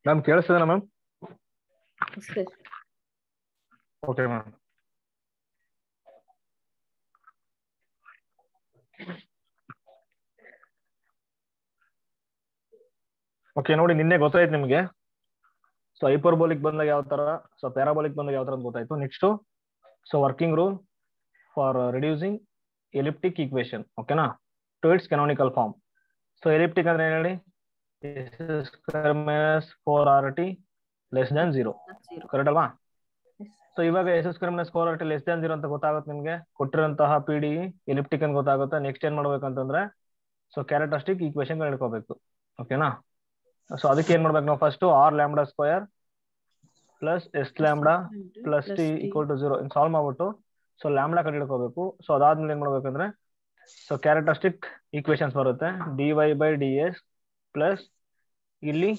Ma'am ಕೇಳಿಸ್ತದನ ma'am? Sir okay ma'am. Okay ನೋಡಿ, ನಿನ್ನೆ ಗೊತ್ತಾಯ್ತು ನಿಮಗೆ. ಸೊ ಹೈಪರ್ಬೋಲಿಕ್ ಬಂದಾಗ ಯಾವ ತರ, ಸೊ ಪ್ಯಾರಾಬೋಲಿಕ್ ಬಂದಾಗ ಯಾವ ತರ ಅಂತ ಗೊತ್ತಾಯ್ತು. Next so working rule for reducing elliptic equation, ಓಕೆನಾ, to its canonical form. So elliptic ಅಂದ್ರೆ ಏನ್ ಹೇಳಿ? -4rt ಲೆಸ್ ದ್ಯಾನ್ 0, ಕರೆಕ್ಟ್ ಅಲ್ವಾ? ಸೊ ಇವಾಗ s²-4rt ಲೆಸ್ ದ್ಯಾನ್ 0 ಅಂತ ಗೊತ್ತಾಗುತ್ತೆ ನಿಮ್ಗೆ. ಕೊಟ್ಟಿರುವಂತಹ ಪಿ ಡಿ ಎಲಿಪ್ಟಿಕ್ ಅಂತ ಗೊತ್ತಾಗುತ್ತೆ. ನೆಕ್ಸ್ಟ್ ಏನ್ ಮಾಡ್ಬೇಕಂತಂದ್ರೆ ಸೊ ಕ್ಯಾರೆಕ್ಟರಿಸ್ಟಿಕ್ ಈಕ್ವೇಶನ್ ಹೇಳ್ಕೋಬೇಕು, ಓಕೆನಾ. ಸೊ ಅದಕ್ಕೆ ಏನ್ ಮಾಡ್ಬೇಕು ನಾವು? First r λ² plus s λ plus t = 0 solve ಮಾಡ್ಬಿಟ್ಟು ಸೊ ಲ್ಯಾಂಬ್ಡಾ ಕಂಡು ಹಿಡ್ಕೋಬೇಕು. ಸೊ ಅದಾದ್ಮೇಲೆ ಏನ್ ಮಾಡ್ಬೇಕಂದ್ರೆ ಸೊ ಕ್ಯಾರೆಕ್ಟರಿಸ್ಟಿಕ್ ಈಕ್ವೇಶನ್ಸ್ ಬರುತ್ತೆ, dy/ds ಪ್ಲಸ್ ಇಲ್ಲಿ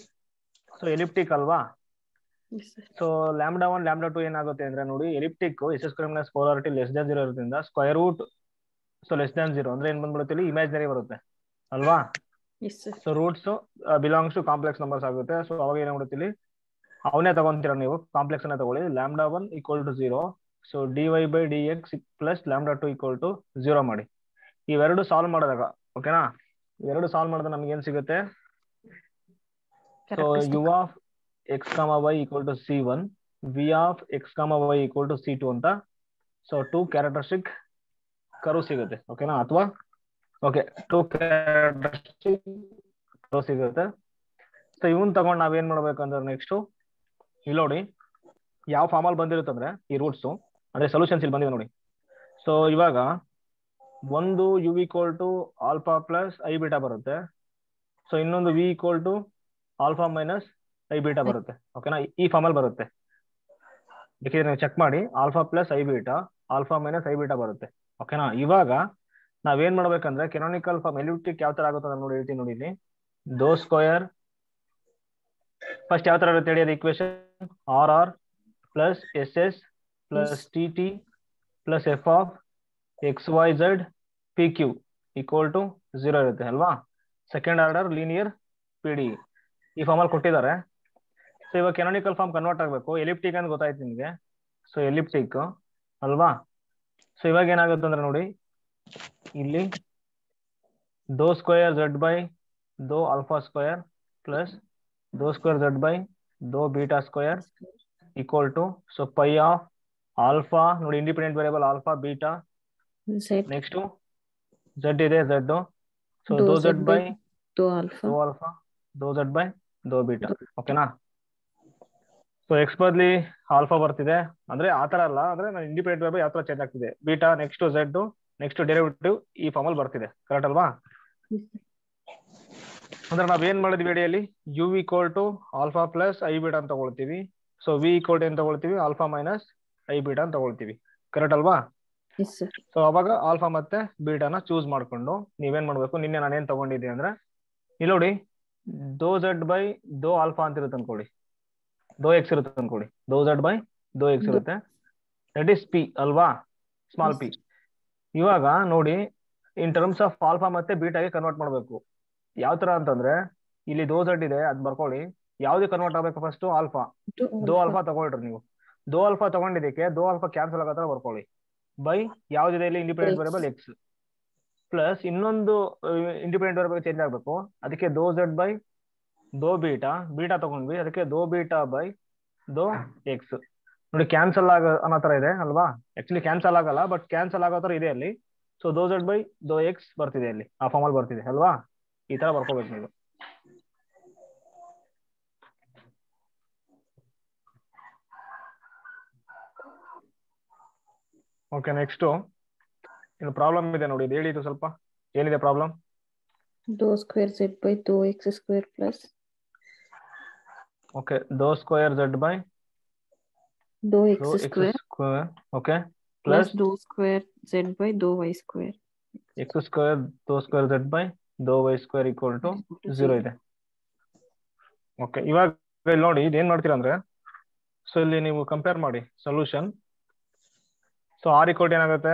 ಸೊ ಎಲಿಪ್ಟಿಕ್ ಅಲ್ವಾ. ಸೊ λ1 λ2 ಏನಾಗುತ್ತೆ ಅಂದ್ರೆ ನೋಡಿ, ಎಲಿಪ್ಟಿಕ್ s²-4rt ಲೆಸ್ ದ್ಯಾನ್ 0 ಇರೋದ್ರಿಂದ square root so less than 0 ಅಂದ್ರೆ ಏನ್ ಬಂದ್ಬಿಡುತ್ತೆ, ಇಲ್ಲಿ ಇಮ್ಯಾಜಿನರಿ ಬರುತ್ತೆ ಅಲ್ವಾ. So roots belongs to complex numbers ಆಗುತ್ತೆ. ಸೊ ಅವಾಗ ಏನಾಗ್ಬಿಡುತ್ತೆ, ಇಲ್ಲಿ ಅವನೇ ತಗೊಂತೀರ ನೀವು, ಕಾಂಪ್ಲೆಕ್ಸ್ ಅನ್ನ ತಗೊಳ್ಳಿ. λ1 = 0, ಸೊ dy/dx ಪ್ಲಸ್ λ2 = 0 ಮಾಡಿ. ಇವೆರಡು ಸಾಲ್ವ್ ಮಾಡಿದಾಗ, ಓಕೆನಾ, ಇವೆರಡು ಸಾಲ್ವ್ ಮಾಡಿದಾಗ ನಮ್ಗೆ ಏನ್ ಸಿಗುತ್ತೆ? So u(x, y) = c1, v(x, y) = c2 ಅಂತ ಸೊ 2 ಕ್ಯಾರೆಕ್ಟರಿಸ್ಟಿಕ್ ಕರ್ವ್ ಸಿಗುತ್ತೆ, ಓಕೆನಾ. ಅಥವಾ ಓಕೆ 2 ಕ್ಯಾರೆಕ್ಟರಿಸ್ಟಿಕ್ ಕರ್ವ್ ಸಿಗುತ್ತೆ. ಸೊ ಇವನ್ ತಗೊಂಡು ನಾವೇನ್ ಮಾಡ್ಬೇಕಂದ್ರೆ ನೆಕ್ಸ್ಟ್ ಇಲ್ಲಿ ನೋಡಿ ಯಾವ ಫಾರ್ಮಲ್ಲಿ ಬಂದಿರುತ್ತಂದ್ರೆ ಈ ರೂಟ್ಸ್ ಅಂದ್ರೆ ಸೊಲ್ಯೂಷನ್ಸ್ ಇಲ್ಲಿ ಬಂದಿದೆ ನೋಡಿ. ಸೊ ಇವಾಗ ಒಂದು u = alpha plus I beta ಬರುತ್ತೆ. ಸೊ ಇನ್ನೊಂದು v = alpha minus I beta ಬರುತ್ತೆ, ಓಕೆನಾ. ಈ ಫಾರ್ಮಲ್ಲಿ ಬರುತ್ತೆ, ಬೇಕಿದ್ರೆ ನೀವು ಚೆಕ್ ಮಾಡಿ. Alpha plus I beta, alpha minus I beta ಬರುತ್ತೆ, ಓಕೆನಾ. ಇವಾಗ ನಾವೇನ್ ಮಾಡ್ಬೇಕಂದ್ರೆ ಕೆನಾನಿಕಲ್ ಫಾರ್ಮ್ ಎಲಿಪ್ಟಿಕ್ ಯಾವ ತರ ಆಗುತ್ತೆ ಅಂತ ನೋಡಿ ಹೇಳ್ತೀನಿ ನೋಡಿ. ಇಲ್ಲಿ ದೋ ಸ್ಕ್ವೇರ್ ಫಸ್ಟ್ ಯಾವ ತರ ಇರುತ್ತೆ ಹೇಳಿ ಅದು equation? r plus ss plus tt plus f(x, y, z, pq) = 0 ಇರುತ್ತೆ ಅಲ್ವಾ. Second order linear P D ಈ ಫಾರ್ಮಲ್ಲಿ ಕೊಟ್ಟಿದ್ದಾರೆ. ಸೊ ಇವಾಗ ಕೆನಾನಿಕಲ್ ಫಾರ್ಮ್ ಕನ್ವರ್ಟ್ ಆಗಬೇಕು. ಎಲಿಪ್ಟಿಕ್ ಅಂತ ಗೊತ್ತಾಯ್ತು ನಿಮಗೆ, ಸೊ ಎಲಿಪ್ಟಿಕ್ ಅಲ್ವಾ. ಸೊ ಇವಾಗ ಏನಾಗುತ್ತೆ ಅಂದ್ರೆ ನೋಡಿ, ಇಲ್ಲಿ ದೋ ಸ್ಕ್ವೇರ್ z/ದೋ α² ಪ್ಲಸ್ ದೋ ಸ್ಕ್ವೇರ್ z/ದೋ β² = ಸೊ ಪೈ ಆಫ್ ಆಲ್ಫಾ, ನೋಡಿ independent variable alpha beta, next z ಇದೆ z, ಸೊ ದೋ z/ದೋ ಆಲ್ಫಾ ದೋ z/ದೋ ಬೀಟಾ, ಓಕೆನಾ. ಸೊ ಎಕ್ಸ್ ಬದ್ಲಿ ಆಲ್ಫಾ ಬರ್ತಿದೆ ಅಂದ್ರೆ ಆತರ ಅಲ್ಲ, ಅಂದ್ರೆ ನಾನು ಇಂಡಿಪೆಂಡೆಂಟ್ ವೇರಿಯಬಲ್ ಯಾವ ತರ ಚೇಂಜ್ ಆಗ್ತಿದೆ, beta next z next derivative ಈ ಫಾರ್ಮಲ್ಲಿ ಬರ್ತಿದೆ, ಕರೆಕ್ಟ್ ಅಲ್ವಾ. ಅಂದ್ರೆ ನಾವೇನ್ ಮಾಡಿದ್ವಿ ಅಡಿಯಲ್ಲಿ u = alpha plus I beta ಅಂತ ತಗೊಳ್ತೀವಿ. ಸೊ v = ಏನ್ ತಗೊಳ್ತೀವಿ? ಆಲ್ಫಾ ಮೈನಸ್ ಐ ಬೀಟಾ ಅಂತ ತಗೊಳ್ತೀವಿ, ಕರೆಕ್ಟ್ ಅಲ್ವಾ. ಸೊ ಅವಾಗ ಆಲ್ಫಾ ಮತ್ತೆ ಬೀಟಾನ ಚೂಸ್ ಮಾಡ್ಕೊಂಡು ನೀವೇನ್ ಮಾಡ್ಬೇಕು, ನಿನ್ನೆ ನಾನೇನ್ ತಗೊಂಡಿದ್ದೆ ಅಂದ್ರೆ ಇಲ್ಲಿ ನೋಡಿ ದೋ z/ದೋ ಆಲ್ಫಾ ಅಂತ ಇರುತ್ತೆ ಅನ್ಕೊಳ್ಳಿ, ದೋ x ಇರುತ್ತೆ ಅನ್ಕೊಳ್ಳಿ, ದೋ z/ದೋ x ಇರುತ್ತೆ, ದಟ್ ಈಸ್ p ಅಲ್ವಾ, ಸ್ಮಾಲ್ p. ಇವಾಗ ನೋಡಿ ಇನ್ ಟರ್ಮ್ಸ್ ಆಫ್ ಆಲ್ಫಾ ಮತ್ತೆ ಬೀಟಾಗೆ ಕನ್ವರ್ಟ್ ಮಾಡಬೇಕು. ಯಾವ ತರ ಅಂತಂದ್ರೆ ಇಲ್ಲಿ ದೋ z ಇದೆ, ಅದ್ ಬರ್ಕೊಳ್ಳಿ. ಯಾವ್ದು ಕನ್ವರ್ಟ್ ಆಗಬೇಕು? ಫಸ್ಟ್ ಆಲ್ಫಾ, ದೋ ಆಲ್ಫಾ ತಗೊಳ್ರಿ ನೀವು. ದೋ ಆಲ್ಫಾ ತಗೊಂಡಿದ್ದಕ್ಕೆ ದೋ ಆಲ್ಫಾ ಕ್ಯಾನ್ಸಲ್ ಆಗೋ ತರ ಬರ್ಕೊಳ್ಳಿ. ಬೈ ಯಾವ್ದಿದೆ ಇಲ್ಲಿ ಇಂಡಿಪೆಂಡೆಂಟ್ ವೇರಿಯಬಲ್ ಎಕ್ಸ್, ಪ್ಲಸ್ ಇನ್ನೊಂದು ಇಂಡಿಪೆಂಡೆಂಟ್ ವೇರಿಯಬಲ್ ಚೇಂಜ್ ಆಗಬೇಕು, ಅದಕ್ಕೆ ದೋ z/ದೋ ಬೀಟಾ ತಗೊಂಡ್ವಿ, ಅದಕ್ಕೆ ದೋ ಬೀಟಾ/ದೋ ಎಕ್ಸ್. ನೋಡಿ ಕ್ಯಾನ್ಸಲ್ ಅನ್ನೋ ತರ ಇದೆ ಅಲ್ವಾ. ಆಕ್ಚುಲಿ ಕ್ಯಾನ್ಸಲ್ ಆಗಲ್ಲ, ಬಟ್ ಕ್ಯಾನ್ಸಲ್ ಆಗೋ ತರ ಇದೆ ಅಲ್ಲಿ. ಸೊ ದೋ z/ದೋ ಎಕ್ಸ್ ಬರ್ತಿದೆ ಅಲ್ಲಿ, ಆ ಫಾರ್ಮಲ್ಲಿ ಬರ್ತಿದೆ ಅಲ್ವಾ. ಈ ತರ ಬರ್ಕೋಬೇಕು ನೀವು. ಓಕೆ, ನೆಕ್ಸ್ಟ್ ಇನ್ನು ಪ್ರಾಬ್ಲಮ್ ಇದೆ ನೋಡಿ, ಇದು ಹೇಳಿದ್ದು ಸ್ವಲ್ಪ ಏನಿದೆ ಪ್ರಾಬ್ಲಮ್? ದೋ ಸ್ಕ್ವೇರ್ z/ದೋ x² ಪ್ಲಸ್ ಓಕೆ ದೋ ಸ್ಕ್ವೇರ್ z/ದೋ x², ಓಕೆ, ಪ್ಲಸ್ ದೋ ಸ್ಕ್ವೇರ್ z/ದೋ y², x², ದೋ ಸ್ಕ್ವೇರ್ z/ದೋ y² = 0 ಇದೆ. ಓಕೆ, ಇವಾಗ ಇಲ್ಲಿ ನೋಡಿ ಇದೇನ್ ಮಾಡ್ತೀರಾ ಅಂದ್ರೆ, ಸೊ ಇಲ್ಲಿ ನೀವು ಕಂಪೇರ್ ಮಾಡಿ ಸೊಲ್ಯೂಷನ್. ಸೊ r = ಏನಾಗುತ್ತೆ?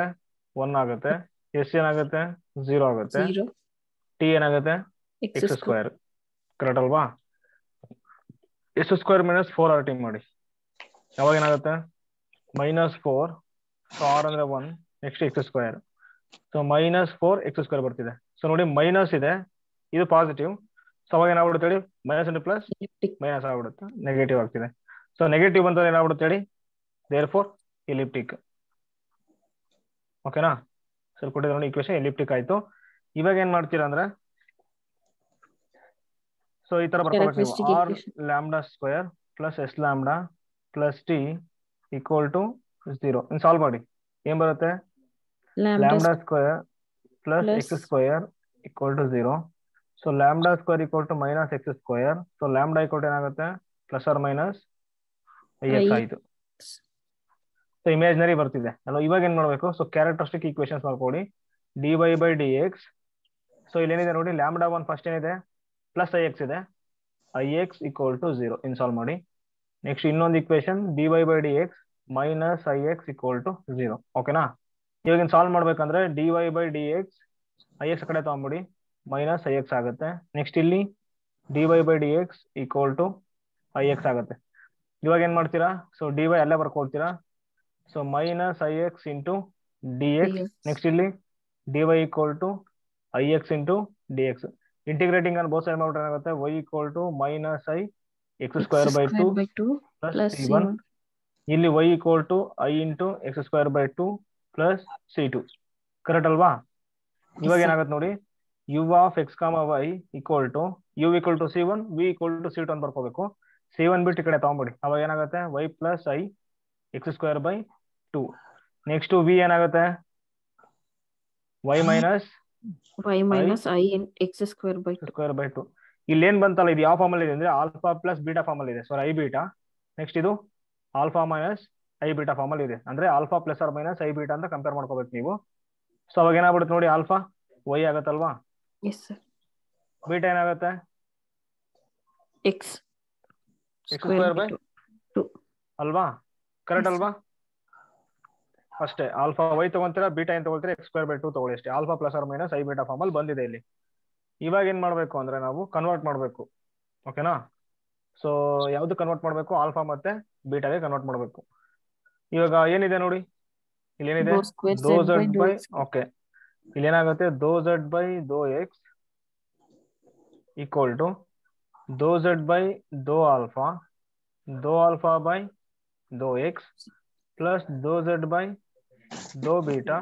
1 ಆಗುತ್ತೆ, s ಏನಾಗುತ್ತೆ? 0 ಆಗುತ್ತೆ, t ಏನಾಗುತ್ತೆ? x², ಕರೆಕ್ಟ್ ಅಲ್ವಾ. ಎಸ್ ಸ್ಕ್ವೇರ್ ಮೈನಸ್ 4RT ಮಾಡಿ. ಯಾವಾಗ ಏನಾಗುತ್ತೆ -4, ಸೊ ಆರ್ ಅಂದ್ರೆ 1, next X square, so -4x² ಬರ್ತಿದೆ. ಸೊ ನೋಡಿ ಮೈನಸ್ ಇದೆ, ಇದು ಪಾಸಿಟಿವ್, ಸೊ ಅವಾಗ ಏನಾಗ್ಬಿಡುತ್ತೆ ಹೇಳಿ, ಮೈನಸ್ ಇಂಟು ಪ್ಲಸ್ ಮೈನಸ್ ಆಗ್ಬಿಡುತ್ತೆ, ನೆಗೆಟಿವ್ ಆಗ್ತಿದೆ. ಸೊ ನೆಗೆಟಿವ್ ಬಂದ್ರೆ ಏನಾಗ್ಬಿಡುತ್ತೆ ಹೇಳಿ, ದೇರ್ಫೋರ್ ಎಲಿಪ್ಟಿಕ್. ಓಕೆನಾ? ಸ್ವಲ್ಪ ಕೊಟ್ಟಿದ್ರೆ ನೋಡಿ ಈಕ್ವೇಶನ್ ಎಲಿಪ್ಟಿಕ್ ಆಯ್ತು. ಇವಾಗ ಏನ್ ಮಾಡ್ತೀರಾ ಅಂದ್ರೆ, ಸೊ ಈ ತರ ಬರ್ಕೋಬೇಕು ನೀವು, R lambda square plus S lambda plus T equal to 0. ಇನ್ನು ಸಾಲ್ವ್ ಮಾಡಿ, ಏನ್ ಬರುತ್ತೆ, lambda square plus X square equal to 0. So lambda square equal to minus X square. So lambda equal to ಏನಾಗುತ್ತೆ, plus R minus x ಆಯ್ತು. So imaginary ಬರ್ತಿದೆ ಅಲ್ವಾ. ಇವಾಗ ಏನ್ ಮಾಡ್ಬೇಕು, ಸೊ ಕ್ಯಾರೆಕ್ಟರಿಸ್ಟಿಕ್ ಈಕ್ವೇಶನ್ಸ್ ಮಾಡ್ಕೊಳ್ಳಿ, dy/dx. ಸೊ ಇಲ್ಲಿ ಏನಿದೆ ನೋಡಿ, ಲ್ಯಾಂಬ್ಡಾ 1 ಫಸ್ಟ್ ಏನಿದೆ, ಪ್ಲಸ್ ix ಇದೆ, ix ಈಕ್ವಲ್ ಟು 0. ಇನ್ ಸಾಲ್ವ್ ಮಾಡಿ. ನೆಕ್ಸ್ಟ್ ಇನ್ನೊಂದು equation dy/dx minus ix equal to 0. ಓಕೆನಾ? ಇವಾಗ ಸಾಲ್ವ್ ಮಾಡ್ಬೇಕಂದ್ರೆ dy/dx ix ಕಡೆ ತಗೊಂಡ್ಬಿಡಿ, ಮೈನಸ್ ix ಆಗುತ್ತೆ. ನೆಕ್ಸ್ಟ್ ಇಲ್ಲಿ dy/dx ಈಕ್ವಲ್ ಟು ix ಆಗುತ್ತೆ. ಇವಾಗ ಏನ್ ಮಾಡ್ತೀರಾ, ಸೊ dy ಅಲ್ಲೇ ಬರ್ಕೊಳ್ತೀರಾ, so minus ix into dx. Next ಇಲ್ಲಿ dy equal to ix into dx. Integrating ಅನ್ನು ಬೋತ್ ಸೈಡ್ ಮಾಡ್ಬಿಟ್ರೆ ಏನಾಗುತ್ತೆ, y equal to minus i x²/2 plus c1. ಇಲ್ಲಿ y equal to i into x²/2 plus c2. Correct ಅಲ್ವಾ? ಇವಾಗ ಏನಾಗುತ್ತೆ ನೋಡಿ, u of x, y equal to u equal to c1, v equal to c2 ಅಂತ ಬರ್ಕೋಬೇಕು. c1 ಬಿಟ್ಟು ಈ ಕಡೆ ತಗೊಂಡ್ಬಿಡಿ, ಅವಾಗ ಏನಾಗುತ್ತೆ, y plus i x²/2. Next v ಏನಾಗುತ್ತೆ, y ಮೈನಸ್ i x²/2. ಇಲ್ಲಿ ಏನ್ ಬಂತಲ್ಲ, ಇದು ಯಾವ ಫಾರ್ಮ್ ಅಲ್ಲಿ ಇದೆ ಅಂದ್ರೆ ಆಲ್ಫಾ ಪ್ಲಸ್ ಬೀಟಾ ಫಾರ್ಮ್ ಅಲ್ಲಿ ಇದೆ. ಸೊ ಐ ಬೀಟಾ, ನೆಕ್ಸ್ಟ್ ಇದು alpha minus I beta form ಅಲ್ಲಿ ಇದೆ, ಅಂದ್ರೆ alpha plus R minus I beta ಅಂತ ಕಂಪೇರ್ ಮಾಡ್ಕೋಬೇಕು ನೀವು. ಸೊ ಅವಾಗ ಏನಾಗ್ಬಿಡುತ್ತೆ ನೋಡಿ, ಆಲ್ಫಾ y ಆಗತ್ತಲ್ವಾ, ಬೀಟಾ ಏನಾಗುತ್ತೆ, x²/2 ಅಲ್ವಾ? ಕರೆಕ್ಟ್ ಅಲ್ವಾ? ಅಷ್ಟೇ, ಆಲ್ಫಾ y ತಗೊಂತೀರಾ, ಬೀಟಾ ಏನ್ ತಗೊಳ್ತೀರಾ, x²/2 ತಗೊಳ್ಳಿ ಅಷ್ಟೇ. Alpha plus R minus I beta form ಅಲ್ಲಿ ಬಂದಿದೆ ಇಲ್ಲಿ. ಇವಾಗ ಏನ್ ಮಾಡ್ಬೇಕು ಅಂದ್ರೆ ನಾವು ಕನ್ವರ್ಟ್ ಮಾಡ್ಬೇಕು. ಓಕೆನಾ? ಸೊ ಯಾವ್ದು ಕನ್ವರ್ಟ್ ಮಾಡ್ಬೇಕು, ಆಲ್ಫಾ ಮತ್ತೆ ಬೀಟಾಗೆ ಕನ್ವರ್ಟ್ ಮಾಡ್ಬೇಕು. ಇವಾಗ ಏನಿದೆ ನೋಡಿ, ಇಲ್ಲಿ ಏನಿದೆ, ದೋ ಝೆಡ್ ಬೈ, ಓಕೆ, ಇಲ್ಲಿ ಏನಾಗುತ್ತೆ, ದೋ ಝೆಡ್ ಬೈ ದೋ ಎಕ್ಸ್ ಈಕ್ವಲ್ ಟು ದೋ ಝೆಡ್ ಬೈ ದೋ ಆಲ್ಫಾ ಬೈ ದೋ ಎಕ್ಸ್ ಪ್ಲಸ್ ದೋ ಝೆಡ್ ಬೈ ದೋ ಬೀಟಾ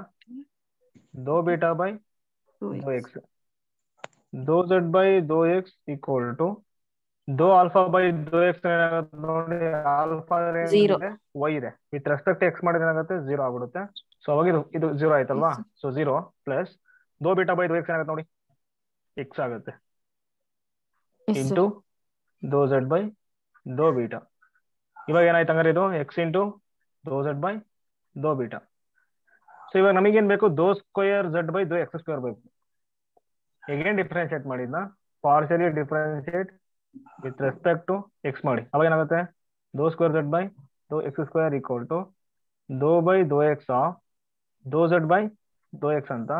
ಬೈ ದೋ ಎಕ್ಸ್. ದೋ ಝೆಡ್ ಬೈ ದೋ ಎಕ್ಸ್ ಈಕ್ವಲ್ ಟು ದೋ ಆಲ್ಫಾ ಬೈ ದೋ ಎಕ್ಸ್ ಏನಾಗುತ್ತೆ ನೋಡಿ, ಆಲ್ಫಾ y ಇದೆ, ವಿತ್ ರೆಸ್ಪೆಕ್ಟ್ ಎಕ್ಸ್ ಮಾಡಿದ್ರೆ ಏನಾಗುತ್ತೆ, 0 ಆಗ್ಬಿಡುತ್ತೆ. ಸೊ ಅವಾಗ ಇದು 0 ಆಯ್ತಲ್ವಾ. ಸೊ 0 ಪ್ಲಸ್ ದೋ ಬೀಟಾ ಬೈ ದೋ ಎಕ್ಸ್ ಏನಾಗುತ್ತೆ ನೋಡಿ, x ಆಗುತ್ತೆ, ಇಂಟು ದೋ ಝೆಡ್ ಬೈ ದೋ ಬೀಟಾ. ಇವಾಗ ಏನಾಯ್ತು ಹಂಗಾರೆ, ಇದು x ಇಂಟು ದೋ ಝೆಡ್ ಬೈ ದೋ ಬೀಟಾ. ಸೊ ಇವಾಗ ನಮಗೇನ್ ಬೇಕು, ದೋ ಸ್ಕ್ವೇರ್ ಝೆಡ್ ಬೈ ದೋ x² ಬೇಕು. ಹೇಗೇನ್ ಡಿಫ್ರೆನ್ಶಿಯೇಟ್ ಮಾಡಿದ್ನ, partially differentiate with respect to X ಮಾಡಿ. ಅವಾಗ ಏನಾಗುತ್ತೆ, ದೋ ಸ್ಕ್ವೇರ್ ಝೆಡ್ ಬೈ ದೋ x² ಈಕ್ವಲ್ ಟು ದೋ ಬೈ ದೋ ಎಕ್ಸ್ ಆಫ್ ದೋ ಝೆಡ್ ಬೈ ದೋ ಎಕ್ಸ್ ಅಂತ.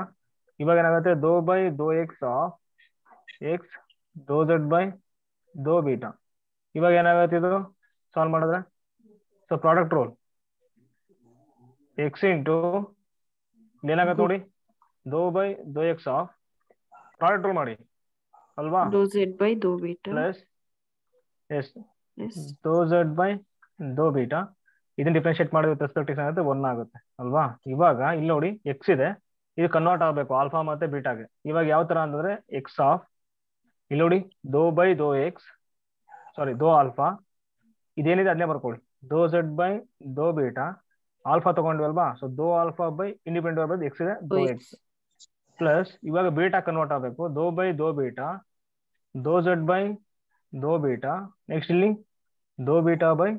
ಇವಾಗ ಏನಾಗುತ್ತೆ, ದೋ ಬೈ ದೋ ಎಕ್ಸ್ ಆಫ್ ಎಕ್ಸ್ ದೋ ಝೆಡ್ ಬೈ ದೋ ಬೀಟಾ. ಇವಾಗ ಏನಾಗುತ್ತೆ, ಇದು ಸಾಲ್ವ್ ಮಾಡಿದ್ರೆ, so product rule X into ಏನಾಗುತ್ತೆ ನೋಡಿ, ದೋ ಬೈ ದೋ ಎಕ್ಸ್ ಆಫ್, ಪ್ರಾಡಕ್ಟ್ ರೂಲ್ ಮಾಡಿ ಅಲ್ವಾ, ದೋ ಝೆಡ್ ಬೈ ದೋ ಬೀಟಾ ಪ್ಲಸ್ ಎಸ್ ದೋ ಝೆಡ್ ಬೈ ದೋ ಬೀಟಾ. ಇದನ್ನ ಡಿಫ್ರೆನ್ಶಿಯೇಟ್ ಮಾಡಿದ್ರೆ ರೆಸ್ಪೆಕ್ಟ್ ಆಗುತ್ತೆ, 1 ಆಗುತ್ತೆ ಅಲ್ವಾ. ಇವಾಗ ಇಲ್ಲಿ ನೋಡಿ, ಎಕ್ಸ್ ಇದೆ, ಇದು ಕನ್ವರ್ಟ್ ಆಗಬೇಕು ಆಲ್ಫಾ ಮತ್ತೆ ಬೀಟಾಗೆ. ಇವಾಗ ಯಾವ ತರ ಅಂತಂದ್ರೆ, ಎಕ್ಸ್ ಆಫ್, ಇಲ್ಲಿ ನೋಡಿ, ದೋ ಬೈ ದೋ ಎಕ್ಸ್, ಸಾರಿ ದೋ ಆಲ್ಫಾ, ಇದೇನಿದೆ ಅದನ್ನೇ ಬರ್ಕೊಳ್ಳಿ, ದೋ ಝೆಡ್ ಬೈ ದೋ ಬೀಟಾ, ಆಲ್ಫಾ ತಗೊಂಡ್ವಿ ಅಲ್ವಾ. ಸೊ ದೋ alpha by independent by X ಇದೆ, ದೋ ಎಕ್ಸ್ ಪ್ಲಸ್ ಇವಾಗ ಬೀಟಾ ಕನ್ವರ್ಟ್ ಆಗಬೇಕು, ದೋ ಬೈ ದೋ ಬೀಟಾ ದೋ ಝೆಡ್ ಬೈ ದೋ ಬೀಟಾ, ನೆಕ್ಸ್ಟ್ ಇಲ್ಲಿ ದೋ ಬೀಟಾ ಬೈ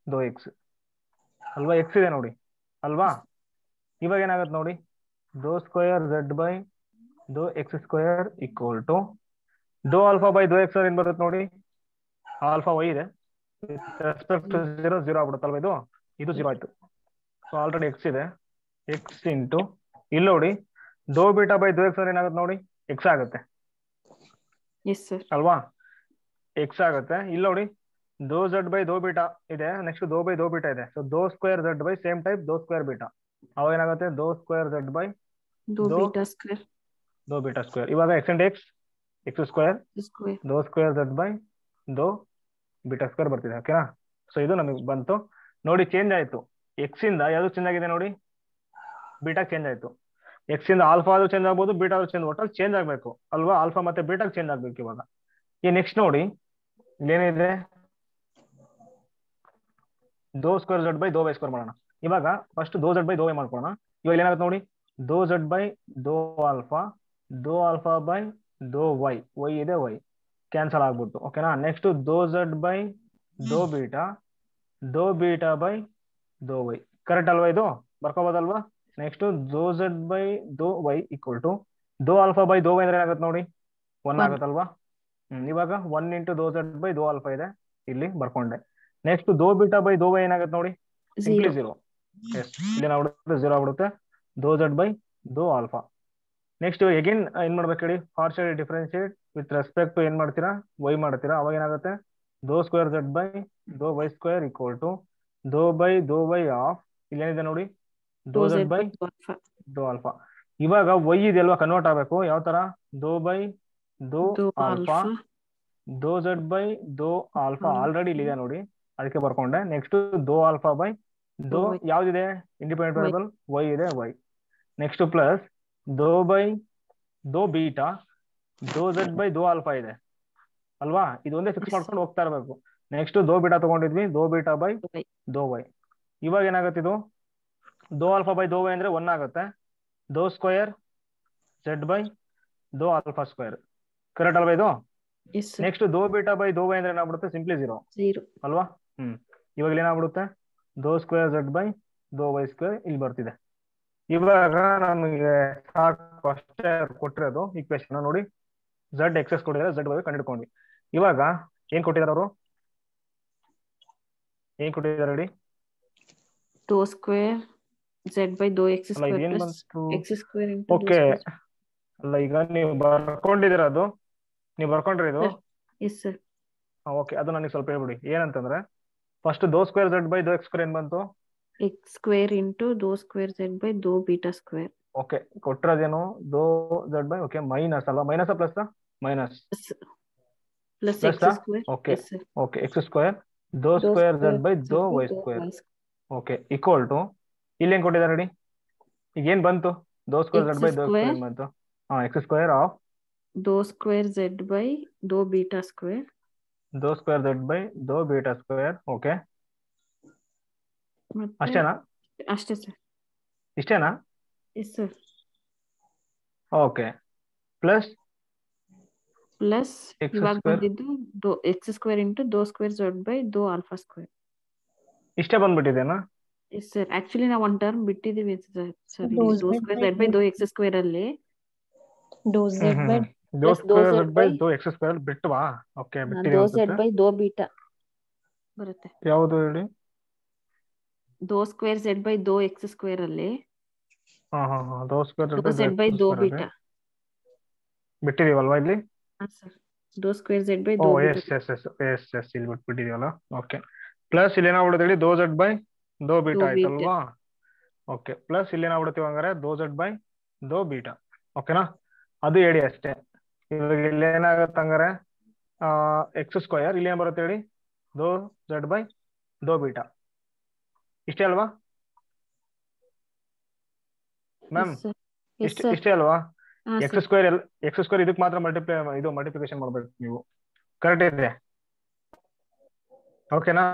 ದೋ ಎಕ್ಸ್ ಅಲ್ವಾ, ಎಕ್ಸ್ ಇದೆ ನೋಡಿ ಅಲ್ವಾ. ಇವಾಗ ಏನಾಗುತ್ತೆ ನೋಡಿ, ದೋ ಸ್ಕ್ವೇರ್ ಝೆಡ್ ಬೈ ದೋ x² ಈಕ್ವಲ್ ಟು ದೋ ಆಲ್ಫಾ ಬೈ ದೋ ಎಕ್ಸ್ ಏನ್ ಬರುತ್ತೆ ನೋಡಿ, ಆಲ್ಫಾ y ಇದೆ, ರೆಸ್ಪೆಕ್ಟ್ 0 ಆಗ್ಬಿಡುತ್ತಲ್ವಾ, ಇದು 0 ಆಯ್ತು. ಸೊ ಆಲ್ರೆಡಿ ಎಕ್ಸ್ ಇದೆ, ಎಕ್ಸ್ ಇಂಟು ಇಲ್ಲಿ ನೋಡಿ, ದೋ ಬೀಟಾ ಬೈ ದೋ ಎಕ್ಸ್ ಏನಾಗುತ್ತೆ ನೋಡಿ, ಎಕ್ಸ್ ಆಗುತ್ತೆ ಅಲ್ವಾ, ಎಕ್ಸ್ ಆಗುತ್ತೆ. ಇಲ್ಲಿ ನೋಡಿ, ದೋ ಝಡ್ ಬೈ ದೋ ಬೀಟಾ ಇದೆ, ನೆಕ್ಸ್ಟ್ ದೋ ಬೈ ದೋ ಬೀಟಾ ಇದೆ. ಸೊ ದೋ square Z by same type ದೋ ಸ್ಕ್ವೇರ್ ಬೀಟಾ. ಅವಾಗ ಏನಾಗುತ್ತೆ ದೋ ಸ್ಕ್ವೇರ್ ಝಡ್ ಬೈ ದೋ ದೋ ಬೀಟಾ ಸ್ಕ್ವೇರ್ ದೋ ಬೀಟಾ ಸ್ಕ್ವೇರ್. ಇವಾಗ X and X X square square. ದೋ ಸ್ಕ್ವೇರ್ ಝಡ್ ಬೈ ದೋ ಬೀಟಾ ಸ್ಕ್ವೇರ್ ಬರ್ತಿದೆ. ಓಕೆನಾ? ಸೊ ಇದು ನಮಗೆ ಬಂತು ನೋಡಿ. ಚೇಂಜ್ ಆಯ್ತು. ಎಕ್ಸ್ ಇಂದ ಯಾವ್ದು ಚೇಂಜ್ ಆಗಿದೆ ನೋಡಿ, ಬೀಟಾ ಚೇಂಜ್ ಆಯ್ತು. ಎಕ್ಸ್ ಇಂದ ಆಲ್ಫಾ ಆದ್ರೂ ಚೇಂಜ್ ಆಗ್ಬೋದು, ಬೀಟಾ ಆದ್ರೂ ಚೇಂಜ್, ಒಟ್ಟಲ್ಲಿ ಚೇಂಜ್ ಆಗ್ಬೇಕು ಅಲ್ವಾ? ಆಲ್ಫಾ ಮತ್ತೆ ಬೀಟಾ ಚೇಂಜ್ ಆಗ್ಬೇಕು. ಇವಾಗ ಈ ನೆಕ್ಸ್ಟ್ ನೋಡಿ ಇಲ್ಲೇನಿದೆ, ದೋ ಸ್ಕ್ವೇರ್ ಝಡ್ ಬೈ ದೋ ವೈ ಸ್ಕ್ವೇರ್ ಮಾಡೋಣ. ಇವಾಗ ಫಸ್ಟ್ ದೋ ಝಡ್ ಬೈ ದೋ ವೈ ಮಾಡ್ಕೊಳ್ಳೋಣ. ಇವಾಗ ಏನಾಗುತ್ತೆ ನೋಡಿ, ದೋ ಝಡ್ ಬೈ ದೋ ಆಲ್ಫಾ ಬೈ ದೋ ವೈ, ವೈ ಇದೆ ವೈ ಕ್ಯಾನ್ಸಲ್ ಆಗ್ಬಿಟ್ಟು. ಓಕೆನಾ? ನೆಕ್ಸ್ಟ್ ದೋ ಝಡ್ ಬೈ ದೋ ಬೀಟಾ ಬೈ ದೋ ವೈ. ಕರೆಕ್ಟ್ ಅಲ್ವಾ? ಇದು ಬರ್ಕೋಬೋದಲ್ವಾ? ನೆಕ್ಸ್ಟ್ ದೋ ಝಡ್ ಬೈ ದೋ ವೈ ಈಕ್ವಲ್ ಟು ದೋ ಆಲ್ಫಾ ಬೈ ದೋ ವೈ ಅಂದ್ರೆ ಏನಾಗುತ್ತೆ ನೋಡಿ, 1 ಆಗುತ್ತಲ್ವಾ? ಇವಾಗ 1 ಇಂಟು ದೋ ಝಡ್ ಬೈ ದೋ ಆಲ್ಫಾ ಇದೆ, ಇಲ್ಲಿ ಬರ್ಕೊಂಡೆ. ನೆಕ್ಸ್ಟ್ ದೋ ಬೀಟಾ ಬೈ ದೋ ವೈ ಏನಾಗುತ್ತೆ ನೋಡಿ, ಸಿಂಪ್ಲಿ 0. ಎಸ್, ಇಲ್ಲಿ ಏನಾಗ್ಬಿಡುತ್ತೆ 0 ಆಗ್ಬಿಡುತ್ತೆ. ದೋ ಝಡ್ ಬೈ ದೋ ಆಲ್ಫಾ. ನೆಕ್ಸ್ಟ್ ಅಗೇನ್ ಏನ್ ಮಾಡ್ಬೇಕು ಹೇಳಿ, partial differentiate with respect to ಏನ್ ಮಾಡ್ತೀರಾ, ವೈ ಮಾಡ್ತೀರಾ. ಅವಾಗ ಏನಾಗುತ್ತೆ ದೋ ಸ್ಕ್ವೇರ್ ಝಡ್ ಬೈ ದೋ ವೈ ಸ್ಕ್ವೇರ್ ಈಕ್ವಲ್ ಟು ದೋ ಬೈ ದೋ ವೈ ಆಫ್, ಇಲ್ಲೇನಿದೆ ನೋಡಿ, ದೋ ಝಡ್ ಬೈ ದೋ ಆಲ್ಫಾ. ಇವಾಗ ವೈ ಇದೆಲ್ವಾ ಕನ್ವರ್ಟ್ ಆಗಬೇಕು. ಯಾವ ತರ, ದೋ ಬೈ ದೋ ಆಲ್ಫಾ ದೋ ಝಡ್ ಬೈ ದೋ ಆಲ್ಫಾ ಆಲ್ರೆಡಿ ಇಲ್ಲಿದೆ ನೋಡಿ, ಅದಕ್ಕೆ ಬರ್ಕೊಂಡೆ. ನೆಕ್ಸ್ಟ್ ದೋ ಆಲ್ಫಾ ಬೈ ದೋ ಯಾವ್ದಿದೆ ಇಂಡಿಪೆಂಡೆಂಟ್ ವೇರಿಯಬಲ್, ವೈ ಇದೆ ವೈ. ನೆಕ್ಸ್ಟ್ ಪ್ಲಸ್ ದೋ ಬೈ ದೋ ಬೀಟಾ ದೋ ಝಡ್ ಬೈ ದೋ ಆಲ್ಫಾ ಇದೆ ಅಲ್ವಾ? ಇದು ಒಂದೇ ಫಿಕ್ಸ್ ಮಾಡ್ಕೊಂಡು ಹೋಗ್ತಾ ಇರಬೇಕು. ನೆಕ್ಸ್ಟ್ ದೋ ಬೀಟಾ ತಗೊಂಡಿದ್ವಿ, ದೋ ಬೀಟಾ ಬೈ ದೋ ವೈ. ಇವಾಗ ಏನಾಗುತ್ತೆ ಇದು, ದೋ ಆಲ್ಫಾ ಬೈ ದೋ ವೈ ಅಂದ್ರೆ 1 ಆಗುತ್ತೆ. ದೋ ಸ್ಕ್ವೇರ್ ಝಡ್ ಬೈ ದೋ ಆಲ್ಫಾ ಸ್ಕ್ವೇರ್. ಕರೆಕ್ಟ್ ಅಲ್ವಾ ಇದು? ನೆಕ್ಸ್ಟ್ ದೋ ಬೀಟಾ ಬೈ ದೋ ವೈ ಅಂದ್ರೆ ಏನಾಗ್ಬಿಡುತ್ತೆ, ಸಿಂಪ್ಲಿ 0 ಅಲ್ವಾ? ಇವಾಗ ಏನಾಗ್ಬಿಡುತ್ತೆ, ದೋ ಸ್ಕ್ವೇರ್ ಝಡ್ ಬೈ ದೋ ವೈ ಸ್ಕ್ವೇರ್ ಇಲ್ಲಿ ಬರ್ತಿದೆ. ಇವಾಗ ನಮಗೆ ಸಾಕು ಅಷ್ಟೇ ಕೊಟ್ಟಿರೋದು ಈಕ್ವೇಶನ್ ನೋಡಿ. ಝಡ್ ಎಕ್ಸಸ್ ಕೊಟ್ಟಿದ್ದಾರೆ, ಝಡ್ ವೈ ಕಂಡುಹಿಡ್ಕೊಂಡ್ವಿ. ಇವಾಗ ಏನ್ ಕೊಟ್ಟಿದ್ದಾರೆ ಅವರು, ಏನ್ ಕೊಟ್ಟಿದ್ದಾರೆ ಹೇಳಿ? ದೋ ಸ್ಕ್ವೇರ್ ಝಡ್ ಬೈ ದೋ ಎಕ್ಸ್ ಸ್ಕ್ವೇರ್ ಏನ್ ಪ್ಲಸ್ ಬಂತು? ಎಕ್ಸ್ ಸ್ಕ್ವೇರ್ ಇಂಟು ಓಕೆ ಅಲ್ಲ, ಈಗ ನೀವು ಬರ್ಕೊಂಡಿದ್ದೀರಾ, ಅದು ನೀವು ಬರ್ಕೊಂಡ್ರಿ ಇದು. S sir. ಓಕೆ, ಅದು ನನಗೆ ಸ್ವಲ್ಪ ಹೇಳ್ಬಿಡಿ. ಏನಂತಂದ್ರೆ ಫಸ್ಟ್ ದೋ ಸ್ಕ್ವೇರ್ ಝಡ್ ಬೈ ದೋ ಎಕ್ಸ್ ಸ್ಕ್ವೇರ್ ಏನ್ ಬಂತು, ಎಕ್ಸ್ ಸ್ಕ್ವೇರ್ ಇಂಟು ದೋ ಸ್ಕ್ವೇರ್ ಝಡ್ ಬೈ ದೋ ಬೀಟಾ ಸ್ಕ್ವೇರ್. ಓಕೆ, ಕೊಟ್ಟಿರೋದೇನು ದೋ ಝಡ್ ಬೈ, ಓಕೆ ಮೈನಸ್ ಅಲ್ಲ, minus plus minus plus X square. Okay okay, X square ದೋ ಸ್ಕ್ವೇರ್ ಝಡ್ ಬೈ ದೋ Y square. Okay equal to ಇಲ್ಲಿ ಏನ್ ಕೊಟ್ಟಿದ್ದಾರೆ ನೋಡಿ, ಈಗ ಏನ್ ಬಂತು, ದೋ ಸ್ಕ್ವೇರ್ ಝಡ್ ಬೈ ದೋ ಸ್ಕ್ವೇರ್ ಏನ್ ಬಂತು, ಎಕ್ಸ್ ಸ್ಕ್ವೇರ್ ಆಫ್ ದೋ ಸ್ಕ್ವೇರ್ ಝಡ್ ಬೈ ದೋ ಬೀಟಾ ಸ್ಕ್ವೇರ್, ದೋ ಸ್ಕ್ವೇರ್ ಝಡ್ ಬೈ ದೋ ಬೀಟಾ ಸ್ಕ್ವೇರ್. ಓಕೆ ಅಷ್ಟೇನಾ? ಅಷ್ಟೇ ಸರ್. ಇಷ್ಟೇನಾ? S sir. ಓಕೆ ಪ್ಲಸ್ ಇವಾಗ ಬಂದಿದ್ದು ದೋ ಎಕ್ಸ್ ಸ್ಕ್ವೇರ್ ಇಂಟು ದೋ ಸ್ಕ್ವೇರ್ ಝಡ್ ಬೈ ದೋ ಆಲ್ಫಾ ಸ್ಕ್ವೇರ್. ಇಷ್ಟೇ ಬಂದ್ಬಿಟ್ಟಿದೆನಾ? Yes sir. ಆಕ್ಚುಲಿ ನಾವು ಒಂದು ಟರ್ಮ್ ಬಿಟ್ಟಿದೀವಿ ಸರ್. ದೋ ಸ್ಕ್ವೇರ್ ಝಡ್ ಬೈ ದೋ ಎಕ್ಸ್ ಸ್ಕ್ವೇರ್ ಅಲ್ಲಿ ದೋ ಸ್ಕ್ವೇರ್ ಝಡ್ ಬೈ ದೋ ಎಕ್ಸ್ ಸ್ಕ್ವೇರ್ ಬಿಟ್ಟವಾ? ಓಕೆ ಬಿಟ್ಟಿದೀವಿ. ದೋ ಝಡ್ ಬೈ ದೋ ಬೀಟಾ ಬರುತ್ತೆ. ಯಾವುದು ಹೇಳಿ? ದೋ ಸ್ಕ್ವೇರ್ ಝಡ್ ಬೈ ದೋ ಎಕ್ಸ್ ಸ್ಕ್ವೇರ್ ಅಲ್ಲಿ ದೋ ಸ್ಕ್ವೇರ್ ಝಡ್ ಬೈ ದೋ ಬೀಟಾ ಬಿಟ್ಟಿದೀವಲ್ವಾ ಇಲ್ಲಿ? ಸರ್. ದೋ ಸ್ಕ್ವೇರ್ ಝಡ್ ಬೈ ದೋ ಬೀಟಾ. ಎಸ್ ಇಲ್ಲಿ ಬಿಟ್ಟಿದೀವಲ್ಲ. ಓಕೆ ಪ್ಲಸ್ ಇಲ್ಲಿ ಏನಾಗ್ಬಿಡುತ್ತೆ ಹೇಳಿ, ದೋ ಝಡ್ ಬೈ ದೋ ಬೀಟಾ ಆಯ್ತಲ್ವಾ? ಓಕೆ ಪ್ಲಸ್ ಇಲ್ಲಿ ಏನಾಗ್ಬಿಡ್ತೀವಿ ಹಂಗಾರೆ, ದೋ ಝಡ್ ಬೈ ದೋ ಬೀಟಾ. ಓಕೆನಾ? ಅದು ಹೇಳಿ ಅಷ್ಟೇ. ಇವಾಗ ಇಲ್ಲಿ ಏನಾಗುತ್ತೆ ಹಂಗಾರೆ, ಎಕ್ಸ್ ಸ್ಕ್ವಯರ್ ಇಲ್ಲಿ ಏನ್ ಬರುತ್ತೆ ಹೇಳಿ, ದೋ ಝಡ್ ಬೈ ದೋ ಬೀಟಾ. ಇಷ್ಟೇ ಅಲ್ವಾ ಮ್ಯಾಮ್? ಇಷ್ಟೇ ಅಲ್ವಾ? ಎಕ್ಸ್ ಸ್ಕ್ವೇರ್ ಇದಕ್ಕೆ ಮಾತ್ರ ಮಲ್ಟಿಪ್ಲಿಕೇಶನ್ ಮಾಡ್ಬೇಕು ನೀವು. ಕರೆಕ್ಟ್ ಇದೆ? ಓಕೆನಾ?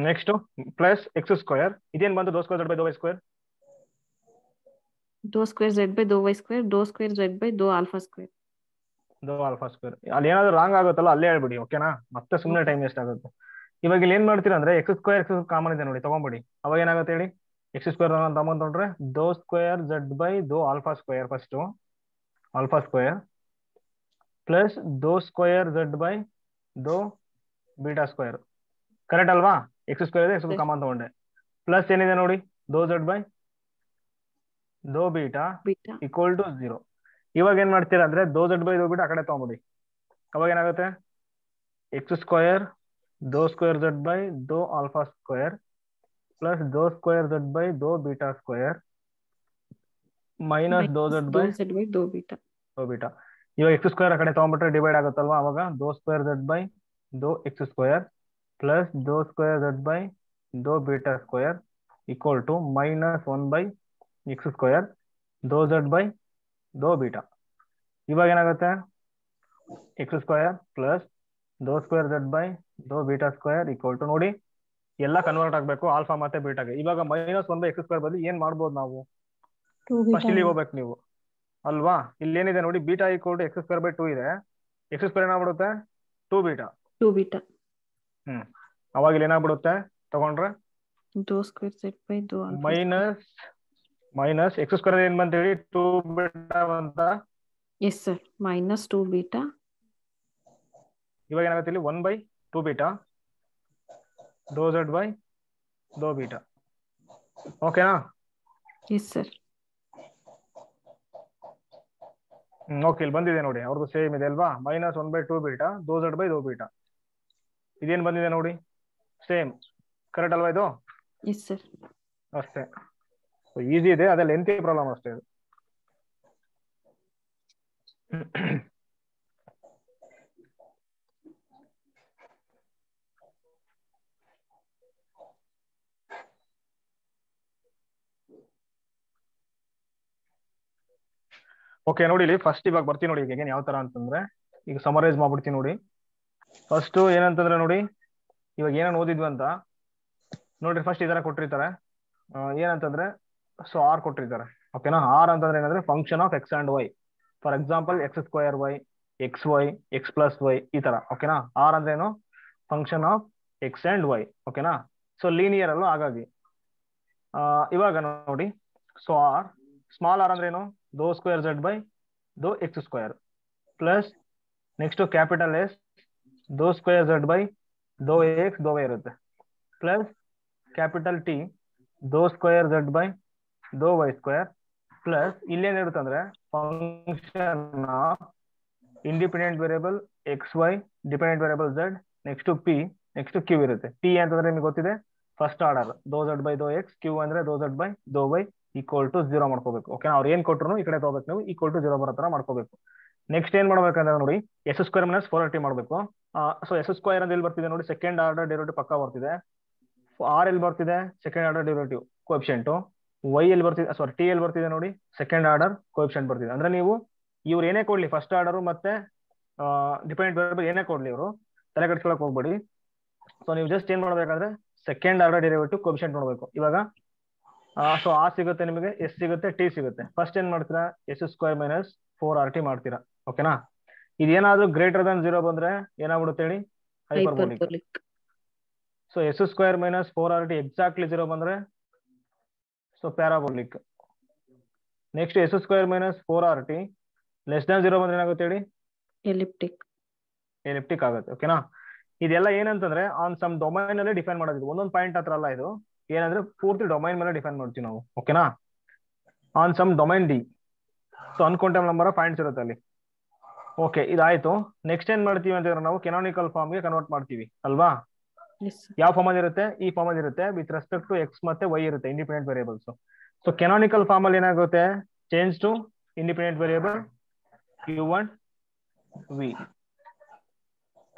ನೆಕ್ಸ್ಟ್ ಪ್ಲಸ್ ಎಕ್ಸ್ ಸ್ಕ್ವೇರ್ ಇದೇನ್ ಬಂತು, ದೋ ಸ್ಕ್ವೇರ್ ಝಡ್ ಬೈ ದೋ ವೈ ಸ್ಕ್ವೇರ್. ದೋ ಸ್ಕ್ವೇರ್ ಝಡ್ ಬೈ ದೋ ವೈ ಸ್ಕ್ವೇರ್, ದೋ ಸ್ಕ್ವೇರ್ ಝಡ್ ಬೈ ದೋ ಆಲ್ಫಾ ಸ್ಕ್ವೇರ್. ದೋ ಆಲ್ಫಾ ಸ್ಕ್ವೇರ್. ಅಲ್ಲಿ ಏನಾದ್ರು ರಾಂಗ್ ಆಗುತ್ತಲ್ಲ ಅಲ್ಲೇ ಹೇಳ್ಬಿಡಿ. ಓಕೆನಾ? ಮತ್ತೆ ಸುಮ್ಮನೆ ಟೈಮ್ ವೇಸ್ಟ್ ಆಗುತ್ತೆ. ಇವಾಗ ಇಲ್ಲಿ ಏನ್ ಮಾಡ್ತೀರಾ ಅಂದ್ರೆ, ಎಕ್ಸ್ ಸ್ಕ್ವೇರ್ ಕಾಮನ್ ಇದೆ ನೋಡಿ, ತಗೊಂಬಿಡಿ. ಅವಾಗ ಏನಾಗುತ್ತೆ ಹೇಳಿ, ಎಕ್ಸ್ ಸ್ಕ್ವೇರ್ ತಗೊಂಡ್ರೆ ದೋ ಸ್ಕ್ವೇರ್ ಝಡ್ ಬೈ ದೋ alpha square, first alpha square plus ದೋ ಸ್ಕ್ವೇರ್ ಝಡ್ ಬೈ ದೋ ಬೀಟಾ ಸ್ಕ್ವೇರ್. ಕರೆಕ್ಟ್ ಅಲ್ವಾ? ಎಕ್ಸ್ ಸ್ಕ್ವೇರ್ ಇದೆ, ಎಕ್ಸ್ ಕಾಮನ್ ತಗೊಂಡೆ. ಪ್ಲಸ್ ಏನಿದೆ ನೋಡಿ, ದೋ ಝಡ್ ಬೈ ದೋ ಬೀಟಾ ಈಕ್ವಲ್ ಟು 0. ಇವಾಗ ಏನ್ ಮಾಡ್ತೀರಾ ಅಂದ್ರೆ, ದೋ ಝಡ್ ಬೈ ದೋ ಬೀಟಾ ಆ ಕಡೆ ತಗೊಂಬಿಡಿ. ಅವಾಗ ಏನಾಗುತ್ತೆ, एक्स स्क्वायर दो स्क्वायर जेड बाई दो अल्फा स्क्वायर प्लस दो स्क्वायर जेड बाई दो बीटा स्क्वायर ಮೈನಸ್ ದೋ ಝೆಡ್ ಬೈ ದೋ ಬೀಟಾ ದೋ ಬೀಟಾ. ಇವಾಗ ಎಕ್ಸ್ ಸ್ಕ್ವೇರ್ ಆ ಕಡೆ ತಗೊಂಡ್ಬಿಟ್ರೆ ಡಿವೈಡ್ ಆಗುತ್ತಲ್ವಾ, ಅವಾಗ ದೋ ಸ್ಕ್ವೇರ್ ಝೆಡ್ ಬೈ ದೋ ಎಕ್ಸ್ ಸ್ಕ್ವೇರ್ ಪ್ಲಸ್ ದೋ ಸ್ಕ್ವೇರ್ ಝೆಡ್ ಬೈ ದೋ beta square equal to minus one by X square ದೋ ಝೆಡ್ ಬೈ ದೋ ಬೀಟಾ. ಇವಾಗ ಏನಾಗುತ್ತೆ ಎಕ್ಸ್ ಸ್ಕ್ವೇರ್ ಪ್ಲಸ್ ದೋ ಸ್ಕ್ವೇರ್ ಝೆಡ್ ಬೈ ದೋ ಬೀಟಾ ಸ್ಕ್ವೇರ್ ಈಕ್ವಲ್ ಟು, ನೋಡಿ ಎಲ್ಲ ಕನ್ವರ್ಟ್ ಆಗಬೇಕು ಆಲ್ಫಾ ಮತ್ತೆ ಬೀಟಾಗೆ. ಇವಾಗ minus one by X square ಬದಲು ಏನ್ ಮಾಡ್ಬೋದು ನಾವು, ಫಸ್ಟ್ ಇಲ್ಲಿ ಹೋಗ್ಬೇಕು ನೀವು ಅಲ್ವಾ. ಇಲ್ಲಿ ಏನಿದೆ ನೋಡಿ, beta equal to X square by two ಇದೆ, ಎಕ್ಸ್ ಸ್ಕ್ವೇರ್ ಏನಾಗ್ಬಿಡುತ್ತೆ ಟೂ ಬೀಟಾ. ಅವಾಗ ಇಲ್ಲಿ ಏನಾಗ್ಬಿಡುತ್ತೆ ತಗೊಂಡ್ರೆ ದೋ ಸ್ಕ್ವೇರ್ ಝೆಡ್ ಬೈ ದೋ ಮೈನಸ್ ಎಕ್ಸ್ ಸ್ಕ್ವೇರ್ ಏನ್ ಬಂತ ಹೇಳಿ ಟೂ ಬೀಟಾ ಅಂತ. Yes sir, minus two beta. ಇವಾಗ ಏನಾಗುತ್ತೆ ಇಲ್ಲಿ ಒನ್ ಬೈ ಟೂ ಬೀಟಾ ದೋ ಝೆಡ್ ಬೈ ದೋ ಬೀಟಾ. ಓಕೆನಾ? Yes sir. ಓಕೆ, ಇಲ್ಲಿ ಬಂದಿದೆ ನೋಡಿ, ಅವ್ರದ್ದು ಸೇಮ್ ಇದೆ ಅಲ್ವಾ, minus one by two beta ದೋ ಝೆಡ್ ಬೈ ದೋ ಬೀಟಾ. ಇದೇನ್ ಬಂದಿದೆ ನೋಡಿ, ಸೇಮ್, ಕರೆಕ್ಟ್ ಅಲ್ವಾ ಇದು? S sir. ಅಷ್ಟೇ, ಈಸಿ ಇದೆ, ಅದೇ ಲೆಂತಿ ಪ್ರಾಬ್ಲಮ್ ಅಷ್ಟೇ ಇದು. ಓಕೆ ನೋಡಿ, ಇಲ್ಲಿ ಫಸ್ಟ್ ಇವಾಗ ಬರ್ತೀನಿ ನೋಡಿ, ಈಗ ಯಾವ ತರ ಅಂತಂದ್ರೆ ಈಗ ಸಮರೈಸ್ ಮಾಡ್ಬಿಡ್ತೀನಿ ನೋಡಿ. ಫಸ್ಟ್ ಏನಂತಂದ್ರೆ ನೋಡಿ, ಇವಾಗ ಏನೇನು ಓದಿದ್ವಿ ಅಂತ ನೋಡ್ರಿ. ಫಸ್ಟ್ ಈ ತರ ಕೊಟ್ಟಿರ್ತಾರೆ, ಏನಂತಂದ್ರೆ ಸೊ ಆರ್ ಕೊಟ್ಟಿರ್ತಾರೆ. ಓಕೆನಾ? ಆರ್ ಅಂತಂದ್ರೆ ಏನಂದ್ರೆ function of X and Y. For example X square Y, X Y, X plus Y, ಈ ತರ. ಓಕೆನಾ? ಆರ್ ಅಂದ್ರೆ ಏನು, function of X and Y. ಓಕೆನಾ? ಸೊ ಲೀನಿಯರ್ ಅಲ್ಲೂ ಹಾಗಾಗಿ ಇವಾಗ ನೋಡಿ, ಸೊ ಆರ್ ಸ್ಮಾಲ್ ಆರ್ ಅಂದ್ರೆ ಏನು, ದೋ ಸ್ಕ್ವೇರ್ ಝೆಡ್ ಬೈ ದೋ X square plus next capital S ದೋ ಸ್ಕ್ವೇರ್ ಝೆಡ್ ಬೈ ದೋ ಎಕ್ಸ್ ದೋ ವೈ ಇರುತ್ತೆ, ಪ್ಲಸ್ ಕ್ಯಾಪಿಟಲ್ ಟಿ ದೋ ಸ್ಕ್ವೇರ್ ಝೆಡ್ ಬೈ ದೋ ವೈ ಸ್ಕ್ವೇರ್ ಪ್ಲಸ್ ಇಲ್ಲೇನಿರುತ್ತೆ ಅಂದ್ರೆ function of independent variable X Y, dependent variable Z, next P, next Q ಇರುತ್ತೆ. T ಅಂತಂದ್ರೆ ನಿಮಗೆ ಗೊತ್ತಿದೆ ಫಸ್ಟ್ ಆರ್ಡರ್ ದೋ ಝೆಡ್ ಬೈ ದೋ ಎಕ್ಸ್, ಕ್ಯೂ ಅಂದ್ರೆ ದೋ ಝೆಡ್ ಬೈ ದೋ ವೈ ಈಕ್ವಲ್ ಟು 0 ಮಾಡ್ಕೋಬೇಕು. ಓಕೆ, ಅವ್ರು ಏನ್ ಕೊಟ್ಟರು ಈ ಕಡೆ ತಗೋಬೇಕು ನೀವು, ಈಕ್ವಲ್ ಟು 0 ಬರೋ ತರ ಮಾಡ್ಕೋಬೇಕು. ನೆಕ್ಸ್ಟ್ ಏನ್ ಮಾಡ್ಬೇಕಂದ್ರೆ ನೋಡಿ, ಎಸ್ ಸ್ಕ್ವೇರ್ ಮೈನಸ್ 4t ಮಾಡಬೇಕು. ಸೊ ಎಸ್ ಸ್ಕ್ವೇರ್ ಅಂತ ಎಲ್ಲಿ ಬರ್ತಿದೆ ನೋಡಿ, ಸೆಕೆಂಡ್ ಆರ್ಡರ್ ಡೆರಿವೇಟಿವ್ ಪಕ್ಕ ಬರ್ತಿದೆ. ಆರ್ ಎಲ್ಲಿ ಬರ್ತಿದೆ, second order derivative coefficient. Y ಎಲ್ಲಿ ಬರ್ತಿದೆ, ಸಾರಿ ಟಿ ಎಲ್ಲಿ ಬರ್ತಿದೆ ನೋಡಿ, ಸೆಕೆಂಡ್ ಆರ್ಡರ್ ಕೋಎಫಿಷಿಯಂಟ್ ಬರ್ತಿದೆ. ಅಂದ್ರೆ ನೀವು ಇವ್ರು ಏನೇ ಕೊಡ್ಲಿ, ಫಸ್ಟ್ ಆರ್ಡರ್ ಮತ್ತೆ ಡಿಪೆಂಡೆಂಟ್ ವೇರಿಯಬಲ್ ಏನೇ ಕೊಡ್ಲಿ, ಇವರು ತಲೆ ಕೆಡಿಸ್ಕೊಳಕ್ ಹೋಗ್ಬೇಡಿ. ಸೊ ನೀವು ಜಸ್ಟ್ ಏನ್ ಮಾಡ್ಬೇಕಂದ್ರೆ ಸೆಕೆಂಡ್ ಆರ್ಡರ್ ಡೆರಿವೇಟಿವ್ ಕೋಎಫಿಷಿಯಂಟ್ ನೋಡ್ಬೇಕು. ಇವಾಗ ಸೊ ಆರ್ ಸಿಗುತ್ತೆ ನಿಮಗೆ, ಎಸ್ ಸಿಗುತ್ತೆ, ಟಿ ಸಿಗುತ್ತೆ. ಫಸ್ಟ್ ಏನ್ ಮಾಡ್ತೀರಾ, ಎಸ್ ಸ್ಕ್ವೇರ್ ಮೈನಸ್ 4RT ಮಾಡ್ತೀರಾ. ಓಕೆನಾ? ಇದೇನಾದ್ರೂ ಗ್ರೇಟರ್ ದನ್ 0 ಬಂದ್ರೆ ಏನಾಗ್ಬಿಡುತ್ತೆ ಹೇಳಿ, hyperbolic. So S square minus 4RT exactly 0 ಬಂದ್ರೆ so parabolic. Next S square minus 4RT less than 0 ಬಂದ್ರೆ ಏನಾಗುತ್ತೆ ಹೇಳಿ, ಎಲಿಪ್ಟಿಕ್ ಆಗುತ್ತೆ. ಓಕೆನಾ? ಇದೆಲ್ಲ ಏನಂತಂದ್ರೆ ಆನ್ ಸಮ್ ಡೊಮೈನ್ ಅಲ್ಲಿ ಡಿಫೈನ್ ಮಾಡೋದು, ಒಂದೊಂದು ಪಾಯಿಂಟ್ ಹತ್ರ ಅಲ್ಲ ಇದು, ಏನಂದ್ರೆ ಪೂರ್ತಿ ಡೊಮೈನ್ ಮೇಲೆ ಡಿಫೈನ್ ಮಾಡ್ತೀವಿ ನಾವು. ಓಕೆನಾ? On some domain D, so uncountable number of points ಇರುತ್ತೆ ಅಲ್ಲಿ. ಓಕೆ, ಇದಾಯ್ತು. ನೆಕ್ಸ್ಟ್ ಏನ್ ಮಾಡ್ತೀವಿ ಅಂತಂದ್ರೆ ನಾವು ಕೆನಾನಿಕಲ್ ಫಾರ್ಮ್ ಗೆ ಕನ್ವರ್ಟ್ ಮಾಡ್ತೀವಿ ಅಲ್ವಾ. ಯಾವ ಫಾರ್ಮ್ ಅಲ್ಲಿ ಇರುತ್ತೆ, ಈ ಫಾರ್ಮ್ ಅಲ್ಲಿ ಇರುತ್ತೆ, ವಿತ್ ರೆಸ್ಪೆಕ್ಟ್ ಟು ಎಕ್ಸ್ ಮತ್ತೆ ವೈ ಇರುತ್ತೆ, independent variables. So canonical form ಅಲ್ಲಿ ಏನಾಗುತ್ತೆ, change to independent variable u1 v,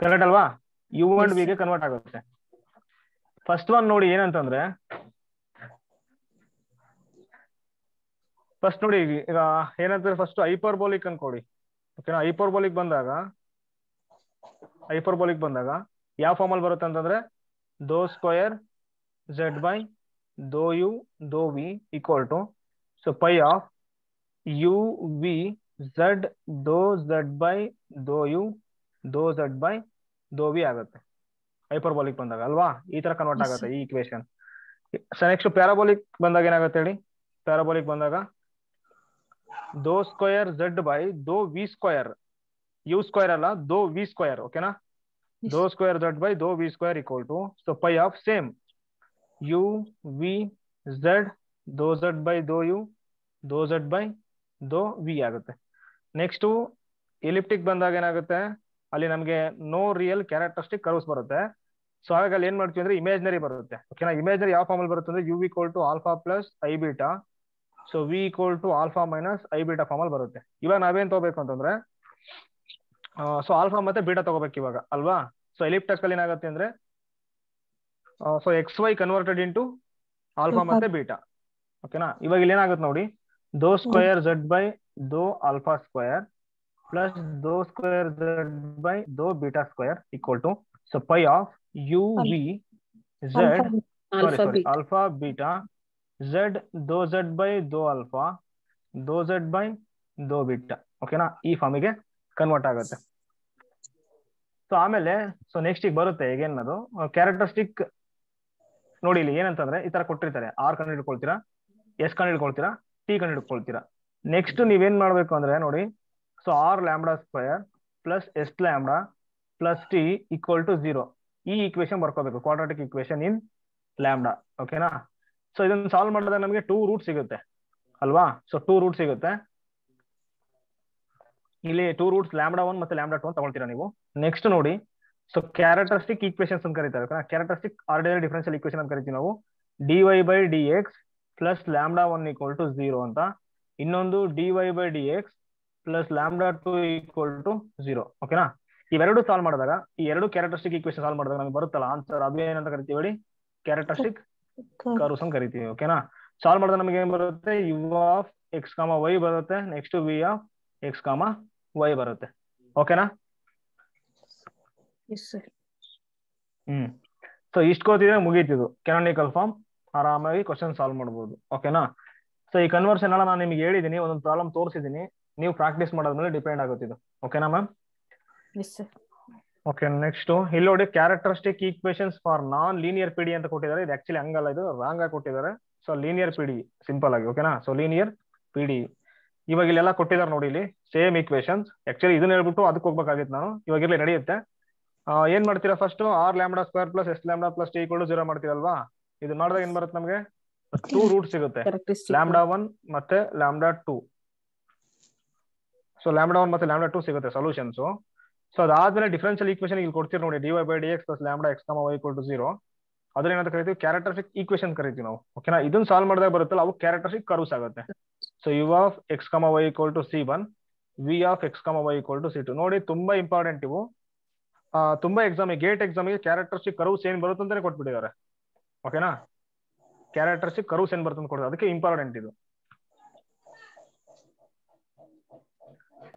correct ಅಲ್ವಾ? u1 v ಗೆ ಕನ್ವರ್ಟ್ ಆಗುತ್ತೆ. ಫಸ್ಟ್ ಒನ್ ನೋಡಿ ಏನಂತಂದ್ರೆ, ಫಸ್ಟ್ ನೋಡಿ ಈಗ ಏನಂತಾರೆ, ಫಸ್ಟ್ ಹೈಪರ್ಬೋಲಿಕ್ ಅನ್ಕೊಡಿ. ಓಕೆನಾ? ಹೈಪರ್ಬೋಲಿಕ್ ಬಂದಾಗ ಯಾವ ಫಾರ್ಮ್ ಅಲ್ಲಿ ಬರುತ್ತೆ ಅಂತಂದ್ರೆ ದೋ ಸ್ಕ್ವೇರ್ ಝೆಡ್ ಬೈ ದೋ ಯು ದೋ V equal to so pi of you V Z ದೋ ಝೆಡ್ ಬೈ ದೋ ಯು ದೋ ಝೆಡ್ ಬೈ ದೋ ವಿ ಆಗುತ್ತೆ ಹೈಪರ್ಬೋಲಿಕ್ ಬಂದಾಗ ಅಲ್ವಾ. ಈ ತರ ಕನ್ವರ್ಟ್ ಆಗುತ್ತೆ ಈ ಇಕ್ವೇಶನ್. ನೆಕ್ಸ್ಟ್ ಪ್ಯಾರಾಬೋಲಿಕ್ ಬಂದಾಗ ಏನಾಗುತ್ತೆ ಹೇಳಿ, ಪ್ಯಾರಾಬೋಲಿಕ್ ಬಂದಾಗ ದೋ ಸ್ಕ್ವೇರ್ ಝೆಡ್ ಬೈ ದೋ ವಿ ಸ್ಕ್ವೇರ್, ಯು ಸ್ಕ್ವೇರ್ ಅಲ್ಲ ದೋ ವಿ ಸ್ಕ್ವೇರ್. ಓಕೆನಾ? ದೋ ಸ್ಕ್ವೇರ್ ಝೆಡ್ ಬೈ ದೋ V square equal to so pi of same U V Z ದೋ ಝೆಡ್ ಬೈ ದೋ ಯು ದೋ ಝೆಡ್ ಬೈ ದೋ ವಿ ಆಗುತ್ತೆ. ನೆಕ್ಸ್ಟ್ ಎಲಿಪ್ಟಿಕ್ ಬಂದಾಗ ಏನಾಗುತ್ತೆ, ಅಲ್ಲಿ ನಮಗೆ ನೋ ರಿಯಲ್ ಕ್ಯಾರೆಕ್ಟರಿಸ್ಟಿಕ್ ಕರ್ವ್ಸ್ ಬರುತ್ತೆ. ಸೊ ಹಾಗಾಗಿ ಅಲ್ಲಿ ಏನ್ ಮಾಡ್ತೀವಿ ಅಂದ್ರೆ ಇಮೇಜ್ನರಿ ಬರುತ್ತೆ. ಓಕೆನಾ, ಇಮೇಜ್ನರಿ ಯಾವ ಫಾರ್ಮಲ್ ಬರುತ್ತೆ ಅಂದ್ರೆ u equal to alpha plus I beta, so V equal to alpha minus I beta formal ಬರುತ್ತೆ. ಇವಾಗ ನಾವೇನ್ ತಗೋಬೇಕು ಅಂತಂದ್ರೆ ಸೊ ಆಲ್ಫಾ ಮತ್ತೆ ಬೀಟಾ ತಗೋಬೇಕು ಇವಾಗ ಅಲ್ವಾ. ಸೊ ಎಲಿಪ್ಟಿಕ್ ಅಲ್ಲಿ ಏನಾಗುತ್ತೆ ಅಂದ್ರೆ so x y converted into alpha ಮತ್ತೆ ಬೀಟಾ. ಓಕೆನಾ, ಇವಾಗ ಇಲ್ಲಿ ಏನಾಗುತ್ತೆ ನೋಡಿ, ದೋ ಸ್ಕ್ವೇರ್ ಝೆಡ್ ಬೈ ದೋ ಆಲ್ಫಾ ಸ್ಕ್ವೇರ್ ಪ್ಲಸ್ ದೋ ಸ್ಕ್ವೇರ್ ಝೆಡ್ ಬೈ ದೋ beta square equal to so pi of you V z sorry alpha beta z ದೋ ಝೆಡ್ ಬೈ ದೋ ಆಲ್ಫಾ ದೋ ಝೆಡ್ ಬೈ ದೋ ಬೀಟಾ. ಓಕೆನಾ, ಈ ಫಾರ್ಮಿಗೆ ಕನ್ವರ್ಟ್ ಆಗುತ್ತೆ. ಸೊ ಆಮೇಲೆ ಸೊ ನೆಕ್ಸ್ಟ್ ಈಗ ಬರುತ್ತೆ ಹೇಗೇನ್ ಅದು ಕ್ಯಾರೆಕ್ಟರಿಸ್ಟಿಕ್ ನೋಡಿ. ಇಲ್ಲಿ ಏನಂತಂದ್ರೆ ಈ ತರ ಕೊಟ್ಟಿರ್ತಾರೆ, ಆರ್ ಕಂಡು ಹಿಡ್ಕೊಳ್ತೀರಾ, ಎಸ್ ಕಂಡು ಹಿಡ್ಕೊಳ್ತೀರಾ, ಟಿ ಕಂಡು ಹಿಡ್ಕೊಳ್ತೀರಾ. ನೆಕ್ಸ್ಟ್ ನೀವೇನ್ ಮಾಡ್ಬೇಕು ಅಂದ್ರೆ ನೋಡಿ, so R lambda square plus S lambda plus T equal to 0 ಈ ಈಕ್ವೇಶನ್ ಬರ್ಕೋಬೇಕು, ಕ್ವಾಡ್ರಾಟಿಕ್ ಈಕ್ವೇಶನ್ ಇನ್ ಲ್ಯಾಂಬ್ಡಾ. ಓಕೆನಾ, ಸೊ ಇದನ್ನ ಸಾಲ್ವ್ ಮಾಡಿದಾಗ ನಮಗೆ 2 ರೂಟ್ ಸಿಗುತ್ತೆ ಅಲ್ವಾ. ಸೊ 2 ರೂಟ್ ಸಿಗುತ್ತೆ ಇಲ್ಲಿ, 2 ರೂಟ್ಸ್ ಲ್ಯಾಂಬ್ಡಾ 1 ಮತ್ತೆ ಲ್ಯಾಂಬ್ಡಾ 2 ಅಂತ ತಗೊಳ್ತೀರಾ ನೀವು. ನೆಕ್ಸ್ಟ್ ನೋಡಿ, ಸೊ ಕ್ಯಾರೆಕ್ಟರಿಸ್ಟಿಕ್ ಈಕ್ವೇಶನ್ಸ್ ಅಂತ ಕರೀತಾರೆ. ಕ್ಯಾರೆಕ್ಟರಿಸ್ಟಿಕ್ ಆರ್ಡಿನರಿ ಡಿಫರೆನ್ಷಿಯಲ್ ಈಕ್ವೇಶನ್ ಅಂತ ಕರಿತೀವಿ ನಾವು. dy by D X plus lambda 1 equal to 0 ಅಂತ, ಇನ್ನೊಂದು dy by D X plus lambda 2 equal to 0. ಓಕೆನಾ, ಇವೆರಡು ಸಾಲ್ವ್ ಮಾಡಿದಾಗ ಈ ಎರಡು ಕ್ಯಾರೆಕ್ಟರಿಸ್ಟಿಕ್ ಈಕ್ವೇಶನ್ ಸಾಲ್ವ್ ಮಾಡಿದಾಗ ನಮಗೆ ಬರುತ್ತಲ್ಲ ಆನ್ಸರ್, ಅದು ಏನಂತ ಕರಿತೀವಿ ಹೇಳಿ, ಕ್ಯಾರೆಕ್ಟರಿಸ್ಟಿಕ್ ಕರ್ವ್ಸ್ ಅಂತ ಕರಿತೀವಿ. ಓಕೆನಾ, ಸಾಲ್ವ್ ಮಾಡಿದಾಗ ನಮಗೆ ಏನ್ ಬರುತ್ತೆ, you of x comma Y ಬರುತ್ತೆ, next we of x comma Y ಬರುತ್ತೆ. ಓಕೆನಾ, ಸೊ ಇಷ್ಟು ಗೊತ್ತಿದ್ರೆ ಮುಗೀತಿದ್ದು ಕೆನಾನಿಕಲ್ ಫಾರ್ಮ್, ಆರಾಮಾಗಿ ಕ್ವಶನ್ ಸಾಲ್ವ್ ಮಾಡಬಹುದು. ಓಕೆನಾ, ಸೊ ಈ ಕನ್ವರ್ಷನ್ ಎಲ್ಲ ನಾನು ನಿಮ್ಗೆ ಹೇಳಿದೀನಿ, ಒಂದೊಂದು ಪ್ರಾಬ್ಲಮ್ ತೋರಿಸಿದೀನಿ, ನೀವು ಪ್ರಾಕ್ಟೀಸ್ ಮಾಡೋದ್ಮೇಲೆ ಡಿಪೆಂಡ್ ಆಗುತ್ತೆ ಇದು. ಓಕೆನಾ ಮ್ಯಾಮ್? ಓಕೆ, ನೆಕ್ಸ್ಟ್ ಇಲ್ಲಿ ನೋಡಿ, characteristic equations for non linear PD ಅಂತ ಕೊಟ್ಟಿದ್ದಾರೆ. ಇದು ಆಕ್ಚುಲಿ ಹಂಗಲ್ಲ, ಇದು ರಾಂಗ್ ಆಗಿ ಕೊಟ್ಟಿದ್ದಾರೆ. ಸೊ ಲೀನಿಯರ್ ಪಿಡಿ ಸಿಂಪಲ್ ಆಗಿ. ಓಕೆನಾ, ಸೊ ಲೀನಿಯರ್ ಪಿಡಿ ಇವಾಗ ಇಲ್ಲೆಲ್ಲ ಕೊಟ್ಟಿದ್ದಾರೆ ನೋಡಿ, ಇಲ್ಲಿ ಸೇಮ್ ಈಕ್ವೇಶನ್ಸ್. ಆಕ್ಚುಲಿ ಇದನ್ನ ಹೇಳ್ಬಿಟ್ಟು ಅದಕ್ಕೆ ಹೋಗ್ಬೇಕಾಗಿತ್ತು ನಾನು, ಇವಾಗ ಇಲ್ಲಿ ನಡೆಯುತ್ತೆ. ಏನ್ ಮಾಡ್ತೀರಾ, first r lambda square plus S lambda plus T equal to 0 ಮಾಡ್ತೀರಲ್ವಾ. ಇದು ಮಾಡಿದಾಗ ಏನ್ ಬರುತ್ತೆ ನಮಗೆ, 2 ರೂಟ್ ಸಿಗುತ್ತೆ, ಲ್ಯಾಂಬ್ಡಾ 1 ಮತ್ತೆ ಲ್ಯಾಂಬ್ಡಾ 2. ಸೊ ಲ್ಯಾಂಬ್ಡಾ 1 ಮತ್ತೆ ಲ್ಯಾಂಬ್ಡಾ 2 ಸಿಗುತ್ತೆ ಸೊಲ್ಯೂಷನ್ಸ್. ಸೊ ಅದಾದ್ಮೇಲೆ ಡಿಫರೆನ್ಷಿಯಲ್ ಈಕ್ವೇಶನ್ ಇಲ್ಲಿ ಕೊಡ್ತೀವಿ ನೋಡಿ, dy by D X plus lambda X comma y equal to 0. ಅದನ್ನ ಏನಂತ ಕರಿತೀವಿ, ಕ್ಯಾರೆಕ್ಟರಿಸ್ಟಿಕ್ ಈಕ್ವೇಶನ್ ಕರಿತೀವಿ ನಾವು. ಓಕೆನಾ, ಇದನ್ನ ಸಾಲ್ವ್ ಮಾಡಿದಾಗ ಬರುತ್ತಲ್ಲ ಅವು ಕ್ಯಾರೆಕ್ಟರಿಸ್ಟಿಕ್ ಕರ್ವ್ಸ್ ಆಗುತ್ತೆ. So u of x comma y equal to C1, v of x comma y equal to C2. ನೋಡಿ, ತುಂಬಾ ಇಂಪಾರ್ಟೆಂಟ್ ಇವು. ತುಂಬಾ ಎಕ್ಸಾಮ್, ಗೇಟ್ ಎಕ್ಸಾಮ್ಗೆ ಕ್ಯಾರೆಕ್ಟರಿಸ್ಟಿಕ್ ಕರ್ವ್ಸ್ ಏನ್ ಬರುತ್ತೆ ಅಂತಾನೆ ಕೊಟ್ಬಿಟ್ಟಿದ್ದಾರೆ. ಓಕೆನಾ, ಕ್ಯಾರೆಕ್ಟರಿಸ್ಟಿಕ್ ಕರ್ವ್ಸ್ ಏನ್ ಬರುತ್ತೆ ಅಂತ ಕೊಡ್ತಾರೆ, ಅದಕ್ಕೆ ಇಂಪಾರ್ಟೆಂಟ್ ಇದು.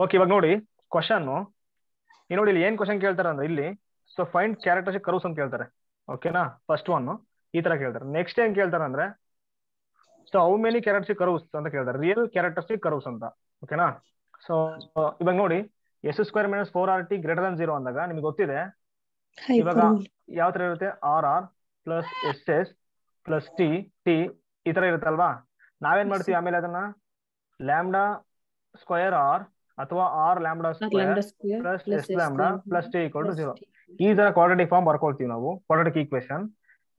ಓಕೆ, ಇವಾಗ ನೋಡಿ ಕ್ವಶನ್ ನೋಡಿ, ಇಲ್ಲಿ ಏನ್ ಕ್ವಶನ್ ಕೇಳ್ತಾರೆ ಅಂದ್ರೆ ಇಲ್ಲಿ, ಸೊ ಫೈಂಡ್ ಕ್ಯಾರೆಕ್ಟರಿಸ್ಟಿಕ್ ಕರ್ವ್ಸ್ ಅಂತ ಕೇಳ್ತಾರೆ. ಓಕೆನಾ, ಫಸ್ಟ್ ಒನ್ ಈ ತರ ಕೇಳ್ತಾರೆ. ನೆಕ್ಸ್ಟ್ ಏನ್ ಕೇಳ್ತಾರೆ ಅಂದ್ರೆ, so how many characteristic curves ಅಂತ ಕೇಳ್ತಾರೆ, ರಿಯಲ್ ಕ್ಯಾರೆಕ್ಟರಿಸ್ಟಿಕ್ ಕರ್ವ್ಸ್ ಅಂತ. ಓಕೆನಾ, ಸೊ ಇವಾಗ ನೋಡಿ, s square minus 4RT greater than 0 ಅಂದಾಗ ನಿಮ್ಗೆ ಗೊತ್ತಿದೆ ಇವಾಗ ಯಾವ ತರ ಇರುತ್ತೆ, RR plus SS plus T ಈ ತರ ಇರುತ್ತೆ ಅಲ್ವಾ. ನಾವೇನ್ ಮಾಡ್ತೀವಿ ಆಮೇಲೆ ಅದನ್ನ ಲ್ಯಾಂಬ್ಡಾ ಸ್ಕ್ವೇರ್ ಆರ್ ಅಥವಾ r lambda square plus S lambda plus T equal to 0 ಈ ತರ ಕ್ವಾಡ್ರಾಟಿಕ್ ಫಾರ್ಮ್ ಬರ್ಕೊಳ್ತೀವಿ ನಾವು, ಕ್ವಾಡ್ರಾಟಿಕ್ ಈಕ್ವೇಶನ್.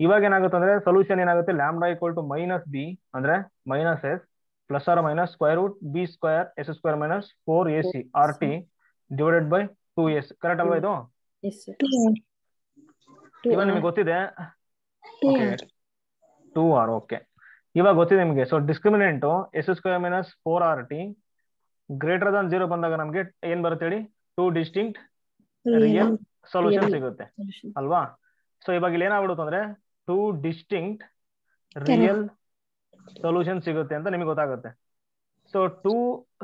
ಇವಾಗ ಏನಾಗುತ್ತೆ ಅಂದ್ರೆ ಸೊಲ್ಯೂಷನ್ ಏನಾಗುತ್ತೆ, lambda equal to minus B ಅಂದ್ರೆ minus S plus R minus square root B square S square minus 4AC RT divided by 2S. Correct ಅಲ್ವಾ ಇದು? ಇವಾಗ ನಿಮ್ಗೆ ಗೊತ್ತಿದೆ 2R. ಓಕೆ, ಇವಾಗ ಗೊತ್ತಿದೆ ನಿಮ್ಗೆ. So discriminant s square minus 4RT greater than 0 ಬಂದಾಗ ನಮ್ಗೆ ಏನ್ ಬರುತ್ತೆ ಹೇಳಿ, 2 ಡಿಸ್ಟಿಂಕ್ಟ್ ರಿಯಲ್ ಸೊಲ್ಯೂಷನ್ ಸಿಗುತ್ತೆ ಅಲ್ವಾ. ಸೊ ಇವಾಗ ಇಲ್ಲಿ ಏನಾಗ್ಬಿಡುತ್ತೆ ಅಂದ್ರೆ 2 ಡಿಸ್ಟಿಂಕ್ಟ್ ರಿಯಲ್ ಸೊಲ್ಯೂಷನ್ ಸಿಗುತ್ತೆ ಅಂತ ನಿಮಗೆ ಗೊತ್ತಾಗುತ್ತೆ. ಸೊ 2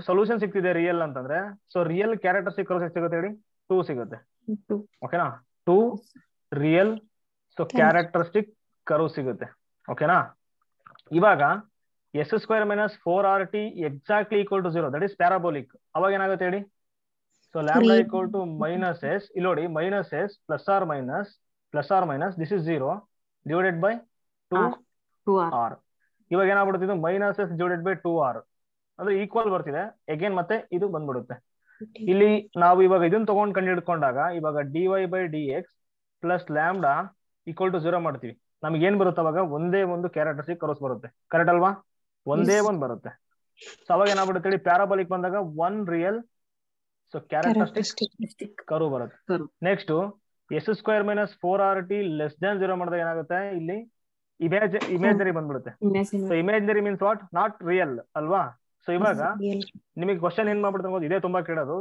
ಸೊಲ್ಯೂಷನ್ ಸಿಗ್ತಿದೆ ರಿಯಲ್ ಅಂತಂದ್ರೆ, ಸೊ ರಿಯಲ್ ಕ್ಯಾರೆಕ್ಟರಿಸ್ಟಿಕ್ ಕರ್ವ್ಸ್ ಸಿಗುತ್ತೆ ಹೇಳಿ, 2 ಸಿಗುತ್ತೆ. ಓಕೆನಾ, 2 ರಿಯಲ್ ಸೊ ಕ್ಯಾರೆಕ್ಟರಿಸ್ಟಿಕ್ ಕರ್ವ್ ಸಿಗುತ್ತೆ. ಓಕೆನಾ, ಇವಾಗ s square minus 4RT exactly equal to 0 that is parabolic. ಅವಾಗ ಏನಾಗುತ್ತೆ ಹೇಳಿ, so lambda equal to minus s, ಇಲ್ಲಿ ನೋಡಿ minus S plus R minus this is 0 divided by 2R. ಇವಾಗ ಏನಾಗ್ಬಿಡುತ್ತೆ, ಇದು minus S divided by 2R ಅಂದ್ರೆ equal ಬರ್ತಿದೆ ಅಗೇನ್, ಮತ್ತೆ ಇದು ಬಂದ್ಬಿಡುತ್ತೆ. ಇಲ್ಲಿ ನಾವು ಇವಾಗ ಇದನ್ನ ತಗೊಂಡು ಕಂಡು ಹಿಡ್ಕೊಂಡಾಗ ಇವಾಗ dy by D X plus lambda equal to 0 ಮಾಡ್ತೀವಿ, ನಮ್ಗೆ ಏನ್ ಬರುತ್ತೆ ಅವಾಗ ಒಂದೇ ಒಂದು ಕ್ಯಾರೆಕ್ಟರಿಸ್ಟಿಕ್ ಕರ್ವ್ಸ್ ಬರುತ್ತೆ. ಕರೆಕ್ಟ್ ಅಲ್ವಾ? ಒಂದೇ ಒಂದು ಬರುತ್ತೆ. ಸೊ ಅವಾಗ ಏನಾಗ್ಬಿಡುತ್ತೆ ಹೇಳಿ, ಪ್ಯಾರಾಬೋಲಿಕ್ ಬಂದಾಗ 1 ರಿಯಲ್ ಸೊ ಕ್ಯಾರೆಕ್ಟರಿಸ್ಟಿಕ್ ಕರ್ವ್ ಬರುತ್ತೆ. Next S square minus 4RT less than 0 ಮಾಡಿದಾಗ ಏನಾಗುತ್ತೆ, ಇಲ್ಲಿ ಇಮೇಜರಿ ಬಂದ್ಬಿಡುತ್ತೆ. So imaginary means what, not real ಅಲ್ವಾ. ಸೊ ಇವಾಗ ನಿಮಗೆ ಕ್ವಶನ್ ಏನ್ ಮಾಡ್ಬಿಡ್ತಾರೆ, ಇದೇ ತುಂಬಾ ಕೇಳೋದು.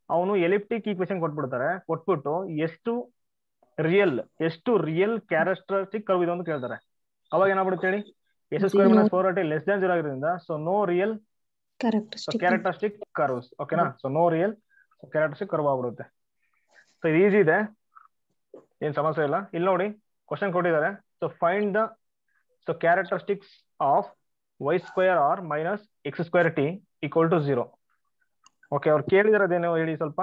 ಅವನು ಎಲಿಪ್ಟಿಕ್ ಈಕ್ವೇಶನ್ ಕೊಟ್ಬಿಡ್ತಾರೆ, ಕೊಟ್ಬಿಟ್ಟು ಎಷ್ಟು ರಿಯಲ್ ಕ್ಯಾರೆಕ್ಟರಿಸ್ಟಿಕ್ ಕರ್ವ್ ಇದೆ ಅಂತ ಕೇಳ್ತಾರೆ. ಅವಾಗ ಏನಾಗ್ಬಿಡುತ್ತೆ ಹೇಳಿ, S square minus 4RT less than 0 ಆಗಿರೋದ್ರಿಂದ so no real characteristic curves. ಓಕೆನಾ. So no real characteristic curve ಆಗ್ಬಿಡುತ್ತೆ. ಸೊ ಇದು ಈಸಿ ಇದೆ, ಏನ್ ಸಮಸ್ಯೆ ಇಲ್ಲ. ಇಲ್ಲಿ ನೋಡಿ ಕ್ವಶನ್ ಕೊಟ್ಟಿದ್ದಾರೆ. So find the characteristics of y square R minus X square T equal to 0. Okay, ಅವ್ರು ಕೇಳಿದಾರದೇನೋ ಹೇಳಿ ಸ್ವಲ್ಪ.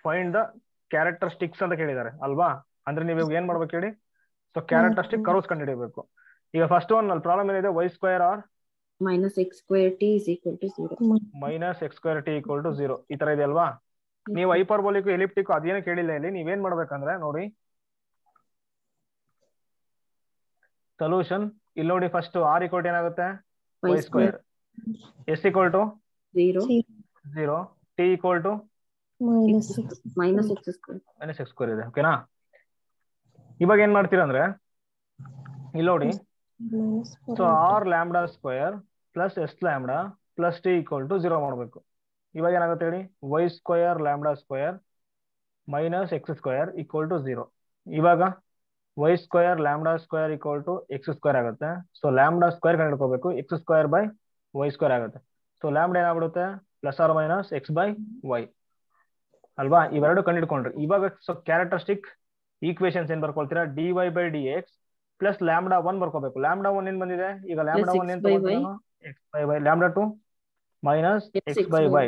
ಫೈಂಡ್ ದ ಕ್ಯಾರೆಕ್ಟರಿಸ್ಟಿಕ್ಸ್ ಅಂತ ಕೇಳಿದ್ದಾರೆ ಅಲ್ವಾ. ಅಂದ್ರೆ ನೀವು ಏನ್ ಮಾಡ್ಬೇಕು ಹೇಳಿ, ಸೊ ಕ್ಯಾರೆಕ್ಟರಿಸ್ಟಿಕ್ ಕರ್ವ್ಸ್ ಕಂಡುಹಿಡಿಯಬೇಕು. ಈಗ ಫಸ್ಟ್ ಒನ್ ಅಲ್ಲಿ ಪ್ರಾಬ್ಲಮ್ ಏನಿದೆ, y square R minus X square t is equal to 0 ಈ ತರ ಇದೆ ಅಲ್ವಾ. ನೀವು ಹೈಪರ್ಬೋಲಿಕ್ ಎಲಿಪ್ಟಿಕ್ ಅದೇನು ಕೇಳಿಲ್ಲ. ಇಲ್ಲಿ ನೀವೇನ್ ಮಾಡ್ಬೇಕಂದ್ರೆ ನೋಡಿ ಸೊಲ್ಯೂಷನ್ ಇಲ್ಲಿ ನೋಡಿ. ಫಸ್ಟ್ ಆರ್ ಈಕ್ವಲ್ ಏನಾಗುತ್ತೆ, y square, S equal to 0, T equal to minus X square ಇದೆ. ಓಕೆನಾ. ಇವಾಗ ಏನ್ ಮಾಡ್ತೀರಾ ಅಂದ್ರೆ ಇಲ್ಲಿ ನೋಡಿ, so R lambda square plus S lambda plus T equal to 0 ಮಾಡಬೇಕು. ಇವಾಗ ಏನಾಗುತ್ತೆ ಹೇಳಿ, y square lambda square minus X square equal to 0. ಇವಾಗ y square lambda square equal to X square ಆಗುತ್ತೆ. ಸೊ ಲ್ಯಾಂಬ್ಡಾ ಸ್ಕ್ವೇರ್ ಕಂಡುಹಿಡ್ಕೋಬೇಕು, X square by y square ಆಗುತ್ತೆ. So lambda ಏನಾಗ್ಬಿಡುತ್ತೆ, plus R minus X by Y ಅಲ್ವಾ. ಇವೆರಡು ಕಂಡುಹಿಡ್ಕೊಂಡ್ರಿ. ಇವಾಗ so characteristic equations ಏನ್ ಬರ್ಕೊಳ್ತೀರಾ, dy by D X plus lambda 1 ಬರ್ಕೋಬೇಕು. ಲ್ಯಾಂಬ್ಡಾ 1 ಏನ್ ಬಂದಿದೆ, ಈಗ ಲ್ಯಾಂಬ್ಡಾ 1 ಏನ್ ತಗೊಂಡಿದ್ದಾನು, X by Y. Lambda 2 minus X by Y.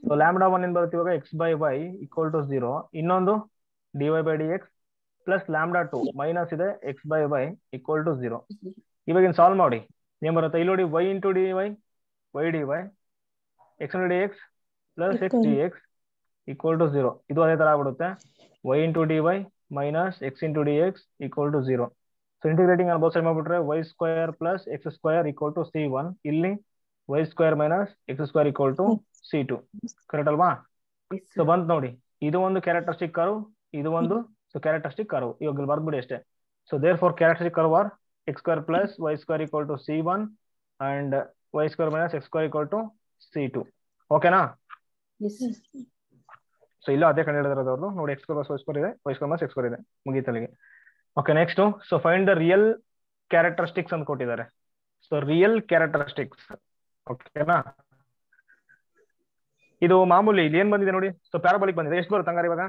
So lambda 1 ಏನ್ ಬರುತ್ತೆ ಇವಾಗ, X by Y equal to 0. ಇನ್ನೊಂದು dy by D X plus lambda 2 minus ಇದೆ X by Y equal to 0. ಇವಾಗ ಇನ್ ಸಾಲ್ವ್ ಮಾಡಿ ಏನ್ ಬರುತ್ತೆ, ಇಲ್ಲಿ ನೋಡಿ y into d y dy x into d X plus x d x equal to 0. ಇದು ಅದೇ ತರ ಆಗ್ಬಿಡುತ್ತೆ, y into d y minus x into d x equal to 0. So integrating both side ಮಾಡ್ಬಿಟ್ರೆ y square plus X square equal to c1. ಇಲ್ಲಿ y square minus X square equal to c2. Correct ಅಲ್ವಾ. So ಬಂತ್ ನೋಡಿ, ಇದು ಒಂದು characteristic curve, ಇದು ಒಂದು characteristic curve. ಇವಾಗ ಬರ್ದ್ಬಿಡಿ ಅಷ್ಟೇ. So therefore characteristic curve are X square plus y square equal to c1 and y square minus X square equal to c2. ಓಕೆನಾ. ಸೊ ಇಲ್ಲ ಅದೇ ಕಂಡುಹಿಡಿದಿರೋದು ನೋಡಿ, X square plus y square ಇದೆ, y square minus X square ಇದೆ, ಮುಗೀತಲ್ಲಿಗೆ. Okay, next so find the real characteristics ಅಂತ ಕೊಟ್ಟಿದ್ದಾರೆ. ಸೊ ರಿಯಲ್ ಕ್ಯಾರೆಕ್ಟರಿಸ್ಟಿಕ್ಸ್ ಓಕೆನಾ. ಇದು ಮಾಮೂಲಿ ಇಲ್ಲಿ ಏನ್ ಬಂದಿದೆ ನೋಡಿ, ಸೊ ಪ್ಯಾರಾಬೋಲಿಕ್ ಬಂದಿದೆ. ಎಷ್ಟು ಬರುತ್ತೆ ಹಂಗಾರೆ ಇವಾಗ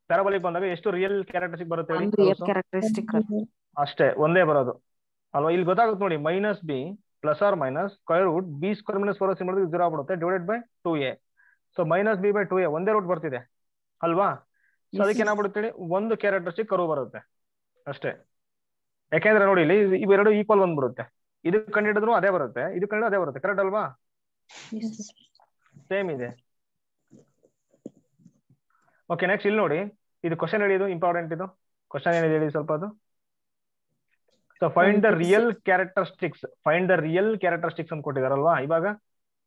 ಪ್ಯಾರಾಬೋಲಿಕ್ ಬಂದಾಗ ಎಷ್ಟು ರಿಯಲ್ ಕ್ಯಾರೆಕ್ಟರಿಸ್ಟಿಕ್ ಬರುತ್ತೆ ಅಷ್ಟೇ, ಒಂದೇ ಬರೋದು ಅಲ್ವಾ. ಇಲ್ಲಿ ಗೊತ್ತಾಗುತ್ತೆ ನೋಡಿ, minus B plus R minus square root B square minus 4ac ಮಾಡಿದ್ರೆ 0 ಆಗ್ಬಿಡುತ್ತೆ, divided by 2a. So minus b by 2a ಒಂದೇ ರೂಟ್ ಬರ್ತಿದೆ ಅಲ್ವಾ. ಸೊ ಅದಕ್ಕೆ ಏನಾಗ್ಬಿಡುತ್ತೆ, ಒಂದು ಕ್ಯಾರೆಕ್ಟರಿಸ್ಟಿಕ್ ಕರ್ವ್ ಬರುತ್ತೆ ಅಷ್ಟೇ. ಯಾಕೆಂದ್ರೆ ನೋಡಿ ಇಲ್ಲಿ ಇವೆರಡು ಈಕ್ವಲ್ ಬಂದ್ಬಿಡುತ್ತೆ. ಇದು ಕಂಡಿಡಿದ್ರು ಅದೇ ಬರುತ್ತೆ, ಇದು ಕಂಡಿಡಿದ್ರು ಅದೇ ಬರುತ್ತೆ. ಕರೆಕ್ಟ್ ಅಲ್ವಾ, ಸೇಮ್ ಇದೆ. ಓಕೆ, ನೆಕ್ಸ್ಟ್ ಇಲ್ಲಿ ನೋಡಿ, ಇದು ಕ್ವಶನ್ ಹೇಳಿ, ಇದು ಇಂಪಾರ್ಟೆಂಟ್. ಇದು ಕ್ವಶನ್ ಏನಿದೆ ಹೇಳಿ ಸ್ವಲ್ಪ ಅದು. So find the real characteristics, find the real characteristics ಅಂತ ಕೊಟ್ಟಿದಾರಲ್ವಾ. ಇವಾಗ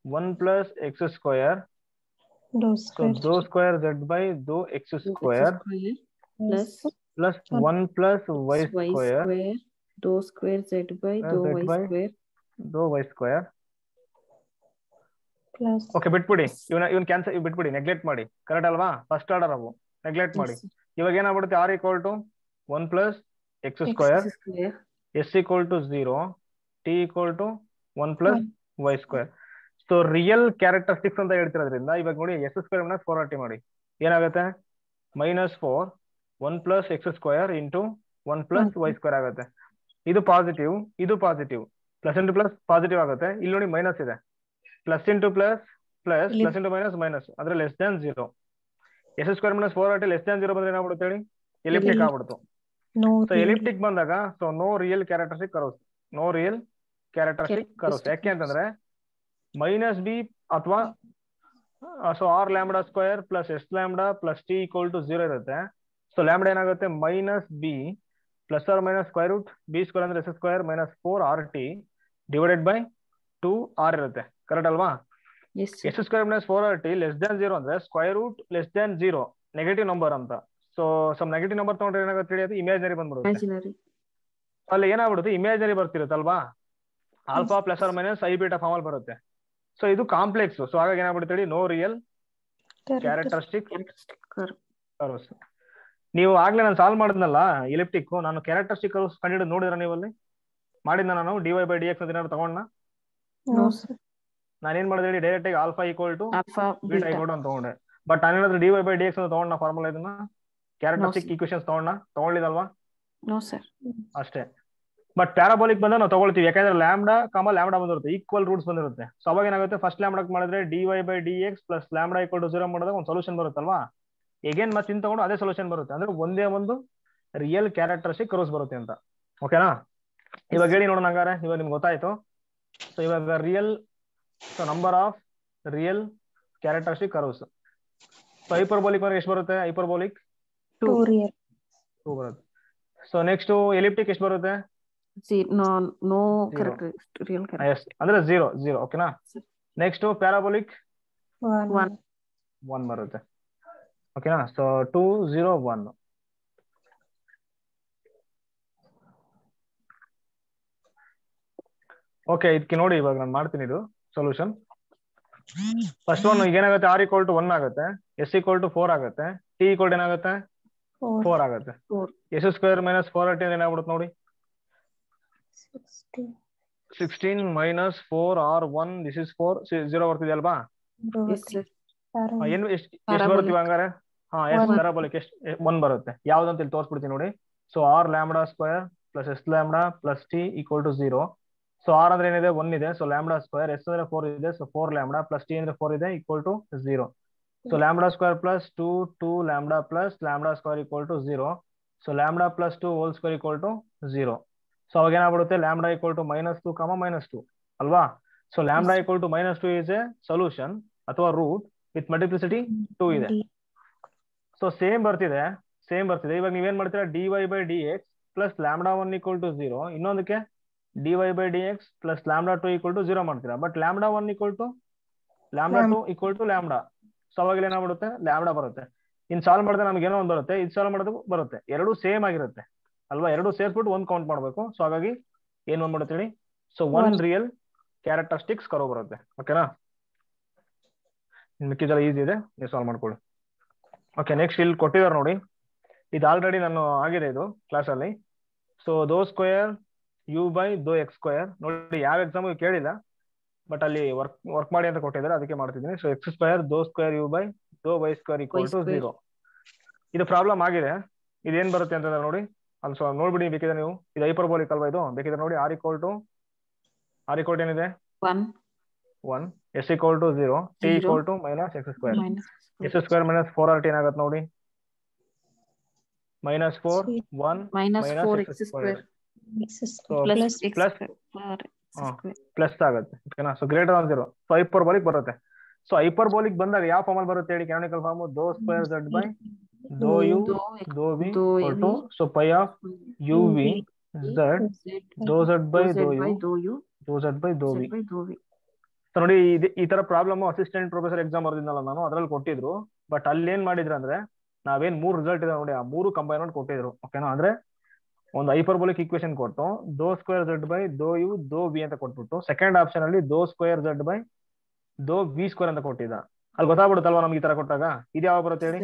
1 plus X square dou square z by dou x square plus 1 plus y square dou square z by dou y square plus. Okay, ಬಿಟ್ಬಿಡಿ ಇವನ್ cancel, ಬಿಟ್ಬಿಡಿ, neglect ಮಾಡಿ. Correct ಅಲ್ವಾ, first order ಅವು neglect ಮಾಡಿ. ಇವಾಗ ಏನಾಗ್ಬಿಡುತ್ತೆ, r equal to 1 plus X square, s equal to 0, t equal to 1 plus y square. So real characteristics ಅಂತ ಹೇಳ್ತಿರೋದ್ರಿಂದ ಇವಾಗ ನೋಡಿ, ಎಸ್ ಸ್ಕ್ವೇರ್ ಮೈನಸ್ 4RT ಮಾಡಿ ಏನಾಗುತ್ತೆ, minus 4 1 plus X square into 1 plus Y square ಆಗುತ್ತೆ. ಇದು ಪಾಸಿಟಿವ್, ಇದು positive, plus into plus positive ಆಗುತ್ತೆ. ಇಲ್ಲಿ ನೋಡಿ ಮೈನಸ್ ಇದೆ, plus into plus plus plus into minus minus, ಅಂದ್ರೆ less than 0. S square minus 4RT less than 0 ಬಂದ್ರೆ ಏನಾಗ್ಬಿಡುತ್ತೆ ಹೇಳಿ, ಎಲಿಪ್ಟಿಕ್ ಆಗ್ಬಿಡ್ತು. ಸೊ ಎಲಿಪ್ಟಿಕ್ ಬಂದಾಗ so no real characteristic curves, no real characteristic curves. ಯಾಕೆ ಅಂತಂದ್ರೆ ಮೈನಸ್ ಬಿ ಅಥವಾ so R lambda square plus S lambda plus T equal to 0 ಇರುತ್ತೆ. So lambda ಏನಾಗುತ್ತೆ, minus B plus R minus square root B square ಅಂದ್ರೆ S square minus 4RT divided by 2r ಇರುತ್ತೆ. Correct ಅಲ್ವಾ. Yes, sir. S square minus 4RT less than 0 ಅಂದ್ರೆ square root less than 0 negative number ಅಂತ. So some negative number ತಗೊಂಡ್ರೆ ಏನಾಗುತ್ತೆ ಹೇಳಿ, ಅದು imaginary ಬಂದ್ಬಿಡುತ್ತೆ. Imaginary. ಅಲ್ಲಿ ಏನಾಗ್ಬಿಡುತ್ತೆ, ಇಮ್ಯಾಜಿನರಿ ಬರ್ತಿರುತ್ತಲ್ವಾ, alpha plus R minus I beta form ಅಲ್ಲಿ ಬರುತ್ತೆ. ಸೊ ಇದು ಕಾಂಪ್ಲೆಕ್ಸ್. ಸೊ ಹಾಗಾಗಿ ಏನಾಗ್ಬಿಡುತ್ತೆ ಹೇಳಿ, no real characteristic Characteristic curve. Curves. ನೀವು ಆಗ್ಲೇ ನಾನು ಸಾಲ್ವ್ ಮಾಡಿದ್ನಲ್ಲ ಎಲಿಪ್ಟಿಕ್, ನಾನು ಕ್ಯಾರೆಕ್ಟರಿಸ್ಟಿಕ್ ಕರ್ವ್ಸ್ ಕಂಡಿದ್ದು ನೋಡಿದ್ರ ನೀವು ಅಲ್ಲಿ ಮಾಡಿದ್ನ ನಾನು dy/dx ಅಂತ ಏನಾದ್ರು ತಗೊಂಡ? No, sir. ನಾನೇನ್ ಮಾಡಿದೆ ಹೇಳಿ, ಡೈರೆಕ್ಟ್ ಆಗಿ alpha equal to Alpha, beta beta. Equal to ಅಂತ ತಗೊಂಡೆ. ಬಟ್ ನಾನೇನಾದ್ರೂ dy/dx ಅಂತ ತಗೊಂಡ ಫಾರ್ಮುಲಾ ಇದನ್ನ ಕ್ಯಾರೆಕ್ಟರಿಸ್ಟಿಕ್ ಈಕ್ವೇಶನ್ಸ್ ತಗೊಳ್ಳಿದಲ್ವಾ? No, sir. ಅಷ್ಟೇ. ಬಟ್ ಪ್ಯಾರಾಬೋಲಿಕ್ ಬಂದ್ರೆ ನಾವು ತಗೊಳ್ತೀವಿ, ಯಾಕಂದ್ರೆ ಲ್ಯಾಂಬ್ಡಾ ಲ್ಯಾಂಬ್ಡಾ ಬಂದಿರುತ್ತೆ, ಈಕ್ವಲ್ ರೂಟ್ಸ್ ಬಂದಿರುತ್ತೆ. ಸೊ ಅವಾಗ ಏನಾಗುತ್ತೆ, ಫಸ್ಟ್ ಲ್ಯಾಂಬ್ಡಾಕ್ ಮಾಡಿದ್ರೆ dy/dx plus lambda equal to 0 ಮಾಡಿದಾಗ ಒಂದು ಸೊಲ್ಯೂಷನ್ ಬರುತ್ತಲ್ವಾ, ಎಗೇನ್ ಮತ್ತೆ ಇನ್ ತಗೊಂಡು ಅದೇ ಸೊಲ್ಯೂಷನ್ ಬರುತ್ತೆ. ಅಂದ್ರೆ ಒಂದೇ ಒಂದು ರಿಯಲ್ ಕ್ಯಾರೆಕ್ಟರಿಸ್ಟಿಕ್ ಕರ್ವ್ಸ್ ಬರುತ್ತೆ ಅಂತ. ಓಕೆನಾ? ಇವಾಗ ಹೇಳಿ ನೋಡೋಣ ಹಂಗಾರೆ. ಇವಾಗ ನಿಮ್ಗೆ ಗೊತ್ತಾಯ್ತು. ಸೊ ಇವಾಗ real, so number of real characteristic curves. So hyperbolic ಅಂದ್ರೆ ಎಷ್ಟು ಬರುತ್ತೆ? ಹೈಪರ್ಬೋಲಿಕ್ 2 ಬರುತ್ತೆ. ಸೊ ನೆಕ್ಸ್ಟ್ ಎಲಿಪ್ಟಿಕ್ ಎಷ್ಟು ಬರುತ್ತೆ? No Zero. characteristic, real yes, characteristic. ಅಂದ್ರೆ 0. ಓಕೆನಾ? Next parabolic 1. 1 ಬರುತ್ತೆ. ಓಕೆನಾ? ಸೊ 2 0 1. ಓಕೆ, ಇದಕ್ಕೆ ನೋಡಿ ಇವಾಗ ನಾನು ಮಾಡ್ತೀನಿ ಇದು ಸೊಲ್ಯೂಷನ್. ಫಸ್ಟ್ ಒನ್ ಏನಾಗುತ್ತೆ, r ಈಕ್ವಲ್ ಟು 1 ಆಗುತ್ತೆ, s ಈಕ್ವಲ್ ಟು 4 ಆಗುತ್ತೆ, t ಈಕ್ವಲ್ ಏನಾಗುತ್ತೆ 4 ಆಗುತ್ತೆ. 4. s ಸ್ಕ್ವೇರ್ ಮೈನಸ್ 4RT ಏನಾಗ್ಬಿಡುತ್ತೆ ನೋಡಿ, 16 ಮೈನಸ್ 4r1 ದಿಸ್ ಇಸ್ 4 0 ಬರ್ತಿದೆ ಅಲ್ವಾ? Yes, sir. ಏನು ಎಷ್ಟು ಬರುತ್ತೆ ಹಂಗಾರೆ? ಹಾ, ಎಸ್ ಪ್ಯಾರಾಬೋಲಿಕ್ ಎಷ್ಟು 1 ಬರುತ್ತೆ. ಯಾವ್ದಂತ ಇಲ್ಲಿ ತೋರಿಸ್ಬಿಡ್ತೀನಿ ನೋಡಿ. So R lambda square plus S lambda plus T equal to 0. So r ಅಂದ್ರೆ ಏನಿದೆ 1 ಇದೆ, ಸೊ ಲ್ಯಾಂಬ್ಡಾ ಸ್ಕ್ವೇರ್, ಎಸ್ ಅಂದ್ರೆ 4 ಇದೆ, ಸೊ 4 ಲ್ಯಾಂಬ್ಡಾ ಪ್ಲಸ್ ಟಿ ಅಂದ್ರೆ 4 ಇದೆ, equal to 0. So lambda square plus 2 lambda plus lambda square equal to 0. So lambda plus 2 whole square equal to 0. So ಅವಾಗ ಏನಾಗ್ಬಿಡುತ್ತೆ, lambda equal to -2 -2 ಅಲ್ವಾ? So lambda equal to -2 is a solution ಅಥವಾ root with multiplicity 2 ಇದೆ. So same ಬರ್ತಿದೆ. ಇವಾಗ ನೀವೇನ್ ಮಾಡ್ತೀರಾ, dy/dx plus lambda 1 equal to 0, ಇನ್ನೊಂದಕ್ಕೆ dy/dx plus lambda 2 equal to 0 ಮಾಡ್ತೀರಾ. But lambda 1 equal to lambda 2 equal to lambda. So ಅವಾಗ ಏನಾಗ್ಬಿಡುತ್ತೆ, ಲ್ಯಾಂಬ್ಡಾ ಬರುತ್ತೆ. ಇನ್ ಸಾಲ್ವ್ ಮಾಡಿದ್ರೆ ನಮ್ಗೆ ಏನೋ ಒಂದು ಬರುತ್ತೆ, ಇದು ಸಾಲ್ವ್ ಮಾಡೋದು ಬರುತ್ತೆ, ಎರಡೂ ಸೇಮ್ ಆಗಿರುತ್ತೆ ಅಲ್ವಾ? ಎರಡೂ ಸೇರ್ಸ್ಬಿಟ್ಟು ಒಂದು ಕೌಂಟ್ ಮಾಡಬೇಕು. ಸೊ ಹಾಗಾಗಿ ಏನ್ ಬಂದ್ಬಿಡುತ್ತೆ ಹೇಳಿ, ಸೊ 1 ರಿಯಲ್ ಕ್ಯಾರೆಕ್ಟರಿಸ್ಟಿಕ್ಸ್ ಕರ್ವ್ ಬರುತ್ತೆ. ಓಕೆನಾ? ಮಿಕ್ಕಿದೆಲ್ಲ ಈಸಿ ಇದೆ, ನೀವು ಸಾಲ್ವ್ ಮಾಡ್ಕೊಳ್ಳಿ. ಓಕೆ, ನೆಕ್ಸ್ಟ್ ಇಲ್ಲಿ ಕೊಟ್ಟಿದ್ದಾರೆ ನೋಡಿ, ಇದು ಆಲ್ರೆಡಿ ನಾನು ಆಗಿದೆ ಇದು ಕ್ಲಾಸ್ ಅಲ್ಲಿ. ಸೊ ದೋ ಸ್ಕ್ವೇರ್ u/x², ನೋಡಿ ಯಾವ ಎಕ್ಸಾಮ್ ಕೇಳಿಲ್ಲ, ಬಟ್ ಅಲ್ಲಿ ವರ್ಕ್ ಮಾಡಿ ಅಂತ ಕೊಟ್ಟಿದ್ದಾರೆ, ಅದಕ್ಕೆ ಮಾಡ್ತಿದ್ದೀನಿ. ಸೊ x² ದೋ ಸ್ಕ್ವೇರ್ u/y² ಈಕ್ವಲ್ ಟು 0. ಇದು ಪ್ರಾಬ್ಲಮ್ ಆಗಿದೆ. ಇದೇನ್ ಬರುತ್ತೆ ಅಂತ ನೋಡಿ, ಅಲ್ಲಿ ನೋಡ್ಬಿಡಿ ಬೇಕಿದ್ರೆ ನೀವು. ಇದು ಹೈಪರ್ಬೋಲಿಕ್ ಅಲ್ವಾ, ಇದು ಬೇಕಿದ್ರೆ ನೋಡಿ. r ಈಕ್ವಲ್ ಟು ಏನಿದೆ 1, s equal to 0, t equal to -x². s² minus 4RT ಏನಾಗುತ್ತೆ ನೋಡಿ, -4 1 -x². ಪ್ಲಸ್ ಆಗುತ್ತೆ. ಓಕೆನಾ? So greater than 0. So hyperbolic ಬರುತ್ತೆ. ಸೊ ಹೈಪರ್ಬೋಲಿಕ್ ಬಂದಾಗ ಯಾವ ಫಾರ್ಮ್ ಅಲ್ಲಿ ಬರುತ್ತೆ ಹೇಳಿ? ಕ್ಯಾನೋನಿಕಲ್ ಫಾರ್ಮ್ ದೋ ಸ್ಕ್ವೇರ್ z ಬೈ ದೋ u ದೋ v to so pi of uv z ದೋ z ಬೈ ದೋ u ದೋ z ಬೈ ದೋ v. ಸೊ ನೋಡಿ, ಈ ತರ ಪ್ರಾಬ್ಲಮ್ ಅಸಿಸ್ಟೆಂಟ್ ಪ್ರೊಫೆಸರ್ ಎಕ್ಸಾಮ್ ಬರ್ದಿದ್ನಲ್ಲ ನಾನು, ಅದ್ರಲ್ಲಿ ಕೊಟ್ಟಿದ್ರು. ಬಟ್ ಅಲ್ಲಿ ಏನ್ ಮಾಡಿದ್ರು ಅಂದ್ರೆ, ನಾವೇನ್ 3 ರಿಸಲ್ಟ್ ಇದೆ ನೋಡಿ, ಆ 3 ಕಂಬೈನ್ ಮಾಡಿ ಕೊಟ್ಟಿದ್ರು. ಓಕೆನಾ? ಅಂದ್ರೆ ಒಂದು ಹೈಪರ್ಬೋಲಿಕ್ ಈಕ್ವೇಶನ್ ಕೊಟ್ಟು ದೋ ಸ್ಕ್ವೇರ್ z ಬೈ ದೋ u ದೋ v ಅಂತ ಕೊಟ್ಬಿಟ್ಟು, ಸೆಕೆಂಡ್ ಆಪ್ಷನ್ ಅಲ್ಲಿ ದೋ ಸ್ಕ್ವೇರ್ z ಬೈ ದೋ v² ಅಂತ ಕೊಟ್ಟಿದ್ದ. ಅಲ್ಲಿ ಗೊತ್ತಾಗ್ಬಿಡುತ್ತಲ್ವಾ ನಮ್ಗೆ ಈ ತರ ಕೊಟ್ಟಾಗ. ಇದು ಯಾವ ಬರುತ್ತೆ ಹೇಳಿ?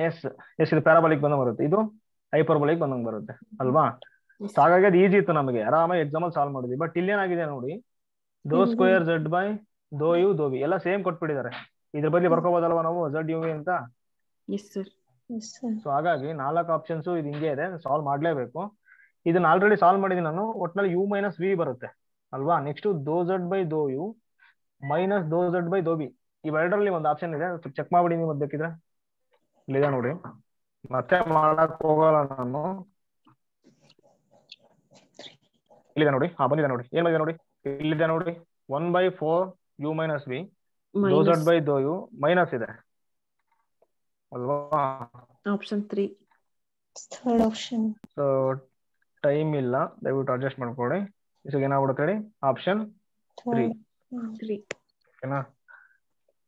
ಎಸ್, ಇದು ಪ್ಯಾರಾಬೋಲಿಕ್ ಬಂದಂಗ್ ಬರುತ್ತೆ, ಇದು ಹೈಪರ್ಬೋಲಿಕ್ ಬಂದಂಗ್ ಬರುತ್ತೆ ಅಲ್ವಾ? ಹಾಗಾಗಿ ಅದು ಈಜಿ ಇತ್ತು, ನಮಗೆ ಆರಾಮಾಗಿ ಎಕ್ಸಾಮ್ ಅಲ್ಲಿ ಸಾಲ್ವ್ ಮಾಡಿದ್ವಿ. ಬಟ್ ಇಲ್ಲಿ ಏನಾಗಿದೆ ನೋಡಿ, ದೋ ಸ್ಕ್ವೇರ್ z ಬೈ ದೋ u ದೋ v ಎಲ್ಲ ಸೇಮ್ ಕೊಟ್ಬಿಟ್ಟಿದ್ದಾರೆ. ಇದ್ರ ಬದಲು ಬರ್ಕೋಬೋದಲ್ವಾ ನಾವು z u v ಅಂತ? ಸೊ ಹಾಗಾಗಿ 4 ಆಪ್ಷನ್ಸ್ ಇದು ಹಿಂಗೆ ಇದೆ, ಸಾಲ್ವ್ ಮಾಡ್ಲೇಬೇಕು. ಇದನ್ನ ಆಲ್ರೆಡಿ ಸಾಲ್ವ್ ಮಾಡಿದೀನಿ ನಾನು. ಒಟ್ನಲ್ಲಿ u-v ಬರುತ್ತೆ ಅಲ್ವಾ? ನೆಕ್ಸ್ಟ್ ದೋ z ಬೈ ದೋ u ಮೈನಸ್ ದೋ z ಬೈ ದೋ v, ಇವೆರಡರಲ್ಲಿ ಒಂದು ಆಪ್ಷನ್ ಇದೆ, ಚೆಕ್ ಮಾಡ್ಬಿಡಿ ನೀವು ಬೇಕಿದ್ರೆ. ಇಲ್ಲಿದೆ ನೋಡಿ, ಮತ್ತೆ ಮಾಡಕ್ ಹೋಗಲ್ಲ ನಾನು. ಇಲ್ಲಿದೆ ನೋಡಿ, ಬಂದಿದೆ ನೋಡಿ, ಏನ್ ಬಂದಿದೆ ನೋಡಿ, ಇಲ್ಲಿದೆ ನೋಡಿ 1/4 u ಮೈನಸ್ v ದೋ z ಬೈ ದೋ u ಮೈನಸ್ ಇದೆ ಅಲ್ವಾ? Option 3 third option. So time ಇಲ್ಲ, ದಯವಿಟ್ಟು ಅಡ್ಜಸ್ಟ್ ಮಾಡ್ಕೊಳ್ಳಿ. ಇವಾಗ ಏನಾಗ್ಬಿಡುತ್ತೆ ಹೇಳಿ, ಆಪ್ಷನ್ 3. 3. ಓಕೆನಾ?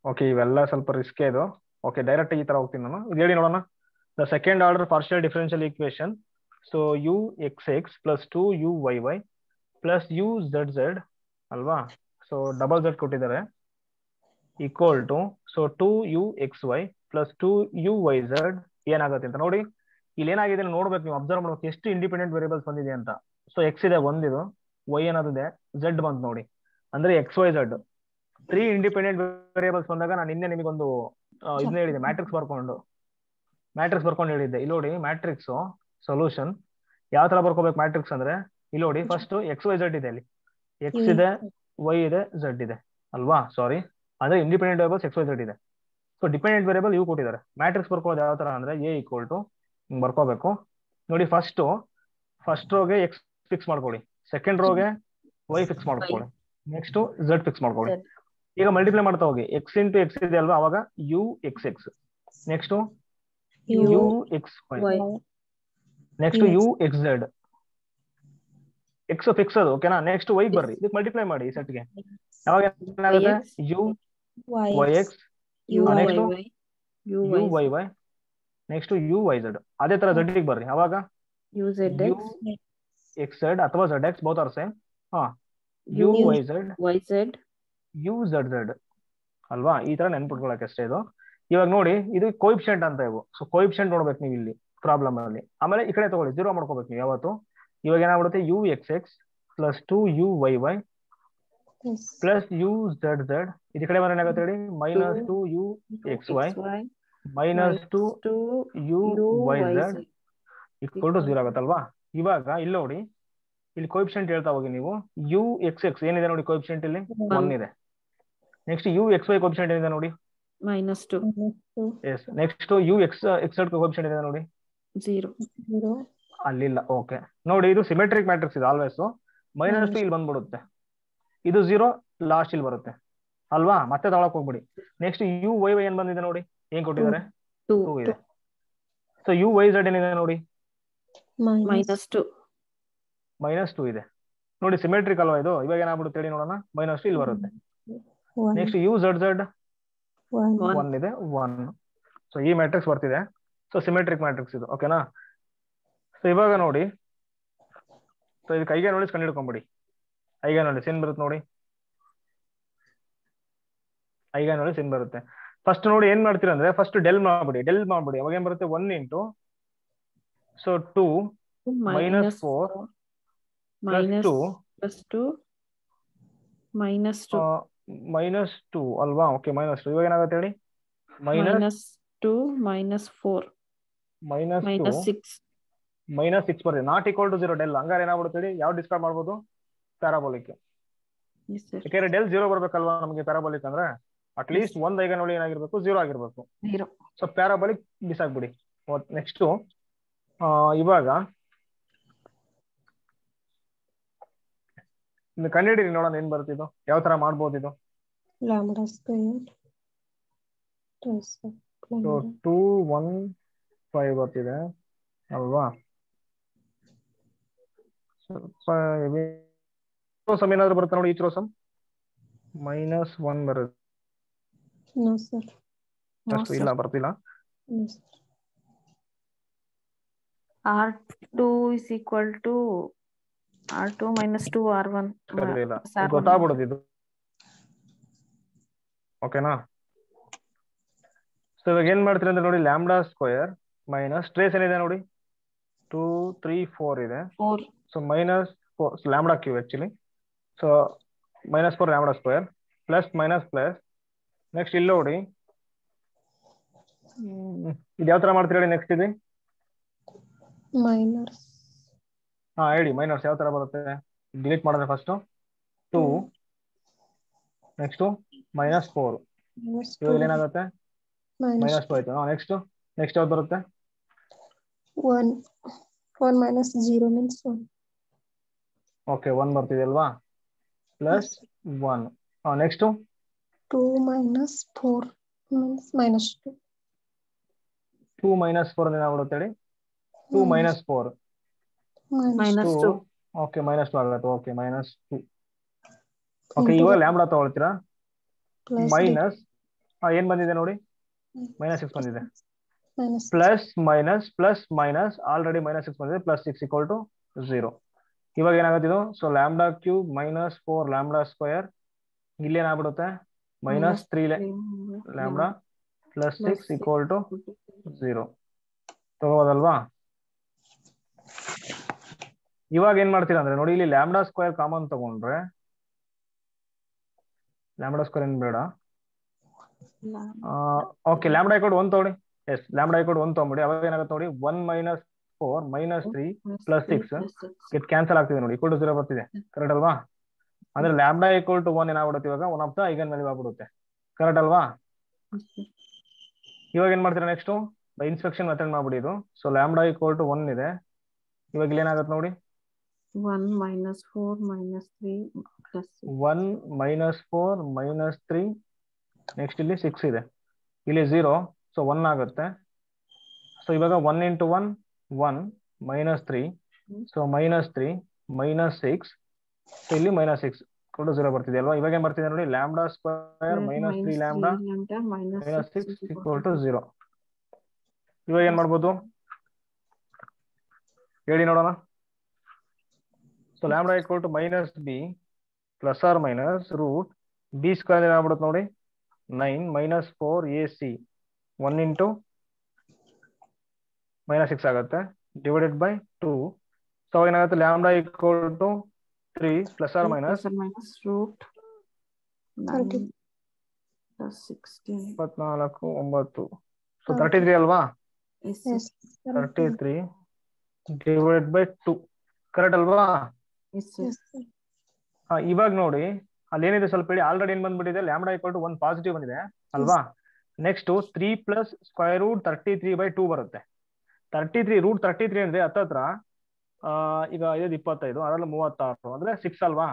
ಓಕೆ, ಇವೆಲ್ಲ ಸ್ವಲ್ಪ ರಿಸ್ಕ್ ಇದು. ಓಕೆ, ಡೈರೆಕ್ಟ್ ಈ ತರ ಹೋಗ್ತೀನಿ ನಾನು. ಇದು ಹೇಳಿ ನೋಡೋಣ. The second order partial differential equation. So u x x plus 2uy plus uzz ಅಲ್ವಾ? ಸೊ ಡಬಲ್ z ಕೊಟ್ಟಿದ್ದಾರೆ equal to so 2uxy plus 2uyz ಏನಾಗುತ್ತೆ ಅಂತ ನೋಡಿ. ಇಲ್ಲಿ ಏನಾಗಿದೆ ನೋಡ್ಬೇಕು, ನೀವು ಅಬ್ಸರ್ವ್ ಮಾಡ್ಬೇಕು ಎಷ್ಟು ಇಂಡಿಪೆಂಡೆಂಟ್ ವೇರಿಯೇಬಲ್ಸ್ ಬಂದಿದೆ ಅಂತ. ಸೊ ಎಕ್ಸ್ ಇದೆ ಒಂದಿದು, ವೈ ಅನ್ನೋದಿದೆ, ಝೆಡ್ ಬಂತು ನೋಡಿ, ಅಂದ್ರೆ XYZ 3 ಇಂಡಿಪೆಂಡೆಂಟ್ ವೇರಿಯೇಬಲ್ಸ್ ಬಂದಾಗ ನಾನು ನಿನ್ನೆ ನಿಮಗೊಂದು ಇದನ್ನ ಹೇಳಿದೆ, ಮ್ಯಾಟ್ರಿಕ್ಸ್ ಬರ್ಕೊಂಡು ಹೇಳಿದ್ದೆ. ಇಲ್ಲಿ ನೋಡಿ ಮ್ಯಾಟ್ರಿಕ್ಸ್ ಸೊಲ್ಯೂಷನ್ ಯಾವ ತರ ಬರ್ಕೋಬೇಕು ಮ್ಯಾಟ್ರಿಕ್ಸ್ ಅಂದ್ರೆ, ಇಲ್ಲಿ ನೋಡಿ ಫಸ್ಟ್ XYZ ಇದೆ, ಅಲ್ಲಿ ಎಕ್ಸ್ ಇದೆ, ವೈ ಇದೆ, ಝೆಡ್ ಇದೆ ಅಲ್ವಾ? ಸಾರಿ, ಅಂದ್ರೆ ಇಂಡಿಪೆಂಡೆಂಟ್ ವೇರಿಯೇಬಲ್ಸ್ XYZ ಇದೆ. ಸೊ ಡಿಪೆಂಡೆಂಟ್ ವೇರಿಯೇಬಲ್ ಇವು ಕೊಟ್ಟಿದ್ದಾರೆ. ಮ್ಯಾಟ್ರಿಕ್ಸ್ ಬರ್ಕೋದು ಯಾವ ತರ ಅಂದ್ರೆ ಎ ಈಕ್ವಲ್ ಟು ಹಿಂಗ್ ಬರ್ಕೋಬೇಕು ನೋಡಿ. ಫಸ್ಟ್ ರೋಗೆ ಎಕ್ಸ್ ಫಿಕ್ಸ್ ಮಾಡ್ಕೊಳ್ಳಿ, ಸೆಕೆಂಡ್ ರೋಗೆ ವೈ ಫಿಕ್ಸ್ ಮಾಡ್ಕೊಳ್ಳಿ, ನೆಕ್ಸ್ಟ್ ಝೆಡ್ ಫಿಕ್ಸ್ ಮಾಡ್ಕೊಳ್ಳಿ. ಈಗ ಮಲ್ಟಿಪ್ಲೈ ಮಾಡ್ತಾ ಹೋಗಿ, ಎಕ್ಸ್ ಇಂಟು ಎಕ್ಸ್ ಇದೆ ಅಲ್ವಾ, ಅವಾಗ u x x, next u x y, next u x z, x fix ಅದು ಓಕೆನಾ. ನೆಕ್ಸ್ಟ್ ವೈ ಬರ್ರಿ, ಇದಕ್ಕೆ ಮಲ್ಟಿಪ್ಲೈ ಮಾಡಿ ಈ ಸೆಟ್ಗೆ, ಯಾವಾಗ ಏನಾಗುತ್ತೆ u y x, next u y y, next u y z. ಅದೇ ತರ ಝೆಡ್ ಗೆ ಬರ್ರಿ, ಅವಾಗ ಯು ಎಕ್ಸ್ ಝೆಡ್ ಅಥವಾ z x both are same. U y z u z z ಅಲ್ವಾ? ಈ ತರ ನೆನ್ಪಿಟ್ಕೊಳಕ್ಕೆ ಅಷ್ಟೇ ಇದು. ಇವಾಗ ನೋಡಿ ಇದು ಕೋಎಫಿಷಿಯಂಟ್ ಅಂತ ಇವು. ಸೊ ಕೋಎಫಿಷಿಯಂಟ್ ನೋಡ್ಬೇಕು ನೀವು ಇಲ್ಲಿ ಪ್ರಾಬ್ಲಮ್ ಅಲ್ಲಿ. ಆಮೇಲೆ ಈ ಕಡೆ ತಗೊಳ್ಳಿ, 0 ಮಾಡ್ಕೋಬೇಕು ನೀವು ಯಾವತ್ತು. ಇವಾಗ ಏನಾಗ್ಬಿಡುತ್ತೆ u x x plus 2uy plus u z z. ಈ ಕಡೆ ಬಂದ್ರೆ ಏನಾಗುತ್ತೆ ಹೇಳಿ, minus 2uxy minus 2uy equal to 0 ಆಗುತ್ತಲ್ವಾ? ಇವಾಗ ಇಲ್ಲಿ ನೋಡಿ, ಇಲ್ಲಿ ಕೋಎಫಿಷಿಯಂಟ್ ಹೇಳ್ತಾ ಹೋಗಿ ನೀವು. ಯು ಎಕ್ಸ್ ಎಕ್ಸ್ ಏನಿದೆ ನೋಡಿ ಕೋಎಫಿಷಿಯಂಟ್ ಇಲ್ಲಿ 1 ಇದೆ. Next u x y coefficient ಏನಿದೆ ನೋಡಿ -2. Yes. Next u x x z coefficient ಇದೆ ನೋಡಿ 0. ಅಲ್ಲಿಲ್ಲ. ಓಕೆ ನೋಡಿ, ಇದು ಸಿಮೆಟ್ರಿಕ್ ಮ್ಯಾಟ್ರಿಕ್ಸ್ ಇದೆ ಆಲ್ವೇಸ್. -2 ಇಲ್ಲಿ ಬಂದ್ಬಿಡುತ್ತೆ, ಇದು 0 ಲಾಸ್ಟ್ ಇಲ್ಲಿ ಬರುತ್ತೆ ಅಲ್ವಾ? ಮತ್ತೆ ತಗೊಳಕ್ ಹೋಗ್ಬಿಡಿ. ನೆಕ್ಸ್ಟ್ ಯು ವೈ ವೈ ಏನ್ ಬಂದಿದೆ ನೋಡಿ, ಏನ್ ಕೊಟ್ಟಿದ್ದಾರೆ 2 ಇದೆ. ಸೊ ಯು ವೈ ಝೆಡ್ ಏನಿದೆ ನೋಡಿ -2 ಇದೆ ನೋಡಿ, ಸಿಮೆಟ್ರಿಕ್ ಅಲ್ವಾ ಇದು. ಇವಾಗ ಏನಾಗ್ಬಿಡುತ್ತೆ ಹೇಳಿ ನೋಡೋಣ, -2 ಇಲ್ಲಿ ಬರುತ್ತೆ. ನೆಕ್ಸ್ಟ್ ಯು ಝೆಡ್ ಝೆಡ್ 1 ಇದೆ 1. ಸೊ ಈ ಮ್ಯಾಟ್ರಿಕ್ಸ್ ಬರ್ತಿದೆ. ಸೊ ಸಿಮೆಟ್ರಿಕ್ ಮ್ಯಾಟ್ರಿಕ್ಸ್ ಇದು ಓಕೆನಾ? ಸೊ ಇವಾಗ ನೋಡಿ, ಸೊ ಇದಕ್ಕೆ ಐಗನ್ ಕಂಡುಹಿಡ್ಕೊಂಬಿಡಿ. ಐಗನ್ ಏನ್ ಬರುತ್ತೆ ನೋಡಿ, ಐಗನ್ ಏನ್ ಬರುತ್ತೆ ಫಸ್ಟ್ ನೋಡಿ. ಏನ್ ಮಾಡ್ತೀರಾ ಅಂದ್ರೆ ಫಸ್ಟ್ ಡೆಲ್ ಮಾಡ್ಬಿಡಿ. ಅವಾಗ ಏನ್ ಬರುತ್ತೆ 1 ಇಂಟು ಸೊ 2 -4 -2 ಅಲ್ವಾ? ಓಕೆ -2. ಇವಾಗ ಏನಾಗುತ್ತೆ ಹೇಳಿ, -2 -4 -6 ಬರ್ರಿ. ನಾಟ್ ಈಕ್ವಲ್ ಟು 0 ಡೆಲ್. ಹಂಗಾರೆ ಏನಾಗ್ಬಿಡುತ್ತೆ ಹೇಳಿ, ಯಾವ ಡಿಸ್ಕ್ರೈಬ್ ಮಾಡ್ಬೋದು, ಪ್ಯಾರಾಬೋಲಿಕ್. ಯಾಕಂದ್ರೆ ಡೆಲ್ 0 ಬರ್ಬೇಕಲ್ವಾ ನಮಗೆ ಪ್ಯಾರಾಬೋಲಿಕ್ ಅಂದ್ರೆ, ಅಟ್ಲೀಸ್ಟ್ ಒಂದ್ ಐಗನ್ ಏನಾಗಿರ್ಬೇಕು 0 ಆಗಿರ್ಬೇಕು. So parabolic ಬಿಸಾಕ್ಬಿಡಿ. ನೆಕ್ಸ್ಟ್ ಇವಾಗ ಕಂಡುಹಿಡಿರಿ ನೋಡೋಣ ಏನ್ ಬರ್ತಿದ್ದು, ಯಾವ ತರ ಮಾಡ್ಬೋದು ಇದು. lambda squared 215 ಬರ್ತಿದೆ ಅಲ್ವಾ? ಸ್ವಲ್ಪ ಏನಾದ್ರು ಬರುತ್ತೆ ನೋಡಿ, ಈಚ್ ರೋಸಮ್ -1 ಬರುತ್ತೆ. no sir ಅಷ್ಟು ಇಲ್ಲ, ಬರ್ತಿಲ್ಲ. no sir R2 is equal to R2 minus 2 R1. ಗೊತ್ತಾಗ್ಬಿಡುದು ಇದು ಓಕೆನಾ? ಸೊ ಇವಾಗ ಏನ್ ಮಾಡ್ತೀರಿ ಅಂದ್ರೆ ನೋಡಿ, ಲ್ಯಾಂಬ್ಡಾ ಸ್ಕ್ವೇರ್ ಮೈನಸ್ ಟ್ರೇಸ್ ಏನಿದೆ ನೋಡಿ 2 3 4 ಇದೆ. So -4 lambda cube actually. So -4 lambda square plus next ಇಲ್ಲಿ ನೋಡಿ, ಇದು ಯಾವ ತರ ಮಾಡ್ತೀರಿ ಹೇಳಿ. ನೆಕ್ಸ್ಟ್ ಇದೆ minus ಹೇಳಿ, ಮೈನಸ್ ಯಾವ ತರ ಬರುತ್ತೆ, ಡಿಲೀಟ್ ಮಾಡಿದ್ರೆ ಫಸ್ಟ್ 2 ನೆಕ್ಸ್ಟ್ -4 ಇವಾಗ ಏನಾಗುತ್ತೆ -2 ಆಯ್ತು. ನೆಕ್ಸ್ಟ್ ಯಾವ್ದು ಬರುತ್ತೆ 1 minus 0 means 1. ಓಕೆ 1 ಬರ್ತಿದೆ ಅಲ್ವಾ, ಪ್ಲಸ್ 1. Next 2 minus 4 means -2. 2 -4 ಏನಾಗ್ಬಿಡುತ್ತೆ ಹೇಳಿ, 2 -4 -2. ಓಕೆ -2 ಆಗುತ್ತೆ. ಓಕೆ -2 ಓಕೆ, ಇವಾಗ ಲ್ಯಾಂಬ್ಡಾ ತಗೊಳ್ತೀರಾ plus ಮೈನಸ್ ಏನ್ ಬಂದಿದೆ ನೋಡಿ, -6 ಬಂದಿದೆ. minus ಪ್ಲಸ್ ಮೈನಸ್ ಆಲ್ರೆಡಿ -6 ಬಂದಿದೆ, +6 = 0. ಇವಾಗ ಏನಾಗುತ್ತೆ ಇದು? So lambda cube -4 lambda square ಇಲ್ಲಿ ಏನಾಗ್ಬಿಡುತ್ತೆ, -3 ಲ್ಯಾಂಬ್ಡಾ +6 = 0 ತಗೋಬೋದಲ್ವಾ? ಇವಾಗ ಏನ್ ಮಾಡ್ತೀರಾ ಅಂದ್ರೆ ನೋಡಿ, ಇಲ್ಲಿ ಲ್ಯಾಂಬ್ಡಾ ಸ್ಕ್ವೇರ್ ಕಾಮನ್ ತಗೊಂಡ್ರೆ, ಲ್ಯಾಂಬ್ಡಾ ಸ್ಕ್ವೇರ್ ಏನ್ ಬೇಡ, ಓಕೆ ಲ್ಯಾಂಬ್ಡಾ = 1 ತಗೊಳ್ಳಿ. ಎಸ್, ಲ್ಯಾಂಬ್ಡಾ = 1 ತಗೊಂಬಿಡಿ. ಅವಾಗ ಏನಾಗುತ್ತೆ ನೋಡಿ, 1 - 4 -3 +6 ಗೆಟ್ ಕ್ಯಾನ್ಸಲ್ ಆಗ್ತಿದೆ ನೋಡಿ, =0 ಬರ್ತಿದೆ. ಕರೆಕ್ಟ್ ಅಲ್ವಾ? ಅಂದ್ರೆ ಲ್ಯಾಂಬ್ಡಾ = 1 ಏನಾಗ್ಬಿಡುತ್ತೆ ಇವಾಗ, one of the eigen value ಆಗ್ಬಿಡುತ್ತೆ. ಕರೆಕ್ಟ್ ಅಲ್ವಾ? ಇವಾಗ ಏನ್ ಮಾಡ್ತೀರಾ ನೆಕ್ಸ್ಟ್, ಬೈ ಇನ್ಸ್ಪೆಕ್ಷನ್ ಮೆಥಡ್ ಮಾಡ್ಬಿಡಿ ಇದು. ಸೊ ಲ್ಯಾಂಬ್ಡಾ = 1 ಇದೆ. ಇವಾಗ ಇಲ್ಲಿ ಏನಾಗುತ್ತೆ ನೋಡಿ, 1 - 4 - 3 +6 1 - 4 - 3 ನೆಕ್ಸ್ಟ್ ಇಲ್ಲಿ 6 ಇದೆ, ಇಲ್ಲಿ 0, ಸೊ 1 ಆಗುತ್ತೆ. ಸೊ ಇವಾಗ 1 × 1 1 -3, ಸೊ -3 -6, ಸೊ ಇಲ್ಲಿ -6 = 0 ಬರ್ತಿದೆ ಅಲ್ವಾ? ಇವಾಗ ಏನ್ ಬರ್ತಿದೆ ನೋಡಿ, ಲ್ಯಾಂಬ್ಡಾ ಸ್ಕ್ವೇರ್ -3 ಲ್ಯಾಂಬ್ಡಾ -6 = 0. ಇವಾಗ ಏನ್ ಮಾಡ್ಬೋದು ಹೇಳಿ ನೋಡೋಣ. So lambda = -b ± √b square ಏನಾಗ್ಬಿಡುತ್ತೆ ನೋಡಿ, 9 - 4ac 1 × -6 ಆಗುತ್ತೆ ಡಿವೈಡೆಡ್ ಬೈ 2. ಸೊ ಏನಾಗುತ್ತೆ, ಲ್ಯಾಂಬ್ಡಾ = 3 ± √9 +16 24 9, ಸೊ 33 ಅಲ್ವಾ? Yes, yes 33 divided by 2. Correct ಅಲ್ವಾ? yes, sir. yes sir. ಇವಾಗ ನೋಡಿ, ಅಲ್ಲಿ ಏನಿದೆ ಸ್ವಲ್ಪ ಹೇಳಿ. ಆಲ್ರೆಡಿ ಏನ್ ಬಂದ್ಬಿಟ್ಟಿದೆ, ಲ್ಯಾಂಬ್ಡಾ = 1 ಪಾಸಿಟಿವ್ ಬಂದಿದೆ ಅಲ್ವಾ? ನೆಕ್ಸ್ಟ್ 3 + √33/2 ಬರುತ್ತೆ. 33 √33 ಅಂದ್ರೆ ಹತ್ತತ್ರ ಈಗ 25 ಅದರಲ್ಲಿ 36 ಅಂದ್ರೆ 6 ಅಲ್ವಾ?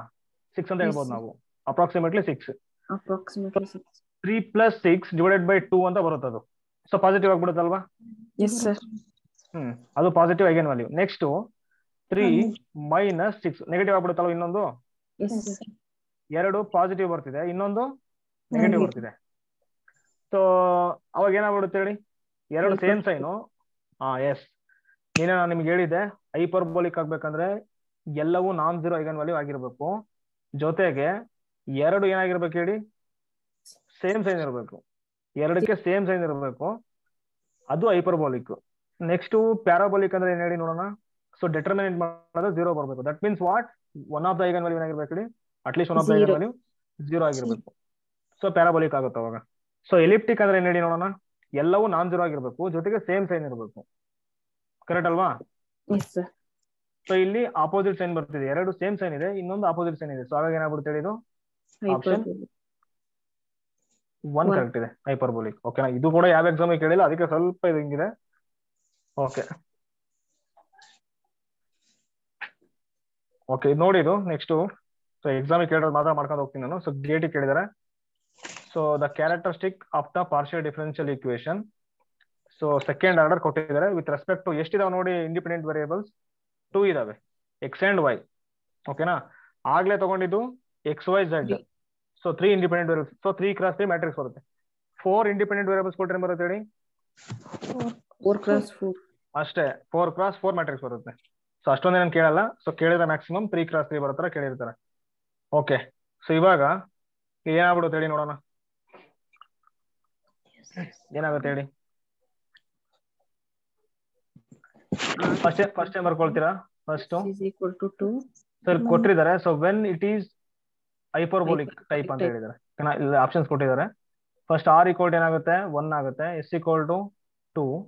6 ಅಂತ ಹೇಳ್ಬೋದು ನಾವು, ಅಪ್ರಾಕ್ಸಿಮೇಟ್ಲಿ 6. Approximately 6. 3 + 6 / 2 ಅಂತ ಬರುತ್ತೆ ಅದು. ಸೊ ಪಾಸಿಟಿವ್ ಆಗ್ಬಿಡುತ್ತಲ್ವಾ? Yes, sir. ಅದು positive eigenvalue. Next 3 - 6 negative ಆಗ್ಬಿಡುತ್ತಲ್ವ ಇನ್ನೊಂದು. Yes, sir. 2 ಪಾಸಿಟಿವ್ ಬರ್ತಿದೆ, ಇನ್ನೊಂದು ನೆಗೆಟಿವ್ ಬರ್ತಿದೆ. ಸೊ ಅವಾಗ ಏನಾಗ್ಬಿಡುತ್ತೆ ಹೇಳಿ, 2 ಸೇಮ್ ಸೈನು. ಎಸ್, ನಾನು ನಿಮ್ಗೆ ಹೇಳಿದ್ದೆ, ಹೈಪರ್ಬೋಲಿಕ್ ಆಗ್ಬೇಕಂದ್ರೆ ಎಲ್ಲವೂ ನಾನ್-ಝೀರೋ ಐಗನ್ ವ್ಯಾಲ್ಯೂ ಆಗಿರ್ಬೇಕು. ಜೊತೆಗೆ 2 ಏನಾಗಿರ್ಬೇಕು ಹೇಳಿ, ಸೇಮ್ ಸೈನ್ ಇರಬೇಕು. 2ಕ್ಕೆ ಸೇಮ್ ಸೈನ್ ಇರಬೇಕು, ಅದು ಹೈಪರ್ಬೋಲಿಕ್. ನೆಕ್ಸ್ಟ್ ಪ್ಯಾರಾಬೋಲಿಕ್ ಅಂದ್ರೆ ಏನ್ ಹೇಳಿ ನೋಡೋಣ. ಸೊ ಡಿಟರ್ಮಿನೆಂಟ್ ಮಾಡೋದು 0 ಬರಬೇಕು. That means what, one of the eigenvalue ಏನಾಗಿರ್ಬೇಕು ಹೇಳಿ, at least one of the eigenvalue 0 ಆಗಿರ್ಬೇಕು. ಸೊ ಪ್ಯಾರಾಬೋಲಿಕ್ ಆಗುತ್ತೆ ಅವಾಗ. ಸೊ ಎಲಿಪ್ಟಿಕ್ ಅಂದ್ರೆ ಏನ್ ಹೇಳಿ ನೋಡೋಣ, ಎಲ್ಲವೂ ನಾನ್-ಝೀರೋ ಆಗಿರ್ಬೇಕು, ಜೊತೆಗೆ ಸೇಮ್ ಸೈನ್ ಇರಬೇಕು. ಕರೆಕ್ಟ್ ಅಲ್ವಾ? Yes, sir. ಸೊ ಇಲ್ಲಿ ಆಪೋಸಿಟ್ ಸೈನ್ ಬರ್ತಿದೆ, 2 ಸೇಮ್ ಸೈನ್ ಇದೆ, ಇನ್ನೊಂದು ಆಪೋಸಿಟ್ ಸೈನ್ ಇದೆ. ಸೊ ಹಾಗಾಗಿ ಏನಾಗ್ಬಿಡುತ್ತೆ ಹೇಳಿ, ಇದು ಆಪ್ಷನ್ 1 ಕರೆಕ್ಟ್ ಇದೆ, ಹೈಪರ್ಬೋಲಿಕ್. ಓಕೆನಾ? ಇದು ಕೂಡ ಯಾವ ಎಕ್ಸಾಮ್ ಕೇಳಿಲ್ಲ, ಅದಕ್ಕೆ ಸ್ವಲ್ಪ ಇದು ಹಿಂಗಿದೆ. ಓಕೆ ಓಕೆ, ನೋಡಿ ಇದು ನೆಕ್ಸ್ಟ್. ಸೊ ಎಕ್ಸಾಮ್ ಕೇಳೋದು ಮಾತ್ರ ಮಾಡ್ಕೊಂಡು ಹೋಗ್ತೀನಿ ನಾನು. ಸೊ GAT ಕೇಳಿದ್ದಾರೆ. So the characteristic of the partial differential equation. So second order ಕೊಟ್ಟಿದ್ದಾರೆ. ವಿತ್ ರೆಸ್ಪೆಕ್ಟ್ ಟು ಎಷ್ಟಿದಾವೆ ನೋಡಿ ಇಂಡಿಪೆಂಡೆಂಟ್ ವೇರಿಯೇಬಲ್ಸ್, 2 ಇದಾವೆ, ಎಕ್ಸ್ ಅಂಡ್ ವೈ. ಓಕೆನಾ? ಆಗ್ಲೇ ತಗೊಂಡಿದ್ದು XYZ. So 3 independent variables. So 3 × 3 matrix ಬರುತ್ತೆ. 4 ಇಂಡಿಪೆಂಡೆಂಟ್ ವೇರಿಯೇಬಲ್ಸ್ ಕೊಟ್ಟರೆ ಬರುತ್ತೆ ಹೇಳಿ, 4 × 4 ಅಷ್ಟೇ. 4 × 4 ಮ್ಯಾಟ್ರಿಕ್ಸ್ ಬರುತ್ತೆ. ಸೊ ಅಷ್ಟೊಂದೇ ನಾನು ಕೇಳಲ್ಲ. ಸೊ ಕೇಳಿದ ಮ್ಯಾಕ್ಸಿಮಮ್ 3 × 3 ಬರೋ ಕೇಳಿರ್ತಾರೆ. ಓಕೆ, ಸೊ ಇವಾಗ ಏನಾಗ್ಬಿಡುತ್ತೆ ಹೇಳಿ ನೋಡೋಣ, ಏನಾಗುತ್ತೆ ಹೇಳಿ. ಫಸ್ಟ್ ಟೈಮ್ ಬರ್ಕೊಳ್ತೀರಾ? ಫಸ್ಟ್ ಸರ್ ಕೊಟ್ಟಿದ್ದಾರೆ. So when it is hyperbolic type ಅಂತ ಹೇಳಿದ್ದಾರೆ. ಇಲ್ಲಿ ಆಪ್ಷನ್ಸ್ ಕೊಟ್ಟಿದ್ದಾರೆ. ಫಸ್ಟ್ R = ಏನಾಗುತ್ತೆ, 1 ಆಗುತ್ತೆ. S = 2.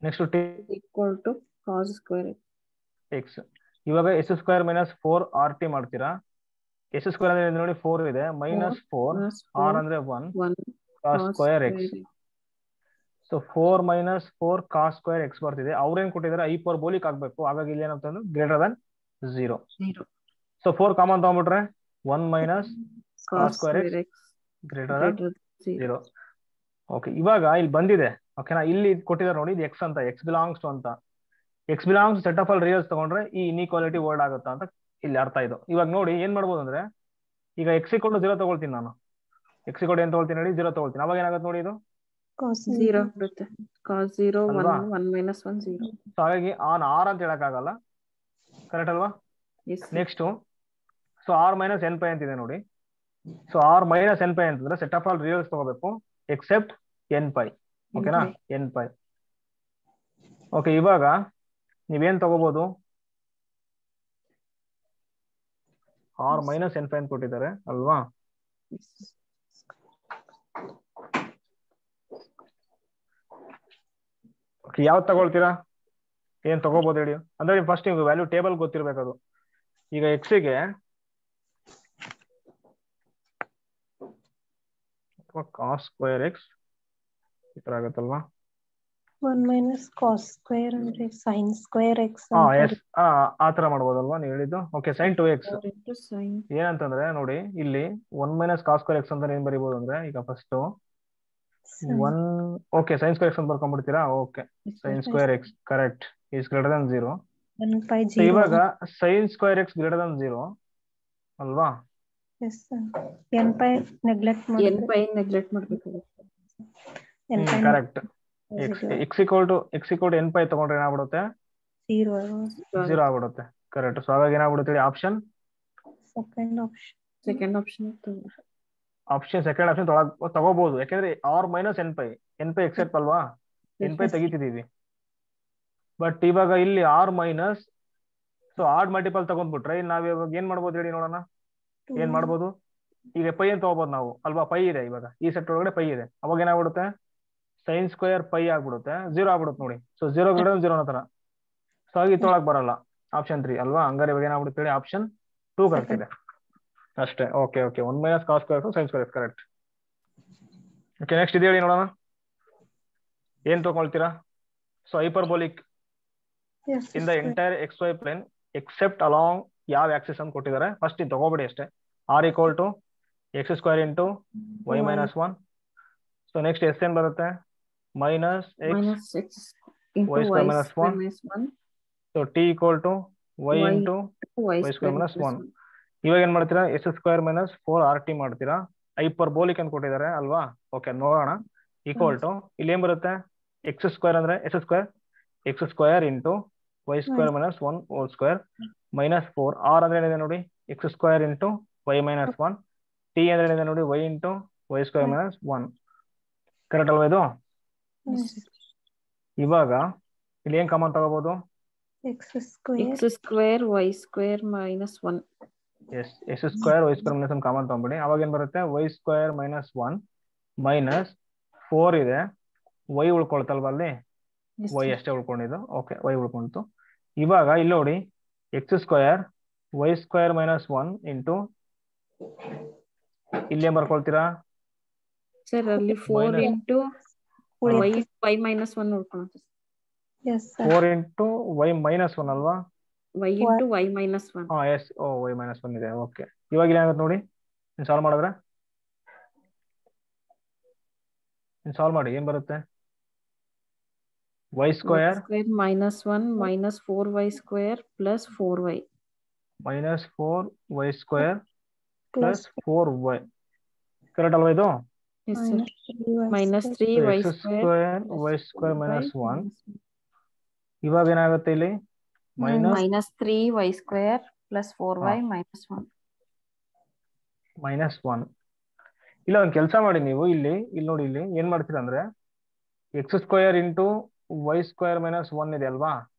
Next T = cos square x. ಇವಾಗ S² - 4RT ಮಾಡ್ತೀರಾ. S² ಅಂದ್ರೆ ನೋಡಿ 4 ಇದೆ, -4 R ಅಂದ್ರೆ 1 cos square x. So 4 - 4 cos square x ಬರ್ತಿದೆ. ಅವ್ರೇನ್ ಕೊಟ್ಟಿದ್ದಾರೆ, ಹೈಪರ್ಬೋಲಿಕ್ ಆಗ್ಬೇಕು. ಹಾಗಾಗಿ ಇಲ್ಲಿ ಏನಂತ ಗ್ರೇಟರ್ ದನ್ 0. ಸೊ 4 ಕಾಮನ್ ತಗೊಂಡ್ಬಿಟ್ರೆ 1 - cos square x greater than 0. Okay, ಇವಾಗ ಇಲ್ಲಿ ಬಂದಿದೆ. ಓಕೆನಾ? ಇಲ್ಲಿ ಕೊಟ್ಟಿದ್ದಾರೆ ನೋಡಿ, ಇದು x ಅಂತ, x ಬಿಲಾಂಗ್ಸ್ ಟು ಅಂತ. x belongs set of all reels ತಗೊಂಡ್ರೆ ಈ ಇನ್ಇಕ್ವಾಲಿಟಿ ವರ್ಡ್ ಆಗುತ್ತಾ ಅಂತ ಇಲ್ಲಿ ಅರ್ಥ ಇದು. ಇವಾಗ ನೋಡಿ ಏನ್ ಮಾಡ್ಬೋದು ಅಂದ್ರೆ, ಈಗ ಎಕ್ಸ್ ಇಕ್ವಲ್ ಟು 0 ತಗೊಳ್ತೀನಿ ನಾನು. ಎಕ್ಸ್ ಇಕ್ವಲ್ ಟು ಏನು ತಗೊಳ್ತೀನಿ ಹೇಳಿ, 0 ತಗೊಳ್ತೀನಿ. ಅವಾಗ ಏನಾಗುತ್ತೆ ನೋಡಿ, ಇದು cos 0 ಬರುತ್ತೆ. cos 0 1 ಅಲ್ವಾ? 1 minus 1 0. ಸೊ ಹಾಗಾಗಿ ಆನ್ ಆರ್ ಅಂತ ಹೇಳಕ್ಕಾಗಲ್ಲ, ಕರೆಕ್ಟ್ ಅಲ್ವಾ? Yes, sir. Next so r minus n pi ಅಂತಿದೆ ನೋಡಿ. So r minus n pi ಅಂತಂದ್ರೆ ಸೆಟ್ ಆಫ್ ಆಲ್ ರಿಯಲ್ಸ್ ತಗೋಬೇಕು ಎಕ್ಸೆಪ್ಟ್ ಎನ್ ಪೈ. ಓಕೆನಾ? N pi. ಓಕೆ, ಇವಾಗ ನೀವೇನ್ ತಗೋಬಹುದು, ಆರ್ ಮೈನಸ್ ಎನ್ ಪೈ ಅಂತ ಕೊಟ್ಟಿದ್ದಾರೆ ಅಲ್ವಾ? Yes. ಯಾವ್ದು ತಗೊಳ್ತೀರಾ, ಏನ್ ತಗೋಬಹುದು ಹೇಳಿ? ಅಂದ್ರೆ ಫಸ್ಟ್ ನಿಮ್ಗೆ ವ್ಯಾಲ್ಯೂ ಟೇಬಲ್ ಗೊತ್ತಿರ್ಬೇಕದು. ಈಗ ಎಕ್ಸಿಗೆ ಕಾಸ್ ಸ್ಕ್ವೇರ್ ಎಕ್ಸ್ ಈ ತರ ಆಗತ್ತಲ್ವಾ? 1 minus cos square ಅಂದ್ರೆ sin square x ಎಸ್, ಆ ತರ ಮಾಡ್ಬೋದಲ್ವಾ ನೀವು ಹೇಳಿದ್ದು? Okay, sine 2x 4 into sin. ಏನಂತಂದ್ರೆ ನೋಡಿ, ಇಲ್ಲಿ 1 ಮೈನಸ್ ಕಾಸ್ ಸ್ಕ್ವೇರ್ ಎಕ್ಸ್ ಅಂತ ಏನ್ ಬರೀಬಹುದು ಅಂದ್ರೆ, ಈಗ first 1 okay sine square x ಅಂತ ಬರ್ಕೊಂಡ್ಬಿಡ್ತೀರಾ? Okay, sine square x correct is greater than 0. 1 by 0. ಇವಾಗ sine square x greater than 0 ಅಲ್ವಾ? Yes, sir. n by neglect n by neglect ಮಾಡ್ಬೇಕಾಗುತ್ತೆ. Correct. X equal to n pi ತಗೊಂಡ್ರೆ ಏನಾಗ್ಬಿಡುತ್ತೆ? 0 ಆಗ್ಬಿಡುತ್ತೆ. Correct. So ಹಾಗಾಗಿ ಏನಾಗ್ಬಿಡುತ್ತೆ option second option second option ತಗೋಬಹುದು. ಯಾಕಂದ್ರೆ r minus n pi except ಅಲ್ವಾ? ಎನ್ ಪೈ ತೆಗಿತಿದೀವಿ. ಬಟ್ ಇವಾಗ ಇಲ್ಲಿ r minus, so odd multiple ತಗೊಂಡ್ಬಿಟ್ರೆ ನಾವ್ ಇವಾಗ ಏನ್ ಮಾಡ್ಬೋದು ಹೇಳಿ ನೋಡೋಣ? ಏನ್ ಮಾಡ್ಬೋದು? ಈಗ ಪೈ ಅಂತ ತಗೋಬಹುದು ನಾವು ಅಲ್ವಾ? ಪೈ ಇದೆ, ಇವಾಗ ಈ ಸೆಟ್ ಒಳಗಡೆ ಪೈ ಇದೆ. ಅವಾಗ ಏನಾಗ್ಬಿಡುತ್ತೆ? ಸೈನ್ ಸ್ಕ್ವೇರ್ ಪೈ ಆಗ್ಬಿಡುತ್ತೆ, 0 ಆಗ್ಬಿಡುತ್ತೆ ನೋಡಿ. ಸೊ 0 ಗ್ರೇಟರ್ 0 ತರ. ಸೊ ಹಾಗೆ ತೊಳಕ್ ಬರಲ್ಲ, ಆಪ್ಷನ್ 3 ಅಲ್ವಾ? ಹಂಗಾರೆ ಇವಾಗ ಏನಾಗ್ಬಿಡುತ್ತೆ ಹೇಳಿ? ಆಪ್ಷನ್ 2 ಕರೆಕ್ಟ್ ಇದೆ ಅಷ್ಟೇ. Okay 1 minus cos square sine square correct. Okay, next ಇದೆ ಹೇಳಿ ನೋಡೋಣ, ಏನ್ ತಗೊಳ್ತೀರಾ? So hyperbolic in the entire x y plane except along ಯಾವ ಆಕ್ಸಿಸ್ ಅಂತ ಕೊಟ್ಟಿದ್ದಾರೆ, ಫಸ್ಟ್ ಇದು ತಗೋಬೇಡಿ ಅಷ್ಟೇ. R equal to X square into y minus 1. So next s ಏನ್ ಬರುತ್ತೆ? Minus x y square minus 1. So t equal to y into y square minus 1. ಇವಾಗ ಏನ್ ಮಾಡ್ತೀರಾ? S square minus 4 r t ಮಾಡ್ತೀರಾ. Hyperbolic ಅಂತ ಕೊಟ್ಟಿದ್ದಾರೆ ಅಲ್ವಾ? Okay, ನೋಡೋಣ. ಈಕ್ವಲ್ ಟು ಇಲ್ಲಿ ಏನ್ ಬರುತ್ತೆ? ಎಕ್ಸ್ ಸ್ಕ್ವೇರ್ ಅಂದ್ರೆ x square into y square minus 1 whole square minus 4. R ಅಂದ್ರೆ ಏನಿದೆ ನೋಡಿ? X square into y minus 1. T ಅಂದ್ರೆ ಏನಿದೆ ನೋಡಿ? Y into y square minus 1. Correct ಅಲ್ವಾ ಇದು? ಇವಾಗ ಇಲ್ಲಿ ಏನ್ ಕಾಮನ್ ತಗೋಬಹುದು? X square y square minus 1. Yes, x square y square minus 1 common ತಗೊಂಬಿಡಿ. ಅವಾಗ ಏನ್ ಬರುತ್ತೆ? ವೈ ಸ್ಕ್ವೇರ್ ಮೈನಸ್ 1 ಮೈನಸ್ 4 ಇದೆ. ವೈ ಉಳ್ಕೊಳ್ತಲ್ವಾ ಅಲ್ಲಿ? ವೈ ಅಷ್ಟೇ ಉಳ್ಕೊಂಡಿದ್ದು. Okay, Y ಉಳ್ಕೊಂತು. ಇವಾಗ ಇಲ್ಲಿ ನೋಡಿ, X square y square minus 1 into ಇಲ್ಲಿ ಏನ್ ಬರ್ಕೊಳ್ತೀರಾ ಸರ್? ಅಲ್ಲಿ 4 ಇಂಟು ವೈ ಮೈನಸ್ 1 ಉಳ್ಕೊಳ್ಳುತ್ತೆ. 4 ಇಂಟು ವೈ ಮೈನಸ್ 1 ಅಲ್ವಾ? Y into y minus 1. Yes, y minus 1 ಇದೆ. ಓಕೆ, ಇವಾಗ ಏನಾಗುತ್ತೆ ನೋಡಿ, ಸಾಲ್ವ್ ಮಾಡಿದ್ರೆ ಸಾಲ್ವ್ ಮಾಡಿ ಏನ್ ಬರುತ್ತೆ? Y square minus 1 minus 4y square plus 4y minus 4y square plus 4y. Correct ಅಲ್ವಾ ಇದು? Minus 3y square y square minus 1. ಇವಾಗ ಏನಾಗುತ್ತೆ ಇಲ್ಲಿ? Minus 3y square plus 4y minus 1 minus 1. ಇಲ್ಲ, ಒಂದು ಕೆಲಸ ಮಾಡಿ ನೀವು, ಇಲ್ಲಿ ನೋಡಿ, ಇಲ್ಲಿ ಏನ್ ಮಾಡ್ತೀರಾ ಅಂದ್ರೆ x square into y square minus 1 ಇದೆ ಅಲ್ವಾ?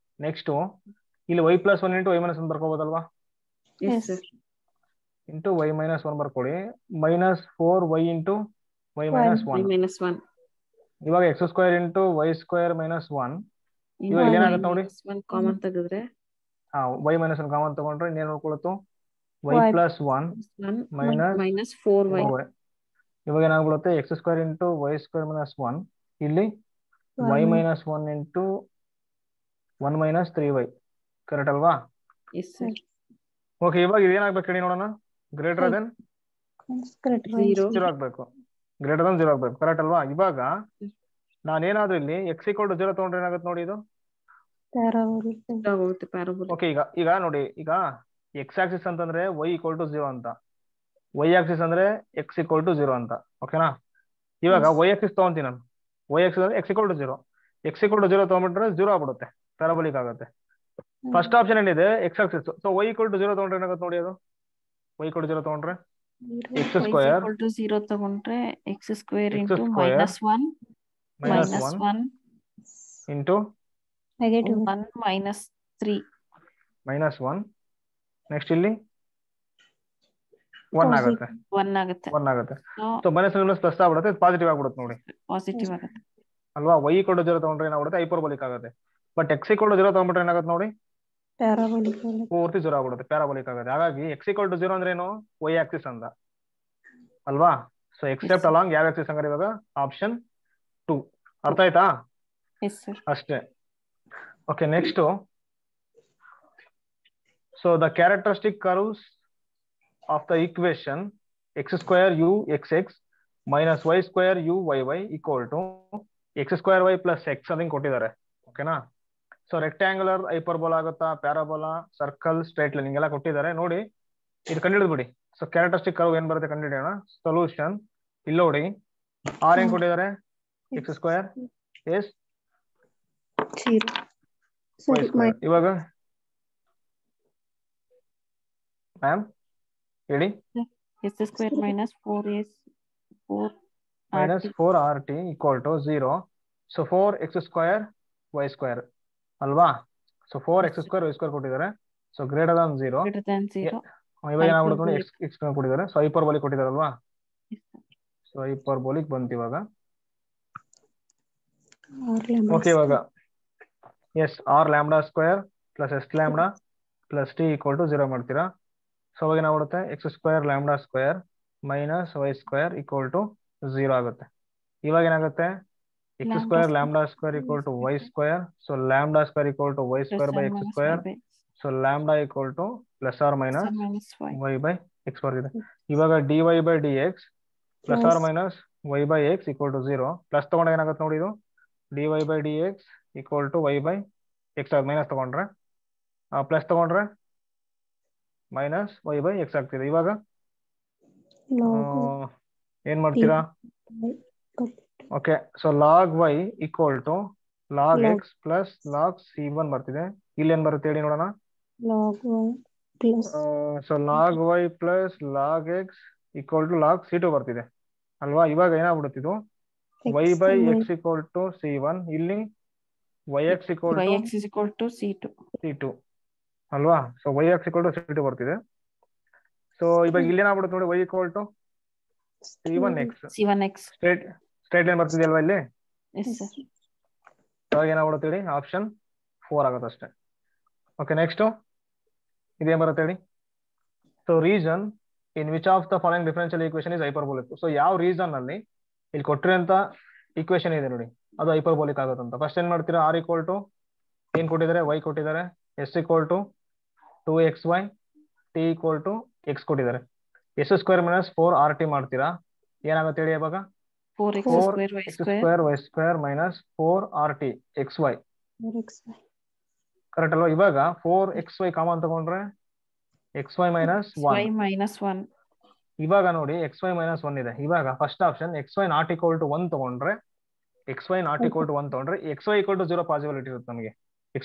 ನೆಕ್ಸ್ಟ್ ಇಲ್ಲಿ y plus 1 into y minus 1 ಬರ್ಕೋಬೋದಲ್ವಾ? ಇಂಟು ವೈ ಮೈನಸ್ 1 ಬರ್ಕೊಳ್ಳಿ. Minus 4y into y minus 1. ಇವಾಗ X square into y square minus 1. ಇವಾಗ ಏನಾಗುತ್ತೆ ನೋಡಿ? ಕಾಮನ್ ತೆಗೆದ್ರೆ ವೈ ಮೈನಸ್ 1 ಕಾಮನ್ ತಗೊಂಡ್ರೆ ಇನ್ನೇನು ಉಳ್ಕೊಳುತ್ತು? Y plus 1 minus 4y. ಇವಾಗ ಏನಾಗ್ಬಿಡುತ್ತೆ? X square into y square minus 1. ಇಲ್ಲಿ y minus 1 into 1 minus 3y. Correct ಅಲ್ವಾ? ಓಕೆ, ಇವಾಗ ಇದೇನಾಗ್ಬೇಕು ಹೇಳಿ ನೋಡೋಣ? ಗ್ರೇಟರ್ ದೆನ್ 0 ಆಗ್ಬೇಕು. ಗ್ರೇಟರ್ ದೆನ್ 0 ಆಗ್ಬೇಕು. ಕರೆಕ್ಟ್ ಅಲ್ವಾ? ಇವಾಗ ನಾನೇನಾದ್ರೂ ಇಲ್ಲಿ ಎಕ್ಸ್ ಈಕ್ವಲ್ ಟು 0 ತಗೊಂಡ್ರೆ ಏನಾಗುತ್ತೆ ನೋಡಿ? ಇದು ಓಕೆ. ಈಗ ನೋಡಿ, ಈಗ ಎಕ್ಸ್ ಆಕ್ಸಿಸ್ ಅಂತಂದ್ರೆ y ಈಕ್ವಲ್ ಟು 0 ಅಂತ. ವೈ ಆಕ್ಸಿಸ್ ಅಂದ್ರೆ ಎಕ್ಸ್ ಈಕ್ವಲ್ ಟು 0 ಅಂತ. ಓಕೆನಾ? ಇವಾಗ ವೈ ಆಕ್ಸಿಸ್ ತಗೊಂತೀನಿ ನಾನು. ವೈ ಆಕ್ಸಿಸ್ ಅಂದ್ರೆ x equal to 0. X equal to 0 ತಗೊಂಡ್ಬಿಟ್ರೆ 0 ಆಗ್ಬಿಡುತ್ತೆ, ಪ್ಯಾರಾಬೋಲಿಕ್ ಆಗುತ್ತೆ. ಫಸ್ಟ್ ಆಪ್ಷನ್ ಏನಿದೆ x axis. So y equal to 0 ತಗೊಂಡ್ರೆ ಏನಾಗುತ್ತೆ ನೋಡಿ, ಅದು ವೈ ಈಕ್ವಲ್ ಟು 0 ತಗೊಂಡ್ರೆ ಎಕ್ಸ್ ಸ್ಕ್ವೇರ್ 0 ತಗೊಂಡ್ರೆ X square X into square -1 -1 into negative 1 -3 -1. Next ಇಲ್ಲಿ 1 ಆಗುತ್ತೆ. 1 ಆಗುತ್ತೆ. 1 ಆಗುತ್ತೆ. ಸೊ ಮೈನಸ್ ಪ್ಲಸ್ ಆಗ್ಬಿಡುತ್ತೆ, ಪಾಸಿಟಿವ್ ಆಗ್ಬಿಡುತ್ತೆ ನೋಡಿ, ಪಾಸಿಟಿವ್ ಆಗುತ್ತೆ ಅಲ್ವಾ? ವೈ ಈಕ್ವಲ್ ಟು 0 ತಗೊಂಡ್ರೆ ಏನಾಗ್ಬಿಡುತ್ತೆ, ಹೈಪರ್ಬೋಲಿಕ್ ಆಗುತ್ತೆ. ಬಟ್ ಎಕ್ಸ್ ಈಕ್ವಲ್ ಟು 0 ತಗೊಂಡ್ಬಿಟ್ರೆ ಏನಾಗುತ್ತೆ ನೋಡಿ, ಪ್ಯಾರಾಬೋಲಿಕ್ ಪೂರ್ತಿ 0 ಆಗ್ಬಿಡುತ್ತೆ, ಪ್ಯಾರಾಬೋಲಿಕ್ ಆಗುತ್ತೆ. ಹಾಗಾಗಿ ಎಕ್ಸ್ ಈಕ್ವಲ್ ಟು 0 ಅಂದ್ರೆ ಏನು, ವೈ ಆಕ್ಸಿಸ್ ಅಂತ, ಅಲ್ವಾ? ಸೊ ಎಕ್ಸೆಪ್ಟ್ ಅಲಾಂಗ್ ಯಾವ ಆಕ್ಸಿಸ್ ಹಂಗಾರೆ ಇವಾಗ ಆಪ್ಷನ್ 2. ಅರ್ಥ ಆಯ್ತಾ? Yes sir. ಅಷ್ಟೇ. Okay, next. So the characteristic curves of the equation x square u xx minus y square u yy equal to x square y plus x ಅದನ್ನ ಕೊಟ್ಟಿದ್ದಾರೆ. ಓಕೆನಾ? So rectangular hyperbola ಆಗುತ್ತಾ, parabola, circle, straight line ಹಿಂಗೆಲ್ಲ ಕೊಟ್ಟಿದ್ದಾರೆ ನೋಡಿ. ಇದು ಕಂಡುಹಿಡಿದ್ಬಿಡಿ. So characteristic curve ಏನ್ ಬರುತ್ತೆ ಕಂಡುಹಿಡಿಯೋಣ. ಸೊಲ್ಯೂಷನ್ ಇಲ್ಲಿ ನೋಡಿ, ಆರ್ ಏನ್ ಕೊಟ್ಟಿದ್ದಾರೆ, x square s y square. ಇವಾಗ ಮ್ಯಾಮ್ ಹೇಳಿ. X square -4 4rt equal to 0. So 4x square y square ಅಲ್ವಾ? So 4x square y square ಕೊಟ್ಟಿದ್ದಾರೆ. So greater than 0. ಇವಾಗ ಏನಾಗ್ಬಿಡುತ್ತೆ ನೋಡಿ, ಎಕ್ಸ್ ಕೊಟ್ಟಿದ್ದಾರೆ. ಸೊ ಹೈಪರ್ಬೋಲಿಕ್ ಕೊಟ್ಟಿದ್ದಾರೆ ಅಲ್ವಾ? ಸೊ ಹೈಪರ್ಬೋಲಿಕ್ ಬಂತು ಇವಾಗ. ಓಕೆ, ಇವಾಗ s r lambda square plus S lambda plus T equal to 0 ಮಾಡ್ತೀರಾ. ಸೊ ಅವಾಗ ಏನಾಗ್ಬಿಡುತ್ತೆ, x square lambda square minus y square equal to 0 ಆಗುತ್ತೆ. ಇವಾಗ ಏನಾಗುತ್ತೆ, X square lambda square equal to y square. So lambda square equal to y square by X square. So lambda equal to plus R minus y by x ಬರ್ತಿದೆ. ಇವಾಗ d y by D X plus R minus y by x equal to 0. Plus ತಗೊಂಡ್ರೆ ಏನಾಗುತ್ತೆ ನೋಡಿ, ಇದು d y by D x equal to y by x. Minus ತಗೊಂಡ್ರೆ plus ತಗೊಂಡ್ರೆ minus y by x ಆಗ್ತಿದೆ. ಇವಾಗ ಏನ್ ಮಾಡ್ತೀರಾ? Okay, so log y equal to log x plus log C1 ಬರ್ತಿದೆ. ಇಲ್ಲಿ ಏನ್ ಬರುತ್ತೆ ಹೇಳಿ ನೋಡೋಣ. So log y plus log x equal to log C2 ಬರ್ತಿದೆ ಅಲ್ವಾ? ಇವಾಗ ಏನಾಗ್ಬಿಡುತ್ತೆ, ಇದು y by x equal to C1. ಇಲ್ಲಿ y x equal to C2 ಅಲ್ವಾ? So y x equal to C2 ಬರ್ತಿದೆ. ಸೊ ಇವಾಗ ಇಲ್ಲಿ ಏನಾಗ್ಬಿಡುತ್ತೆ ನೋಡಿ, y equal to C1x straight line ಬರ್ತಿದೆ ಅಲ್ವಾ ಇಲ್ಲಿ? ಇವಾಗ ಏನಾಗ್ಬಿಡುತ್ತೆ ಹೇಳಿ, ಆಪ್ಷನ್ 4 ಆಗುತ್ತೆ ಅಷ್ಟೇ. ಓಕೆ, ನೆಕ್ಸ್ಟ್ ಇದೇನ್ ಬರುತ್ತೆ ಹೇಳಿ. So reason in which of the following differential equation is hyperbolic. So ಯಾವ ರೀಸನ್ ಅಲ್ಲಿ ಇಲ್ಲಿ ಕೊಟ್ಟಿರೋಂತ ಈಕ್ವೇಶನ್ ಇದೆ ನೋಡಿ, ಅದು ಹೈಪರ್ಬೋಲಿಕ್ ಆಗುತ್ತಂತ. ಫಸ್ಟ್ ಏನ್ ಮಾಡ್ತೀರಾ, ಆರ್ ಈಕ್ವಲ್ ಟು ಏನ್ ಕೊಟ್ಟಿದ್ದಾರೆ, ವೈ ಕೊಟ್ಟಿದ್ದಾರೆ. S equal to 2xy, t equal to x ಕೊಟ್ಟಿದ್ದಾರೆ. ಎಸ್ ಸ್ಕ್ವೇರ್ ಮೈನಸ್ 4rt ಮಾಡ್ತೀರಾ, ಏನಾಗುತ್ತೆ ಹೇಳಿ ಇವಾಗ? 4x square y square minus 4rt xy. Correct ಅಲ್ವಾ? ಇವಾಗ 4xy ಕಾಮನ್ ತಗೊಂಡ್ರೆ xy ಮೈನಸ್ 1. ಇವಾಗ ನೋಡಿ xy ಮೈನಸ್ 1 ಇದೆ. ಇವಾಗ first option xy not equal to 1 ತಗೊಂಡ್ರೆ xy ನಾಟ್ ಈಕ್ವಲ್ ಟು 1 ತಗೊಂಡ್ರೆ xy ಈಕ್ವಲ್ ಟು 0 ಪಾಸಿಬಿಲಿಟಿ ಇರುತ್ತೆ ನಮಗೆ.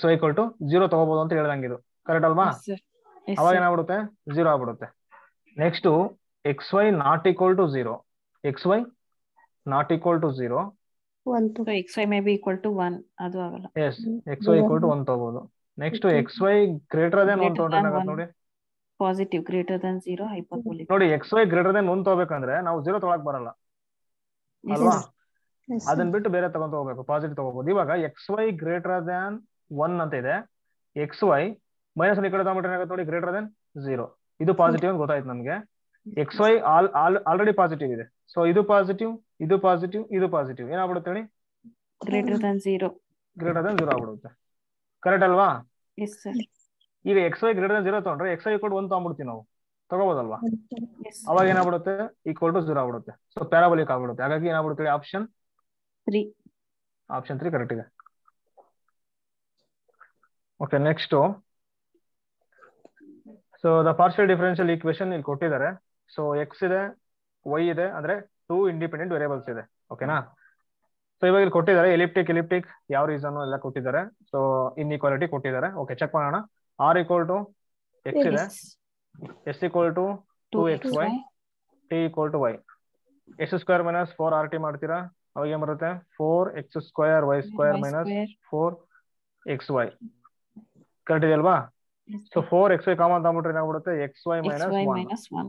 xy ಈಕ್ವಲ್ ಟು 0 ತಗೋಬಹುದು ಅಂತ ಹೇಳ್ದಂಗಿದು. ಕರೆಕ್ಟ್ ಅಲ್ವಾ? ಅವಾಗ ಏನಾಗ್ಬಿಡುತ್ತೆ, 0 ಆಗ್ಬಿಡುತ್ತೆ. Next xy not equal to 0. xy not equal to 0. xy may be equal to 1. ಅದು ಆಗಲ್ಲ. ಎಸ್, xy ಈಕ್ವಲ್ ಟು 1 ತಗೋಬಹುದು. ನೆಕ್ಸ್ಟ್ xy ಗ್ರೇಟರ್ ದನ್ 1 ತಗೊಂಡ್ರೆ ಏನಾಗುತ್ತೆ ನೋಡಿ, ಪಾಸಿಟಿವ್ ಗ್ರೇಟರ್ ದನ್ 0 ಹೈಪರ್ಬೋಲಿಕ್. ನೋಡಿ xy ಗ್ರೇಟರ್ ದನ್ 1 ತಗೋಬೇಕಂದ್ರೆ ನಾವು 0 ತಗೊಳಕ್ ಬರಲ್ಲ ಅಲ್ವಾ? ಅದನ್ನ ಬಿಟ್ಟು ಬೇರೆ ತಗೊಂಡ್ ಹೋಗ್ಬೇಕು, ಪಾಸಿಟಿವ್ ತಗೋಬಹುದು. ಇವಾಗ xy ಗ್ರೇಟರ್ ದನ್ 1 ಅಂತ ಇದೆ. xy ಮೈನಸ್ ಈ ಕಡೆ ತಗೊಂಡ್ರೆ ಏನಾಗುತ್ತೆ ನೋಡಿ, ಗ್ರೇಟರ್ ದನ್ 0. ಇದು ಪಾಸಿಟಿವ್ ಅಂತ ಗೊತ್ತಾಯ್ತು ನಮ್ಗೆ. xy ಆಲ್ರೆಡಿ ಪಾಸಿಟಿವ್ ಇದೆ. ಸೊ ಇದು ಪಾಸಿಟಿವ್, ಇದು ಪಾಸಿಟಿವ್, ಇದು ಪಾಸಿಟಿವ್. ಏನಾಗ್ಬಿಡುತ್ತೆ ಹೇಳಿ, ಗ್ರೇಟರ್ ದನ್ 0 ಆಗ್ಬಿಡುತ್ತೆ. ಕರೆಕ್ಟ್ ಅಲ್ವಾ? Yes sir. ಈಗ xy ಗ್ರೇಟರ್ ದನ್ 0 ತಗೊಂಡ್ರೆ xy ಈಕ್ವಲ್ ಟು 1 ತಗೊಂಡ್ಬಿಡ್ತೀವಿ ನಾವು, ತಗೋಬೋದಲ್ವಾ? ಅವಾಗ ಏನಾಗ್ಬಿಡುತ್ತೆ, ಈಕ್ವಲ್ ಟು 0 ಆಗ್ಬಿಡುತ್ತೆ. ಸೊ ಪ್ಯಾರಾಬೋಲಿಕ್ ಆಗ್ಬಿಡುತ್ತೆ. ಹಾಗಾಗಿ ಏನಾಗ್ಬಿಡುತ್ತೆ, ಆಪ್ಷನ್ 3 ಕರೆಕ್ಟ್ ಇದೆ. Okay, next. So the partial differential equation ಇಲ್ಲಿ ಕೊಟ್ಟಿದ್ದಾರೆ. ಸೊ ಎಕ್ಸ್ ಇದೆ, ವೈ ಇದೆ, ಅಂದ್ರೆ 2 ಇಂಡಿಪೆಂಡೆಂಟ್ ವೇರಿಯೇಬಲ್ಸ್ ಇದೆ. ಓಕೆನಾ? ಸೊ ಇವಾಗ ಇಲ್ಲಿ ಕೊಟ್ಟಿದ್ದಾರೆ ಎಲಿಪ್ಟಿಕ್ ಯಾವ ರೀಸನ್ ಎಲ್ಲ ಕೊಟ್ಟಿದ್ದಾರೆ. ಸೊ ಇನ್ಇಕ್ವಾಲಿಟಿ ಕೊಟ್ಟಿದ್ದಾರೆ. ಓಕೆ, ಚೆಕ್ ಮಾಡೋಣ. ಆರ್ ಈಕ್ವಲ್ ಟು ಎಕ್ಸ್ ಇದೆ, s equal to 2xy, t equal to y. X square minus 4rt ಮಾಡ್ತೀರಾ, ಅವಾಗ ಏನ್ ಬರುತ್ತೆ? 4x² y² minus 4xy. Correct ಇದೆ ಅಲ್ವಾ? ಸೊ 4xy ಕಾಮನ್ ತಗೊಂಡ್ಬಿಟ್ರೆ ಏನಾಗ್ಬಿಡುತ್ತೆ? xy minus 1.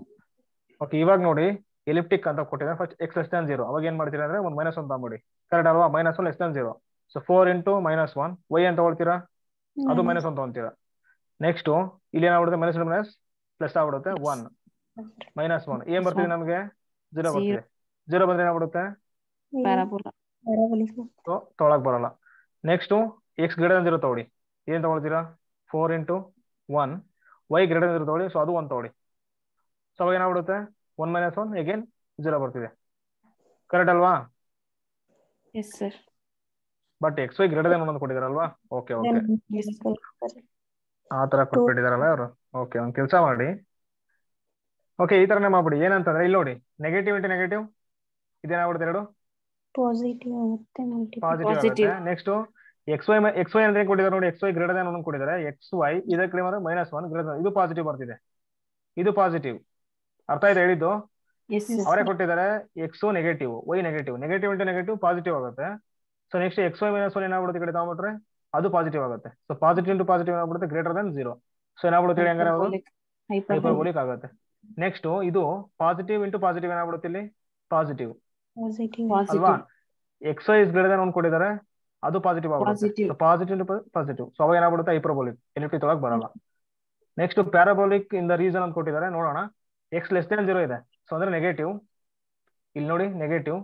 ಓಕೆ, ಇವಾಗ ನೋಡಿ ಎಲಿಪ್ಟಿಕ್ ಅಂತ ಕೊಟ್ಟಿದ್ದಾರೆ. ಫಸ್ಟ್ x ಲೆಸ್ ದ್ಯಾನ್ 0, ಅವಾಗ ಏನ್ ಮಾಡ್ತೀರಾ ಅಂದ್ರೆ ಒಂದು -1 ತಗೊಂಬಿಡಿ. ಕರೆಕ್ಟ್ ಅಲ್ವಾ? -1 less than 0. So 4 into -1 y ಅಂತ ತಗೊಳ್ತೀರಾ, ಅದು -1 ತಗೊಂತೀರಾ. ನೆಕ್ಸ್ಟ್ ಇಲ್ಲಿ ಏನಾಗ್ಬಿಡುತ್ತೆ? ಮೈನಸ್ ಪ್ಲಸ್ ಆಗ್ಬಿಡುತ್ತೆ 1 -1. ಏನ್ ಬರ್ತಿದೆ ನಮಗೆ? 0 ಬರ್ತಿದೆ. 0 ಬಂದ್ರೆ ಏನಾಗ್ಬಿಡುತ್ತೆ? ಸೊ ತೊಳಕ್ ಬರಲ್ಲ. ನೆಕ್ಸ್ಟ್ x ಗ್ರೇಟರ್ ದನ್ 0 ತಗೊಳ್ಳಿ. ಏನ್ ತಗೊಳ್ತೀರಾ? 4 ಇಂಟು 1 y ಗ್ರೇಟರ್ ದನ್ 0 ತಗೊಳ್ಳಿ. ಸೊ ಅದು 1 ತಗೊಳ್ಳಿ. ಸೊ ಅವಾಗ ಏನಾಗ್ಬಿಡುತ್ತೆ? 1 - 1 ಅಗೇನ್ 0 ಬರ್ತಿದೆ. ಕರೆಕ್ಟ್ ಅಲ್ವಾ? ಬಟ್ xy ಗ್ರೇಟರ್ ದನ್ 1 ಕೊಟ್ಟಿದಾರಲ್ವಾ? ಓಕೆ ಓಕೆ, ಆ ತರ ಕೊಟ್ಬಿಟ್ಟಿದಾರಲ್ಲ ಅವರು. ಓಕೆ, ಒಂದು ಕೆಲಸ ಮಾಡಿ. ಓಕೆ, ಈ ತರನೇ ಮಾಡ್ಬಿಡಿ. ಏನಂತಂದ್ರೆ ಇಲ್ಲಿ ನೋಡಿ, ನೆಗೆಟಿವ್ ಇಂಟು ನೆಗೆಟಿವ್ ಇದೇನಾಗ್ಬಿಡುತ್ತೆ? ಎರಡು ಪಾಸಿಟಿವ್ ಆಗುತ್ತೆ. ನೆಕ್ಸ್ಟ್ xy ಅಂದ್ರೆ ಏನ್ ಕೊಟ್ಟಿದ್ದಾರೆ ನೋಡಿ? xy ಗ್ರೇಟರ್ ದನ್ 1 ಕೊಟ್ಟಿದ್ದಾರೆ. xy ಇದಕ್ಕೆ -1 ಗ್ರೇಟರ್, ಇದು ಪಾಸಿಟಿವ್ ಬರ್ತಿದೆ, ಇದು ಪಾಸಿಟಿವ್. ಅರ್ಥ ಆಯ್ತಾ ಹೇಳಿದ್ದು? ಅವರೇ ಕೊಟ್ಟಿದ್ದಾರೆ x negative, y negative. Negative into negative positive ಆಗುತ್ತೆ. ಸೊ ನೆಕ್ಸ್ಟ್ xy -1 ಏನಾಗ್ಬಿಡುತ್ತೆ? ಈ ಕಡೆ ತಗೊಂಡ್ಬಿಟ್ರೆ ಅದು ಪಾಸಿಟಿವ್ ಆಗುತ್ತೆ. ಸೊ ಪಾಸಿಟಿವ್ ಇಂಟು ಪಾಸಿಟಿವ್ ಏನಾಗ್ಬಿಡುತ್ತೆ? Greater than 0. ಸೊ ಏನಾಗ್ಬಿಡುತ್ತೆ? ಹಂಗಾರೆ ಅದು ಹೈಪರ್ಬೋಲಿಕ್ ಆಗುತ್ತೆ. ನೆಕ್ಸ್ಟ್ ಇದು ಪಾಸಿಟಿವ್ ಇಂಟು ಪಾಸಿಟಿವ್ ಏನಾಗ್ಬಿಡುತ್ತೆ? ಇಲ್ಲಿ ಪಾಸಿಟಿವ್ ಅಲ್ವಾ? xy ಇಸ್ ಗ್ರೇಟರ್ ದನ್ 1 ಕೊಟ್ಟಿದ್ದಾರೆ, ಅದು ಪಾಸಿಟಿವ್ ಆಗುತ್ತೆ. So positive into positive, so ಅವಾಗ ಏನಾಗ್ಬಿಡುತ್ತೆ? ಹೈಪರ್ಬೋಲಿಕ್. ಎಲಿಪ್ಟಿಕ್ ತೊಳಕ್ ಬರಲ್ಲ. Next parabolic in the reason ಅಂತ ಕೊಟ್ಟಿದ್ದಾರೆ. ನೋಡೋಣ. x ಲೆಸ್ ದ್ಯಾನ್ 0 ಇದೆ, ಸೊ ಅಂದ್ರೆ ನೆಗೆಟಿವ್. ಇಲ್ಲಿ ನೋಡಿ ನೆಗೆಟಿವ್,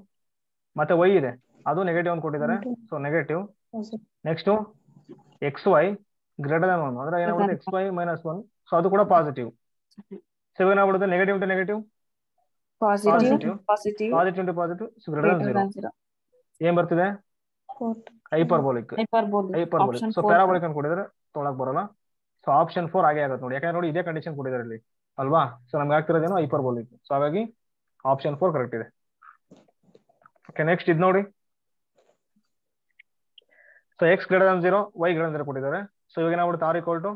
ಮತ್ತೆ y ಇದೆ, ಅದು ನೆಗೆಟಿವ್ ಅಂತ ಕೊಟ್ಟಿದ್ದಾರೆ. So negative. Next xy greater than 1 ಅಂದ್ರೆ ಏನಾಗುತ್ತೆ? xy -1, ಸೊ ಅದು ಕೂಡ ಪಾಸಿಟಿವ್. ಸೊ ಏನಾಗ್ಬಿಡುತ್ತೆ? Negative into negative positive, positive into positive, so greater than 0. ಏನ್ ಬರ್ತಿದೆ? ಹೈಪರ್ಬೋಲಿಕ್. ಸೊ ಪ್ಯಾರಾಬೋಲಿಕ್ ಅಂತ ಕೊಟ್ಟಿದ್ದಾರೆ, ತೊಳಕ್ ಬರಲ್ಲ. ಸೊ ಆಪ್ಷನ್ 4 ಆಗೇ ಆಗುತ್ತೆ ನೋಡಿ. ಯಾಕಂದ್ರೆ ನೋಡಿ ಇದೇ ಕಂಡೀಷನ್ ಕೊಟ್ಟಿದ್ದಾರೆ ಇಲ್ಲಿ ಅಲ್ವಾ? ಸೊ ನಮ್ಗೆ ಆಗ್ತಿರೋದೇನು? ಹೈಪರ್ಬೋಲಿಕ್. ಸೊ ಹಾಗಾಗಿ ಆಪ್ಷನ್ 4 ಕರೆಕ್ಟ್ ಇದೆ. ಓಕೆ, ನೆಕ್ಸ್ಟ್ ಇದು ನೋಡಿ. So x greater than 0, y greater than 0 ಕೊಟ್ಟಿದ್ದಾರೆ. ಸೊ ಇವಾಗ ಏನಾಗ್ಬಿಡುತ್ತೆ? r equal to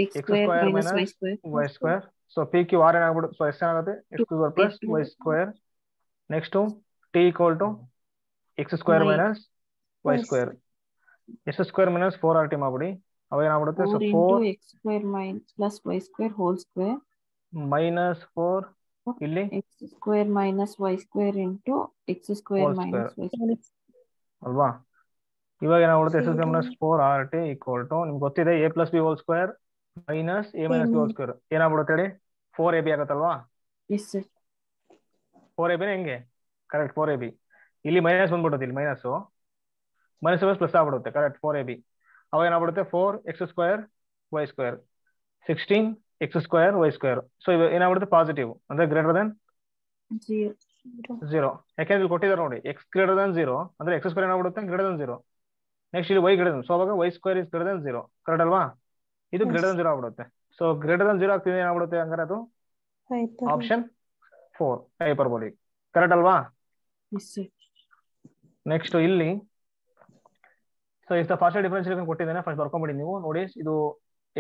x² minus y². So p q r ಏನಾಗ್ಬಿಡುತ್ತೆ? ಸೊ s ಏನಾಗುತ್ತೆ? x² plus y². Next t equal to x² minus y². s² minus 4rt ಮಾಡ್ಬಿಡಿ, ಅವಾಗ ಏನಾಗ್ಬಿಡುತ್ತೆ? So 4x² plus y² whole square minus 4 ಇಲ್ಲಿ x² minus y² into x² minus y² ಅಲ್ವಾ? ಇವಾಗ ಏನಾಗ್ಬಿಡುತ್ತೆ? s² minus 4rt equal to ನಿಮ್ಗೆ ಗೊತ್ತಿದೆ a plus b whole square minus a minus b whole square. ಏನಾಗ್ಬಿಡುತ್ತೆ ಹೇಳಿ? 4ab ಆಗುತ್ತಲ್ವಾ? 4ab ಹೆಂಗೆ? Correct, 4ab. ಇಲ್ಲಿ minus ಬಂದ್ಬಿಡುತ್ತೆ, ಇಲ್ಲಿ ಮೈನಸ್ ಪ್ಲಸ್ ಆಗ್ಬಿಡುತ್ತೆ. Correct, 4ab. ಅವಾಗ ಏನಾಗ್ಬಿಡುತ್ತೆ? 4x² y², 16x² y². So ಇದು ಏನಾಗ್ಬಿಡುತ್ತೆ? ಪಾಸಿಟಿವ್ ಅಂದ್ರೆ ಗ್ರೇಟರ್ ದನ್ 0. ಯಾಕೆಂದ್ರೆ ಇಲ್ಲಿ ಕೊಟ್ಟಿದ್ದಾರೆ ನೋಡಿ, x ಗ್ರೇಟರ್ ದನ್ 0 ಅಂದ್ರೆ x² ಏನಾಗ್ಬಿಡುತ್ತೆ? Greater than 0. ನೆಕ್ಸ್ಟ್ ಇಲ್ಲಿ y ಗ್ರೇಟರ್ ದನ್, ಸೊ ಅವಾಗ y² is greater than 0. Correct ಅಲ್ವಾ? ಇದು ಗ್ರೇಟರ್ ದನ್ 0 ಆಗ್ಬಿಡುತ್ತೆ. ಸೊ ಗ್ರೇಟರ್ ದನ್ 0 ಆಗ್ತಿದೆ, ಏನಾಗ್ಬಿಡುತ್ತೆ? ಹಂಗಾರೆ ಅದು ಆಪ್ಷನ್ 4 ಹೈಪರ್ಬೋಲಿಕ್. ಕರೆಕ್ಟ್ ಅಲ್ವಾ? ನೆಕ್ಸ್ಟ್ ಇಲ್ಲಿ ಸೊ ಇಷ್ಟ ಪಾರ್ಷಿಯಲ್ ಡಿಫರೆನ್ಷಿಯೇಷನ್ ಕೊಟ್ಟಿದ್ದೇನೆ, ಫಸ್ಟ್ ಬರ್ಕೊಂಡ್ಬಿಡಿ ನೀವು ನೋಡಿ. ಇದು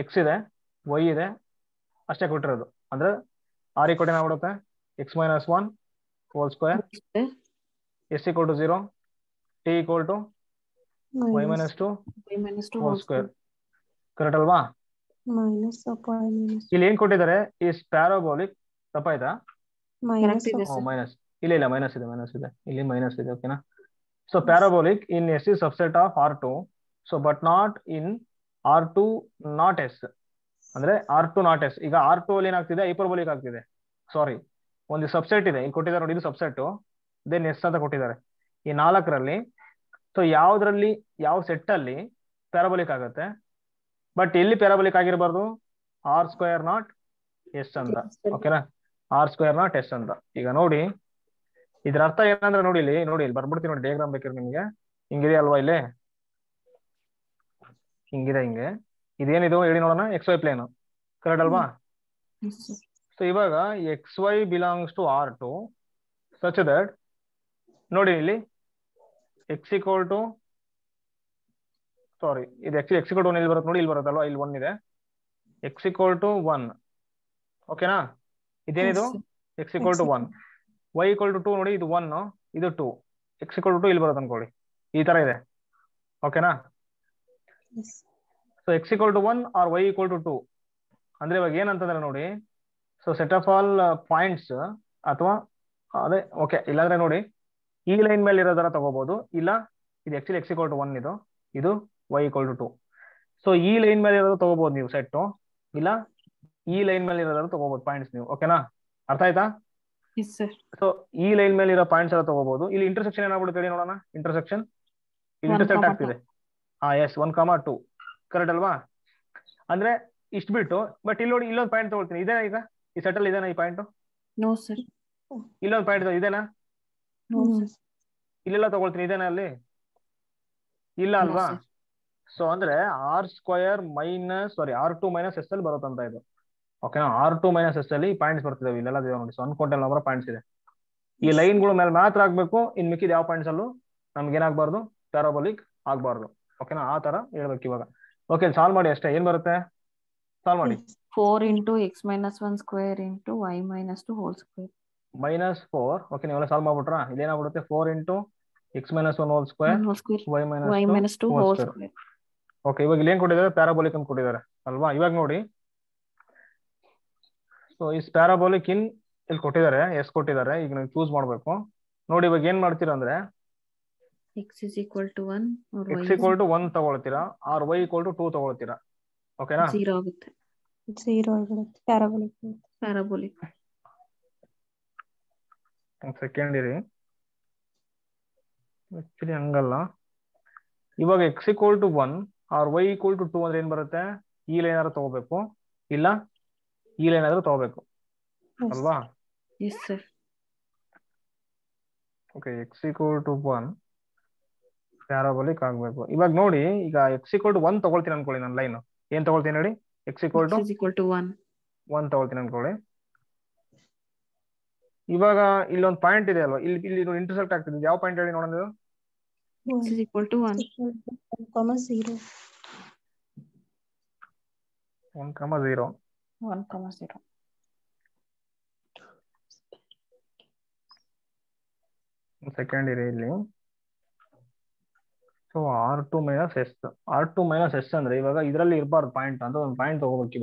x ಇದೆ, y ಇದೆ, ಅಷ್ಟೇ ಕೊಟ್ಟಿರೋದು. ಅಂದ್ರೆ r ಈಕ್ವಲ್ ಏನಾಗ್ಬಿಡುತ್ತೆ? x ಮೈನಸ್ 1 whole square, s equal to 0, t equal to y ಮೈನಸ್ 2 ಹೋಲ್ ಸ್ಕ್ವೇರ್. ಕರೆಕ್ಟ್ ಅಲ್ವಾ? ಇಲ್ಲಿ ಏನ್ ಕೊಟ್ಟಿದ್ದಾರೆ? Is parabolic. ತಪ್ಪಾಯ್ತಾ? ಮೈನಸ್ ಇಲ್ಲ ಮೈನಸ್ ಇದೆ, ಇಲ್ಲಿ ಮೈನಸ್ ಇದೆ. ಓಕೆನಾ? So parabolic in S is subset of R2, so but not in R2 not S. ಅಂದ್ರೆ R2 not S. ಈಗ R2 ಅಲ್ಲಿ ಏನಾಗ್ತಿದೆ? ಹೈಪರ್ಬೋಲಿಕ್ ಆಗ್ತಿದೆ. ಸಾರಿ, ಒಂದು ಸಬ್ಸೆಟ್ ಇದೆ, ಇಲ್ಲಿ ಕೊಟ್ಟಿದ್ದಾರೆ ನೋಡಿ, ಇದು ಸಬ್ಸೆಟ್, ದೆನ್ S ಅಂತ ಕೊಟ್ಟಿದ್ದಾರೆ. ಈ 4ರಲ್ಲಿ ಸೊ ಯಾವ್ದ್ರಲ್ಲಿ, ಯಾವ ಸೆಟ್ ಅಲ್ಲಿ ಪ್ಯಾರಾಬೋಲಿಕ್ ಆಗುತ್ತೆ? ಬಟ್ ಎಲ್ಲಿ ಪ್ಯಾರಾಬೋಲಿಕ್ ಆಗಿರಬಾರ್ದು? R² not S ಅಂತ. ಓಕೆನಾ? R² not S ಅಂತ. ಈಗ ನೋಡಿ ಇದ್ರ ಅರ್ಥ ಏನಂದ್ರೆ ನೋಡಿ, ಇಲ್ಲಿ ಬರ್ಬಿಡ್ತೀನಿ ನೋಡಿ, ಡಯಾಗ್ರಾಮ್ ಬೇಕಿದ್ರೆ ನಿಮ್ಗೆ. ಹಿಂಗಿದೆ ಅಲ್ವಾ? ಇಲ್ಲಿ ಹಿಂಗಿದೆ, ಹಿಂಗೆ. ಇದೇನಿದು ಹೇಳಿ ನೋಡೋಣ? XY plane. ಕರೆಕ್ಟ್ ಅಲ್ವಾ? ಸೊ ಇವಾಗ x y belongs to R2 such that ನೋಡಿ ಇಲ್ಲಿ ಎಕ್ಸ್ ಈಕ್ವಲ್ ಟು ಸಾರಿ ಇದು ಆಕ್ಚುಲಿ ಎಕ್ಸ್ ಈಕ್ವಲ್ ಟು 1 ಇಲ್ಲಿ ಬರುತ್ತೆ ನೋಡಿ, ಇಲ್ಲಿ ಬರುತ್ತಲ್ವಾ, ಇಲ್ಲಿ 1 ಇದೆ. ಎಕ್ಸ್ ಈಕ್ವಲ್ ಟು 1 ಓಕೆನಾ, ಇದೇನಿದು x equal to 1, y equal to 2 ನೋಡಿ, ಇದು 1 ಇದು 2, ಎಕ್ಸ್ ಈಕ್ವಲ್ ಟು 2 ಇಲ್ಲಿ ಬರುತ್ತೆ ಅನ್ಕೊಳ್ಳಿ, ಈ ತರ ಇದೆ. ಓಕೆನಾ, so x equal to 1 or y equal to 2 ಅಂದ್ರೆ ಇವಾಗ ಏನಂತಂದ್ರೆ ನೋಡಿ, so set of all points ಅಥವಾ ಅದೇ ಓಕೆ, ಇಲ್ಲಾಂದ್ರೆ ನೋಡಿ ಈ ಲೈನ್ ಮೇಲೆ ಇರೋ ತರ ತಗೋಬಹುದು, ಇಲ್ಲ ಇದು ಆಕ್ಚುಲಿ ಎಕ್ಸ್ ಈಕ್ವಲ್ ಟು 1 ಇದು ವೈ ಈಕ್ವಲ್ ಟು 2. ಸೊ ಈ ಲೈನ್ ಮೇಲೆ ಇರೋದು ತಗೋಬಹುದು ನೀವು ಸೆಟ್, ಇಲ್ಲ ಈ ಲೈನ್ ಮೇಲೆ ಇರೋದಾದ್ರು ತಗೋಬಹುದು ಪಾಯಿಂಟ್ಸ್ ನೀವು. ಓಕೆನಾ, ಅರ್ಥ ಆಯ್ತಾ? ಸೊ ಈ ಲೈನ್ ಮೇಲೆ ಇರೋ ಪಾಯಿಂಟ್ಸ್ ಎಲ್ಲ ತಗೋಬಹುದು. ಇಲ್ಲಿ ಇಂಟರ್ಸೆಕ್ಷನ್ ಏನಾಗ್ಬಿಡುತ್ತೆ ಹೇಳಿ ನೋಡೋಣ, ಇಂಟರ್ಸೆಕ್ಷನ್ ಇಂಟರ್ಸೆಕ್ಟ್ ಆಗ್ತಿದೆ. ಎಸ್ 1,2 ಕರೆಕ್ಟ್ ಅಲ್ವಾ? ಅಂದ್ರೆ ಇಷ್ಟು ಬಿಟ್ಟು, ಬಟ್ ಇಲ್ಲಿ ನೋಡಿ ಇಲ್ಲೊಂದು ಪಾಯಿಂಟ್ ತಗೊಳ್ತೀನಿ, ಇದೇನಾ ಈಗ ಈ ಸೆಟ್ ಅಲ್ಲಿ, ಇದೇನಾ ಈ ಪಾಯಿಂಟ್? No sir. ಇಲ್ಲೊಂದು ಪಾಯಿಂಟ್ ಇದೇನಾ? ಇಲ್ಲೆಲ್ಲ ತಗೊಳ್ತೀನಿ, ಇದೇನಾ ಅಲ್ಲಿ? ಇಲ್ಲ ಅಲ್ವಾ? ಸೊ ಅಂದ್ರೆ R2 ಮೈನಸ್ ಎಸ್ ಅಲ್ಲಿ ಬರುತ್ತಂತ ಇದು. ಓಕೆನಾ, R2 ಮೈನಸ್ ಎಸ್ ಅಲ್ಲಿ ಪಾಯಿಂಟ್ಸ್ ಬರ್ತಿದಾವೆ, ಇಲ್ಲೆಲ್ಲ ನೋಡಿ, ಸೊ ಅನ್ಕೌಂಟೆಡ್ ನಂಬರ್ ಪಾಯಿಂಟ್ಸ್ ಇದೆ. ಈ ಲೈನ್ಗಳು ಮೇಲೆ ಮಾತ್ರ ಆಗ್ಬೇಕು, ಇನ್ ಮಿಕ್ಕಿದ ಯಾವ ಪಾಯಿಂಟ್ಸ್ ಅಲ್ಲೂ ನಮ್ಗೆ ಏನಾಗಬಾರ್ದು, ಪ್ಯಾರಾಬೋಲಿಕ್ ಆಗಬಾರ್ದು. ಓಕೆನಾ, ಆ ತರ ಹೇಳ್ಬೇಕು ಇವಾಗ. ಓಕೆ, ಸಾಲ್ವ್ ಮಾಡಿ ಅಷ್ಟೇ. ಏನ್ ಬರುತ್ತೆ ಸಾಲ್ವ್ ಮಾಡಿ? 4 into x minus 1 square into y minus 2 whole square. -4. Okay, ನೀವೆಲ್ಲ solve ಮಾಡ್ಬಿಟ್ರಾ? ಇದೇನಾಗ್ಬಿಡುತ್ತೆ 4 into x minus 1 whole square y minus 2 whole square. Okay, ಇವಾಗ ಇಲ್ಲಿ ಏನ್ ಕೊಟ್ಟಿದ್ದಾರೆ, ಪ್ಯಾರಾಬೋಲಿಕ್ ಅಂತ ಕೊಟ್ಟಿದ್ದಾರೆ ಅಲ್ವಾ? ಇವಾಗ ನೋಡಿ, ಸೊ ಈ ಪ್ಯಾರಾಬೋಲಿಕ್ ಇನ್ ಇಲ್ಲಿ ಕೊಟ್ಟಿದ್ದಾರೆ, ಎಸ್ ಕೊಟ್ಟಿದ್ದಾರೆ. ಈಗ ನೀವು ಚೂಸ್ ಮಾಡ್ಬೇಕು. ನೋಡಿ ಇವಾಗ ಏನ್ ಮಾಡ್ತೀರಾ ಅಂದ್ರೆ x is equal to 1 or y x equal to 1 ತಗೊಳ್ತೀರಾ, ಆರ್ y equal to 2 ತಗೊಳ್ತೀರಾ. ಓಕೆನಾ, 0 ಆಗುತ್ತೆ. 0 ಆಗಿರುತ್ತೆ ಪ್ಯಾರಾಬೋಲಿಕ್. ಸೆಕೆಂಡ್ ಇರಿ, ಆಕ್ಚುಲಿ ಹಂಗಲ್ಲ. ಇವಾಗ x equal to 1 or y equal to 2 ಅಂದ್ರೆ ಏನ್ ಬರುತ್ತೆ, ಈ ಲೈನ್ ಆದ್ರೂ ತಗೋಬೇಕು, ಇಲ್ಲ ಈ ಲೈನ್ ಆದ್ರೂ ತಗೋಬೇಕು ಅಲ್ವಾ? S sir. Okay, x equal to 1 parabolic ಆಗ್ಬೇಕು. ಇವಾಗ ನೋಡಿ, ಈಗ x equal to 1 ತಗೊಳ್ತೀನಿ ಅನ್ಕೊಳ್ಳಿ, ನನ್ನ ಲೈನ್ ಏನ್ ತಗೊಳ್ತೀನಿ ನೋಡಿ, x equal to 1 ತಗೊಳ್ತೀನಿ ಅನ್ಕೊಳ್ಳಿ. ಇವಾಗ ಇಲ್ಲೊಂದು ಪಾಯಿಂಟ್ ಇದೆ ಅಲ್ವಾ, ಇಲ್ಲಿ ಇಂಟರ್ಸೆಕ್ಟ್ ಆಗ್ತಿದೆ. ಯಾವ ಪಾಯಿಂಟ್ ಹೇಳಿ ನೋಡೋಣ? x is equal to 1, 1,0. 1,0. Second ಇರಿ ಇಲ್ಲಿ. So R2 minus s, R2 minus s ಅಂದ್ರೆ ಇವಾಗ ಇದರಲ್ಲಿ ಇರಬಾರ್ದು ಪಾಯಿಂಟ್ ಅಂತ ಒಂದು ಪಾಯಿಂಟ್ ತಗೋಬೇಕು.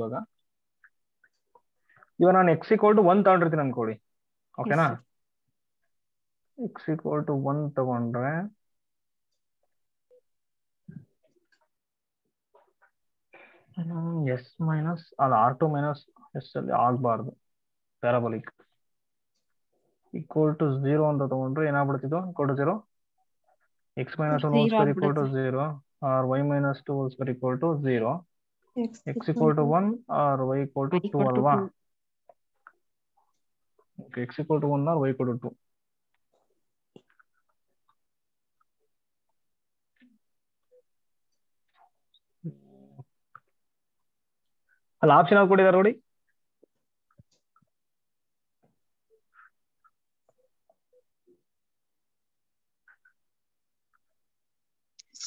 ಇವಾಗ ನಾನು x equal to 1 ತಗೊಂಡಿರ್ತೀನಿ ಅನ್ಕೊಳ್ಳಿ. ಓಕೆನಾ, x equal to 1 ತಗೊಂಡ್ರೆ ಎಸ್ ಮೈನಸ್ ಅದು R2 ಮೈನಸ್ ಎಸ್ ಅಲ್ಲಿ ಆಗ್ಬಾರ್ದು. ಪ್ಯಾರಾಬೋಲಿಕ್ ಈಕ್ವಲ್ ಟು 0 ಅಂತ ತಗೊಂಡ್ರೆ ಏನಾಗ್ಬಿಡ್ತಿದ್ದು, equal to 0, x minus 1 whole square equal to 0 or y minus 2 whole square equal to 0, x equal to 1 or y equal to 2 ಅಲ್ವಾ? Okay, x equal to 1 or y equal to 2. ಅಲ್ಲಿ option ಅಲ್ಲಿ ಕೊಟ್ಟಿದ್ದಾರೆ ನೋಡಿ,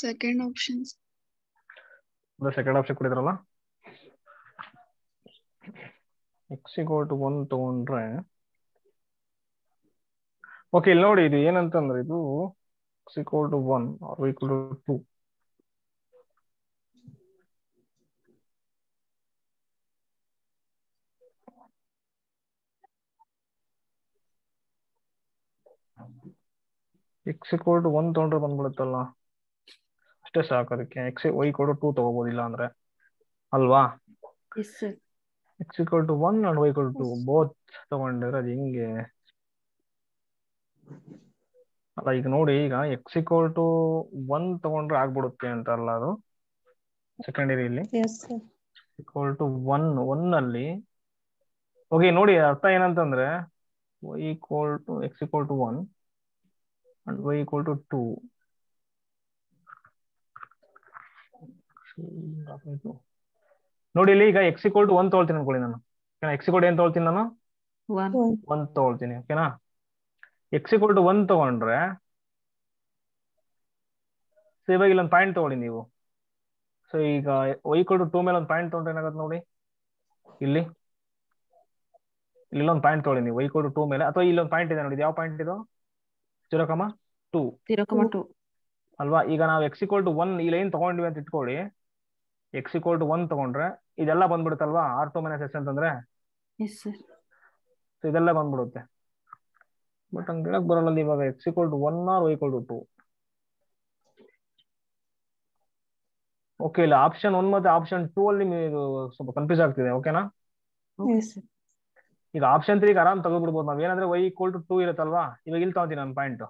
second option ಕೊಟ್ಟಿದ್ರಲ್ಲ, x equal to 1 ತಗೊಂಡ್ರೆ okay. ಇಲ್ಲಿ ನೋಡಿ, ಇದು ಏನಂತಂದ್ರೆ ಇದು x equal to 1 or y equal to 2. x equal to 1 ತಗೊಂಡ್ರೆ ಬಂದ್ಬಿಡುತ್ತಲ್ಲ, ಅಷ್ಟೇ ಸಾಕು. ಅದಕ್ಕೆ y equal to 2 ತಗೋಬಹುದಿಲ್ಲ ಅಂದ್ರೆ ಅಲ್ವಾ? x equal to 1 and y equal to 2 both ತಗೊಂಡಿದ್ರೆ ಅದು ಹಿಂಗೆ ಅಲ್ಲ. ಈಗ ನೋಡಿ, ಈಗ x equal to 1 ತಗೊಂಡ್ರೆ ಆಗ್ಬಿಡುತ್ತೆ ಅಂತಲ್ಲ ಅದು. ಸೆಕೆಂಡರಿ ಇಲ್ಲಿ equal to 1 ಅಲ್ಲಿ ಓಕೆ. ನೋಡಿ ಅರ್ಥ ಏನಂತಂದ್ರೆ y equal to x equal to 1 and y equal to 2. ನೋಡಿ ಇಲ್ಲಿ ಈಗ x equal to 1 ತಗೊಳ್ತೀನಿ ಅನ್ಕೊಳ್ಳಿ ನಾನು. x equal to ಏನು ತಗೊಳ್ತೀನಿ ನಾನು, 1 1 ತಗೊಳ್ತೀನಿ. ಓಕೆನಾ? x = 1 ತಗೊಂಡ್ರೆ ಸೊ ಇವಾಗ ಇಲ್ಲೊಂದು ಪಾಯಿಂಟ್ ತಗೊಳ್ಳಿ ನೀವು. ಸೊ ಈಗ y = 2 ಮೇಲೆ ಒಂದು ಪಾಯಿಂಟ್ ತಗೊಂಡ್ರೆ ಏನಾಗುತ್ತೆ ನೋಡಿ, ಇಲ್ಲೊಂದು ಪಾಯಿಂಟ್ ತಗೊಳ್ಳಿ ನೀವು y = 2 ಮೇಲೆ, ಅಥವಾ ಇಲ್ಲೊಂದು ಪಾಯಿಂಟ್ ಇದೆ ನೋಡಿ. ಯಾವ ಪಾಯಿಂಟ್ ಇದು? 0,2 0,2 ಅಲ್ವಾ? ಈಗ ನಾವು x = 1 ಈ ಲೈನ್ ತಗೊಂಡ್ವಿ ಅಂತ ಇಟ್ಕೊಳ್ಳಿ. x = 1 ತಗೊಂಡ್ರೆ ಇದೆಲ್ಲ ಬಂದ್ಬಿಡುತ್ತಲ್ವಾ, R2 - S ಅಂತಂದ್ರೆ. Yes sir. ಸೊ ಇದೆಲ್ಲ ಬಂದ್ಬಿಡುತ್ತೆ. ಬಟ್ ಹಂಗೆ ಹೇಳಕ್ ಬರಲ್ಲ ಇವಾಗ x = 1 or y = 2. ಓಕೆ, ಇಲ್ಲ ಆಪ್ಷನ್ 1 ಮತ್ತೆ ಆಪ್ಷನ್ 2 ಅಲ್ಲಿ ಇದು ಸ್ವಲ್ಪ ಕನ್ಫ್ಯೂಸ್ ಆಗ್ತಿದೆ. ಓಕೆನಾ? Yes. ಈಗ ಆಪ್ಷನ್ 3 ಆರಾಮ್ ತಗೋಬಿಡ್ಬೋದು ನಾವು. ಏನಂದ್ರೆ y = 2 ಇರುತ್ತಲ್ವಾ, ಇವಾಗ ಇಲ್ಲಿ ತಗೊಂತೀನಿ ನಾನು ಪಾಯಿಂಟ್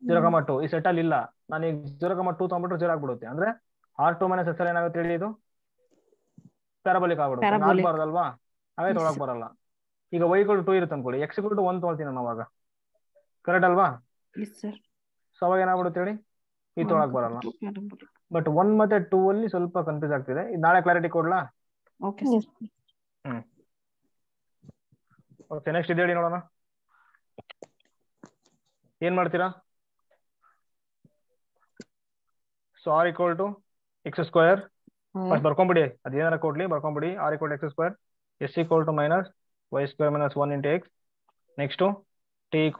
0,2. ಈ ಸೆಟ್ ಅಲ್ಲಿ ಇಲ್ಲ, ನಾನು ಈಗ 0,2 ತಗೊಂಡ್ಬಿಟ್ರೆ 0 ಆಗ್ಬಿಡುತ್ತೆ. ಅಂದ್ರೆ R2 - S ಏನಾಗುತ್ತೆ ಹೇಳಿ, ಇದು ಪ್ಯಾರಾಬೋಲಿಕ್ ಆಗ್ಬಿಡುತ್ತೆ. ಆಗ್ಬಾರ್ದಲ್ವಾ, ಹಾಗೆ ತೊಗೊಳಕ್ ಬರಲ್ಲ. ಈಗ y = 2 ಇರುತ್ತೆ ಅನ್ಕೊಳ್ಳಿ, x = 1 ತಗೊಳ್ತೀನಿ ನಾನು ಅವಾಗ. ಕರೆಕ್ಟ್ ಅಲ್ವಾ? ಸೊ ಅವಾಗ ಏನಾಗ್ಬಿಡುತ್ತೆ ಹೇಳಿ, ಈ ತೊಗೊಳಕ್ ಬರಲ್ಲ. ಬಟ್ 1 ಮತ್ತೆ 2 ಅಲ್ಲಿ ಸ್ವಲ್ಪ ಕನ್ಫ್ಯೂಸ್ ಆಗ್ತಿದೆ. ಇದು ನಾಳೆ ಕ್ಲಾರಿಟಿ ಕೊಡ್ಲಾ? Yes. ಓಕೆ, ನೆಕ್ಸ್ಟ್ ಇದು ಹೇಳಿ ನೋಡೋಣ. ಏನ್ ಮಾಡ್ತೀರಾ? So R = x². ಫಸ್ಟ್ ಬರ್ಕೊಂಬಿಡಿ, ಅದೇನಾರ ಕೊಡ್ಲಿ ಬರ್ಕೊಂಬಿಡಿ. R = x², S = -y² - 1 × x. Next t =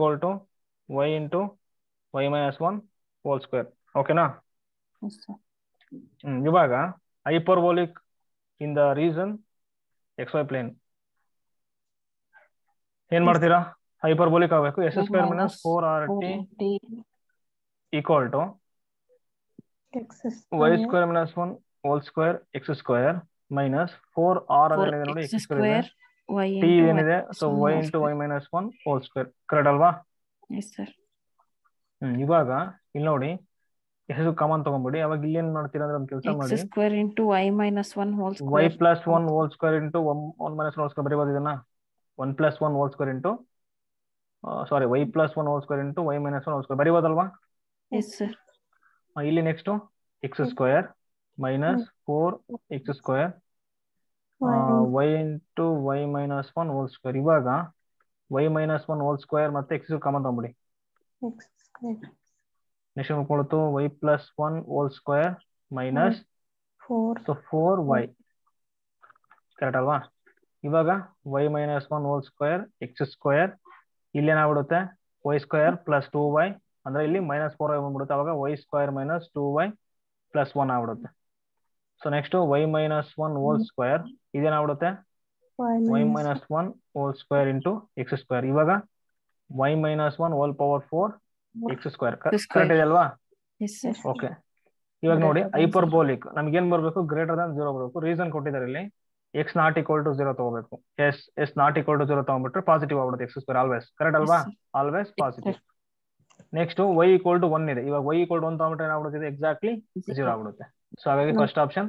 y × y - 1 whole square. ಓಕೆನಾ? ಇವಾಗ hyperbolic in the region xy plane. ಏನ್ ಮಾಡ್ತೀರಾ? ಹೈಪರ್ಬೋಲಿಕ್ ಆಗಬೇಕು. S² - 4RT = y² - 1 whole square x² minus 4r ಏನಿದೆ ನೋಡಿ, x² t ಏನಿದೆ, so y × y - 1 whole square. Correct ಅಲ್ವಾ? ಇವಾಗ ಇಲ್ಲಿ ನೋಡಿ, ಎಷ್ಟು ಕಾಮನ್ ತಗೊಂಡ್ಬಿಡಿ. ಅವಾಗ ಇಲ್ಲಿ ಏನ್ ಮಾಡ್ತೀರಾ ಅಂದ್ರೆ ಒಂದು ಕೆಲಸ ಮಾಡಿ, x² × y - 1 whole y square + 1 whole square × 1 - 1 whole square ಬರೀಬೋದು ಇದನ್ನ. 1 + 1 whole square into sorry y + 1 whole square into y - 1 whole square ಬರೀಬೋದಲ್ವಾ? Yes sir. Yes, sir. ಇಲ್ಲಿ next x² - 4x² y × y - 1 whole square. ಇವಾಗ y - 1 whole square ಮತ್ತೆ x common ತಗೊಂಬಿಡಿ. x². Next ಕೊಡ್ತು y + 1 whole square minus 4. So 4y. Correct ಅಲ್ವಾ? ಇವಾಗ y - 1 whole square x², ಇಲ್ಲಿ ಏನಾಗ್ಬಿಡುತ್ತೆ y² + 2y, ಅಂದ್ರೆ ಇಲ್ಲಿ -4y ಬಂದ್ಬಿಡುತ್ತೆ. ಅವಾಗ y² - 2y + 1 ಆಗ್ಬಿಡುತ್ತೆ. So next y - 1 whole square ಇದೇನಾಗ್ಬಿಡುತ್ತೆ y - 1 whole square into x². ಇವಾಗ y - 1 whole power 4 x². Correct ಇದೆ ಅಲ್ವಾ? S sir. ಓಕೆ, ಇವಾಗ ನೋಡಿ ಹೈಪರ್ಬೋಲಿಕ್ ನಮ್ಗೆ ಏನ್ ಬರ್ಬೇಕು? ಗ್ರೇಟರ್ ದನ್ 0 ಬರ್ಬೇಕು. ರೀಸನ್ ಕೊಟ್ಟಿದ್ದಾರೆ ಇಲ್ಲಿ, x ≠ 0 ತಗೋಬೇಕು. s ≠ 0 ತಗೊಂಡ್ಬಿಟ್ರೆ ಪಾಸಿಟಿವ್ ಆಗ್ಬಿಡುತ್ತೆ x². ಆಲ್ವೇಸ್. ಕರೆಕ್ಟ್ ಅಲ್ವಾ? Always positive. ನೆಕ್ಸ್ಟ್ y = 1 ಇದೆ. ಇವಾಗ y = 1 ತಗೊಂಡ್ಬಿಟ್ರೆ ಏನಾಗ್ಬಿಡುತ್ತೆ? ಎಕ್ಸಾಕ್ಟ್ಲಿ 0 ಆಗ್ಬಿಡುತ್ತೆ. ಸೊ ಹಾಗಾಗಿ ಫಸ್ಟ್ ಆಪ್ಷನ್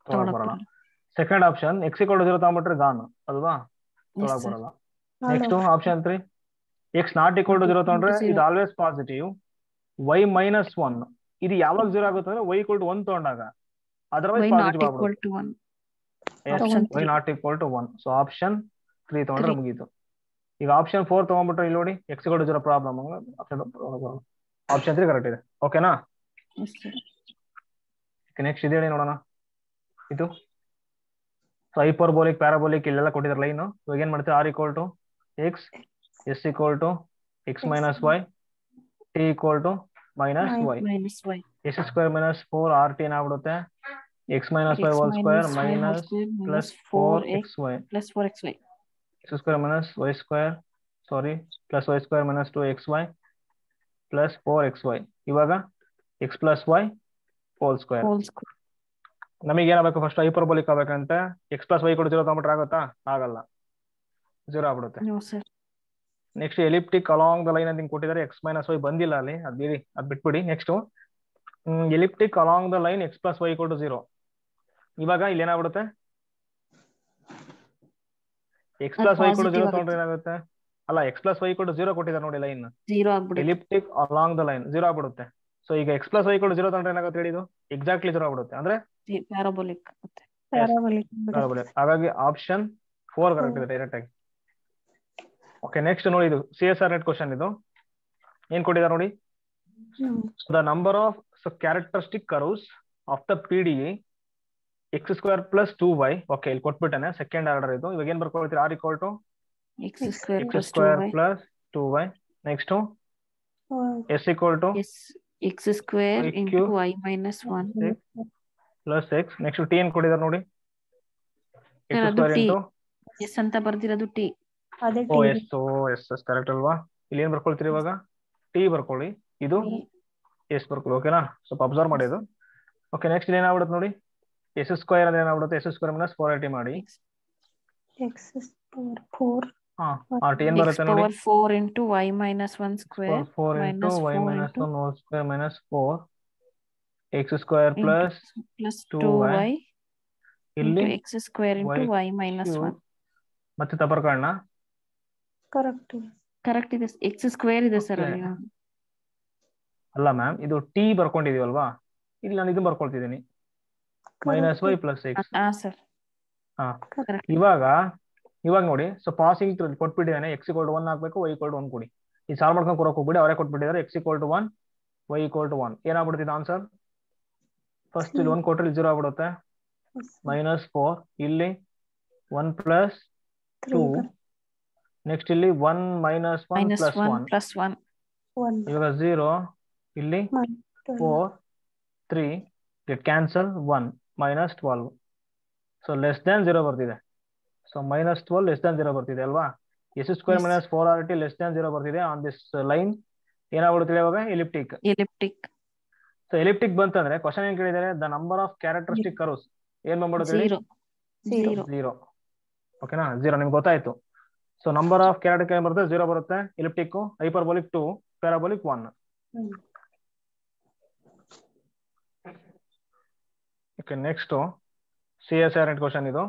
ತೊಗೊಳಕ್ ಬರಲ್ಲ. ಸೆಕೆಂಡ್ ಆಪ್ಷನ್ x = 0 ತಗೊಂಡ್ಬಿಟ್ರೆ ಗಾನ್ ಅಲ್ವಾ, ತೊಗೊಳಕ್ ಬರಲ್ಲ. ನೆಕ್ಸ್ಟ್ ಆಪ್ಷನ್ 3 x ≠ 0 ತಗೊಂಡ್ರೆ ಇದು ಆಲ್ವೇಸ್ ಪಾಸಿಟಿವ್. y - 1 ಇದು ಯಾವಾಗ 0 ಆಗುತ್ತೆ ಅಂದ್ರೆ y = 1 ತಗೊಂಡಾಗ, ಅದರ್ವೈಸ್ ಪಾಸಿಟಿವ್ ಆಗ್ಬಿಡುತ್ತೆ. y ≠ 1. ಸೊ ಆಪ್ಷನ್ 3 ತಗೊಂಡ್ರೆ ಮುಗೀತು. ಈಗ ಆಪ್ಷನ್ 4 ತಗೊಂಡ್ಬಿಟ್ರೆ ಇಲ್ಲಿ ನೋಡಿ x = 0 ಪ್ರಾಬ್ಲಮ್. ಆಪ್ಷನ್ 3 ಕರೆಕ್ಟ್ ಇದೆ. ಓಕೆನಾ? ನೆಕ್ಸ್ಟ್ ಇದು ಹೇಳಿ ನೋಡೋಣ. ಇದು ಹೈಪರ್ಬೋಲಿಕ್ ಪ್ಯಾರಾಬೋಲಿಕ್ ಇಲ್ಲೆಲ್ಲ ಕೊಟ್ಟಿದ್ದಾರೆ ಲೈನ್. ಇವಾಗ ಏನ್ ಮಾಡ್ತೀವಿ? R = x, S = x - y, t = -y. S² - 4RT ಏನಾಗ್ಬಿಡುತ್ತೆ? x - y whole square minus plus 4xy x² - y² sorry plus y² - 2xy plus 4xy. ಇವಾಗ x + y ಹೋಲ್ ಸ್ಕ್ವೇರ್. ನಮಗೆ ಏನಾಗಬೇಕು? First hyperbolic ಆಗ್ಬೇಕಂತೆ. x + y = 0 ತಗೊಂಡ್ಬಿಟ್ರೆ ಆಗುತ್ತಾ? ಆಗಲ್ಲ, 0 ಆಗ್ಬಿಡುತ್ತೆ. Next elliptic along the line ಅಂತ ಕೊಟ್ಟಿದ್ದಾರೆ. x - y ಬಂದಿಲ್ಲ ಅಲ್ಲಿ, ಅದ್ ಬಿಟ್ಬಿಡಿ. Next elliptic along the line x + y = 0. ಇವಾಗ ಇಲ್ಲಿ ಏನಾಗ್ಬಿಡುತ್ತೆ? x + y = 0 ತಗೊಂಡ್ರೆ ಏನಾಗುತ್ತೆ? ಅಲ್ಲ, x + y = 0 ಕೊಟ್ಟಿದ್ದಾರೆ ನೋಡಿ line. Elliptic along the line 0 ಆಗ್ಬಿಡುತ್ತೆ. ಸೊ ಈಗ x + y = 0 ತಗೊಂಡ್ರೆ ಏನಾಗುತ್ತೆ ಹೇಳಿದ್ದು? ಎಕ್ಸಾಕ್ಟ್ಲಿ 0 ಆಗ್ಬಿಡುತ್ತೆ. ಅಂದ್ರೆ ಪ್ಯಾರಾಬೋಲಿಕ್. ಹಾಗಾಗಿ ಆಪ್ಷನ್ 4 ಕರೆಕ್ಟ್ ಇದೆ ಡೈರೆಕ್ಟ್ ಆಗಿ. ಓಕೆ ನೆಕ್ಸ್ಟ್ ನೋಡಿ, ಇದು CSR ನೆಟ್ ಕ್ವಶನ್. ಇದು ಏನ್ ಕೊಟ್ಟಿದ್ದಾರೆ ನೋಡಿ, the number of characteristic curves of the PDE x² + 2y. Okay, ಇಲ್ಲಿ ಕೊಟ್ಬಿಟ್ಟನೆ ಸೆಕೆಂಡ್ ಆರ್ಡರ್ ಇದು. ಇವಾಗ ಏನ್ ಬರ್ಕೊಳ್ತೀರಿ, r = x² + x² 2y + 2y. Next s = x² into y - 1 plus x. Next t ಏನ್ ಕೊಟ್ಟಿದ್ದಾರೆ ನೋಡಿ, ಅದು x² t. into s ಅಂತ ಬರ್ದಿರೋದು t. ಅದೇ ಓ ಎಸ್ ಕರೆಕ್ಟ್ ಅಲ್ವಾ. ಇಲ್ಲಿ ಏನ್ ಬರ್ಕೊಳ್ತೀರಿ ಇವಾಗ, t ಬರ್ಕೊಳ್ಳಿ, ಇದು s ಬರ್ಕೊಳ್ಳಿ. ಓಕೆನಾ, ಸ್ವಲ್ಪ ಅಬ್ಸರ್ವ್ ಮಾಡಿ ಇದು. ಓಕೆ ನೆಕ್ಸ್ಟ್ ಏನಾಗ್ಬಿಡುತ್ತೆ ನೋಡಿ, s² ಅಂದ್ರೆ ಏನಾಗ್ಬಿಡುತ್ತೆ, s² - 4at ಮಾಡಿ. x⁴ ಹಾ, rt ಏನ್ ಬರುತ್ತೆ ನೋಡಿ, x⁴ into y - 1² 4 into y - 1 whole square minus 4 x² plus 2y ಇಲ್ಲಿ x² into y - 1. ಮತ್ತೆ ತಪರ್ಕಣ್ಣ ಕರೆಕ್ಟ್ ಇದೆ, x² ಇದೆ ಸರ್ ಅಲ್ಲಿ. ಅಲ್ಲ ಮ್ಯಾಮ್, ಇದು t ಬರ್ಕೊಂಡಿದೀವಲ್ವಾ, ಇಲ್ಲಿ ನಾನು ಇದನ್ನ ಬರ್ಕೊಳ್ತಿದ್ದೀನಿ -y + x. ಸರ್ ಹಾ, ಇವಾಗ ನೋಡಿ, ಸೊ ಪಾಸಿಂಗ್ ಥ್ರೂ ಕೊಟ್ಬಿಟ್ಟಿದ್ದಾನೆ, x = 1 ಹಾಕ್ಬೇಕು, y = 1 ಕೊಡಿ. ಈ ಸಾಲ್ವ್ ಮಾಡ್ಕೊಂಡು ಕೊಡೋಕೆ ಹೋಗ್ಬಿಡಿ, ಅವರೇ ಕೊಟ್ಬಿಟ್ಟಿದ್ದಾರೆ x = 1 y = 1. ಏನಾಗ್ಬಿಡ್ತಿದೆ ಆನ್ಸರ್, ಫಸ್ಟ್ ಇಲ್ಲಿ 1 ಕೊಟ್ರೆ 0 ಆಗ್ಬಿಡುತ್ತೆ, -4 ಇಲ್ಲಿ 1 + 2, ನೆಕ್ಸ್ಟ್ ಇಲ್ಲಿ 1 - 1 + 1 ಇವಾಗ 0 ಇಲ್ಲಿ 4 3 get cancel 1 -12. So less than 0 ಬರ್ತಿದೆ. ಸೊ -12 ಲೆಸ್ ದ್ಯಾನ್ 0 ಬರ್ತಿದೆ ಅಲ್ವಾ. s² - 4rt ಲೆಸ್ ದ್ಯಾನ್ 0 ಬರ್ತಿದೆ ಆನ್ ದಿಸ್ ಲೈನ್. ಏನಾಗ್ಬಿಡುತ್ತಿದೆ ಇವಾಗ, ಎಲಿಪ್ಟಿಕ್. ಸೊ ಎಲಿಪ್ಟಿಕ್ ಬಂತಂದ್ರೆ ಕ್ವಶನ್ ಏನ್ ಕೇಳಿದ್ದಾರೆ, the number of characteristic curves ಏನ್ ಬಂದ್ಬಿಡುತ್ತೆ, 0. ಓಕೆನಾ, 0 ನಿಮ್ಗೆ ಗೊತ್ತಾಯ್ತು. ಸೊ ನಂಬರ್ ಆಫ್ ಕ್ಯಾರೆಕ್ಟರ್ ಏನ್ ಬರುತ್ತೆ, 0 ಬರುತ್ತೆ. Elliptic, hyperbolic 2, parabolic 1. Okay next CSR NET question. ಇದು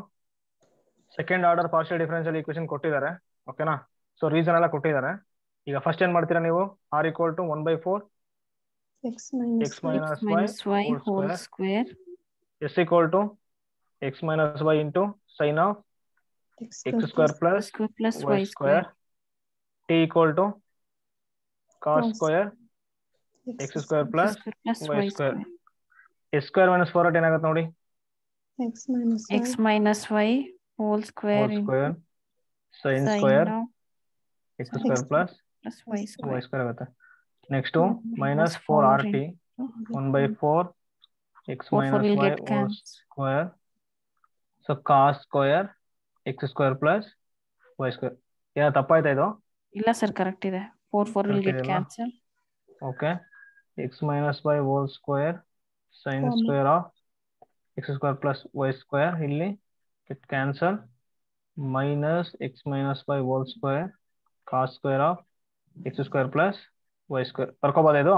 second order partial differential equation ಕೊಟ್ಟಿದ್ದಾರೆ. ಓಕೆನಾ, ಸೊ ರೀಸನ್ ಎಲ್ಲ ಕೊಟ್ಟಿದ್ದಾರೆ. ಈಗ ಫಸ್ಟ್ ಏನ್ ಮಾಡ್ತೀರಾ ನೀವು, r = 1/4 x - y whole square, s = x - y into sin of x² + y², t = cos square x² + y². s² - 4at ಏನಾಗುತ್ತೆ ನೋಡಿ, x - y whole square sin square x² + y² ಆಗುತ್ತೆ. Next -4rt 1/4 x - y whole square. So cos square x² + y². ಏನೋ ತಪ್ಪಾಯ್ತಾ ಇದು? ಇಲ್ಲ sir, correct ಇದೆ. 4 will get cancel. Okay, x - y whole square sin square of x² + y² ಇಲ್ಲಿ get cancel -x - y whole square cos square of x² + y². ಬರ್ಕೋಬೋದಾ ಇದು?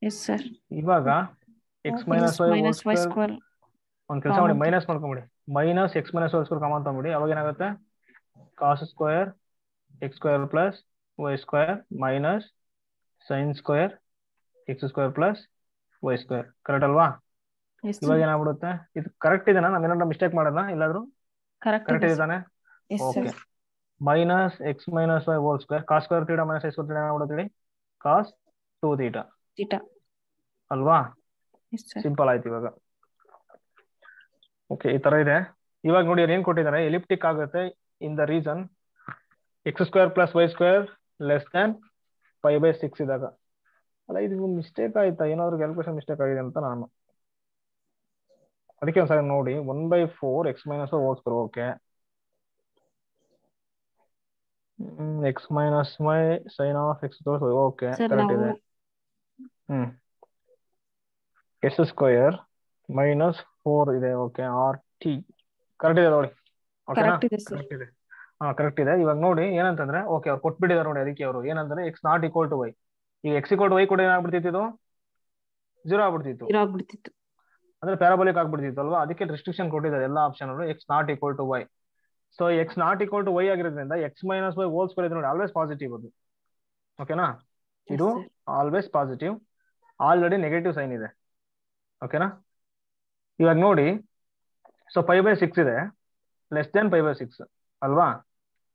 Yes sir. ಇವಾಗ x - y whole square ಒಂದು ಕೆಲಸ ಮಾಡಿ, minus ಮಾಡ್ಕೊಂಬಿಡಿ, -x - y whole square common ತಗೊಂಬಿಡಿ. ಅವಾಗ ಏನಾಗುತ್ತೆ, cos square x² + y² minus sin square x² + y². Correct ಅಲ್ವಾ? ಇವಾಗ ಏನಾಗ್ಬಿಡುತ್ತೆ, ಇದು ಕರೆಕ್ಟ್ ಇದೆನಾ, ನಾವ್ ಏನಾದ್ರು ಮಿಸ್ಟೇಕ್ ಮಾಡೋದಾ, ಇಲ್ಲಾದ್ರೂ ಕರೆಕ್ಟ್ ಇದೆ ತಾನೆ? Okay, -x - y whole square cos square θ - sin square θ ಏನಾಗ್ಬಿಡುತ್ತೆ, cos 2θ ಅಲ್ವಾ? ಸಿಂಪಲ್ ಆಯ್ತು ಇವಾಗ. ಓಕೆ, ಈ ತರ ಇದೆ. ಇವಾಗ ನೋಡಿ ಏನ್ ಕೊಟ್ಟಿದ್ದಾರೆ, ಎಲಿಪ್ಟಿಕ್ ಆಗುತ್ತೆ in the reason x² + y² less than 5/6 ಇದ್ದಾಗ. ಅಲ್ಲ, ಇದು ಮಿಸ್ಟೇಕ್ ಆಯ್ತಾ, ಏನಾದ್ರು ಕ್ಯಾಲ್ಕುಲೇಷನ್ ಮಿಸ್ಟೇಕ್ ಆಗಿದೆ ಅಂತ ನಾನು ಅದಕ್ಕೆ ಒಂದ್ಸರಿ ನೋಡಿ. 1/4 x - y whole square. Okay, x - y sin of x². Okay, correct ಇದೆ. s² -4 ಇದೆ. ಓಕೆ, rt ಕರೆಕ್ಟ್ ಇದೆ ನೋಡಿ. ಓಕೆನಾ, ಕರೆಕ್ಟ್ ಇದೆ. ಹಾ, ಕರೆಕ್ಟ್ ಇದೆ. ಇವಾಗ ನೋಡಿ ಏನಂತಂದ್ರೆ, ಓಕೆ ಅವ್ರು ಕೊಟ್ಬಿಟ್ಟಿದ್ದಾರೆ ನೋಡಿ, ಅದಕ್ಕೆ ಅವರು ಏನಂದ್ರೆ x ≠ y. ಈಗ x = y ಕೂಡ ಏನಾಗ್ಬಿಡ್ತಿತ್ತು, ಇದು 0 ಆಗ್ಬಿಡ್ತಿತ್ತು, ಅಂದ್ರೆ ಪ್ಯಾರಾಬೋಲಿಕ್ ಆಗ್ಬಿಡ್ತಿತ್ತು ಅಲ್ವಾ. ಅದಕ್ಕೆ ರೆಸ್ಟ್ರಿಕ್ಷನ್ ಕೊಟ್ಟಿದ್ದಾರೆ ಎಲ್ಲ ಆಪ್ಷನ್ ಅವರು, x ≠ y. So x ≠ y ಆಗಿರೋದ್ರಿಂದ x - y whole square ಇದೆ ನೋಡಿ, ಆಲ್ವೇಸ್ ಪಾಸಿಟಿವ್ ಅದು. ಓಕೆನಾ, ಇದು always positive, already negative sign ಇದೆ. ಓಕೆನಾ, ಇವಾಗ ನೋಡಿ, ಸೊ 5/6 ಇದೆ, ಲೆಸ್ ದ್ಯಾನ್ 5/6 ಅಲ್ವಾ.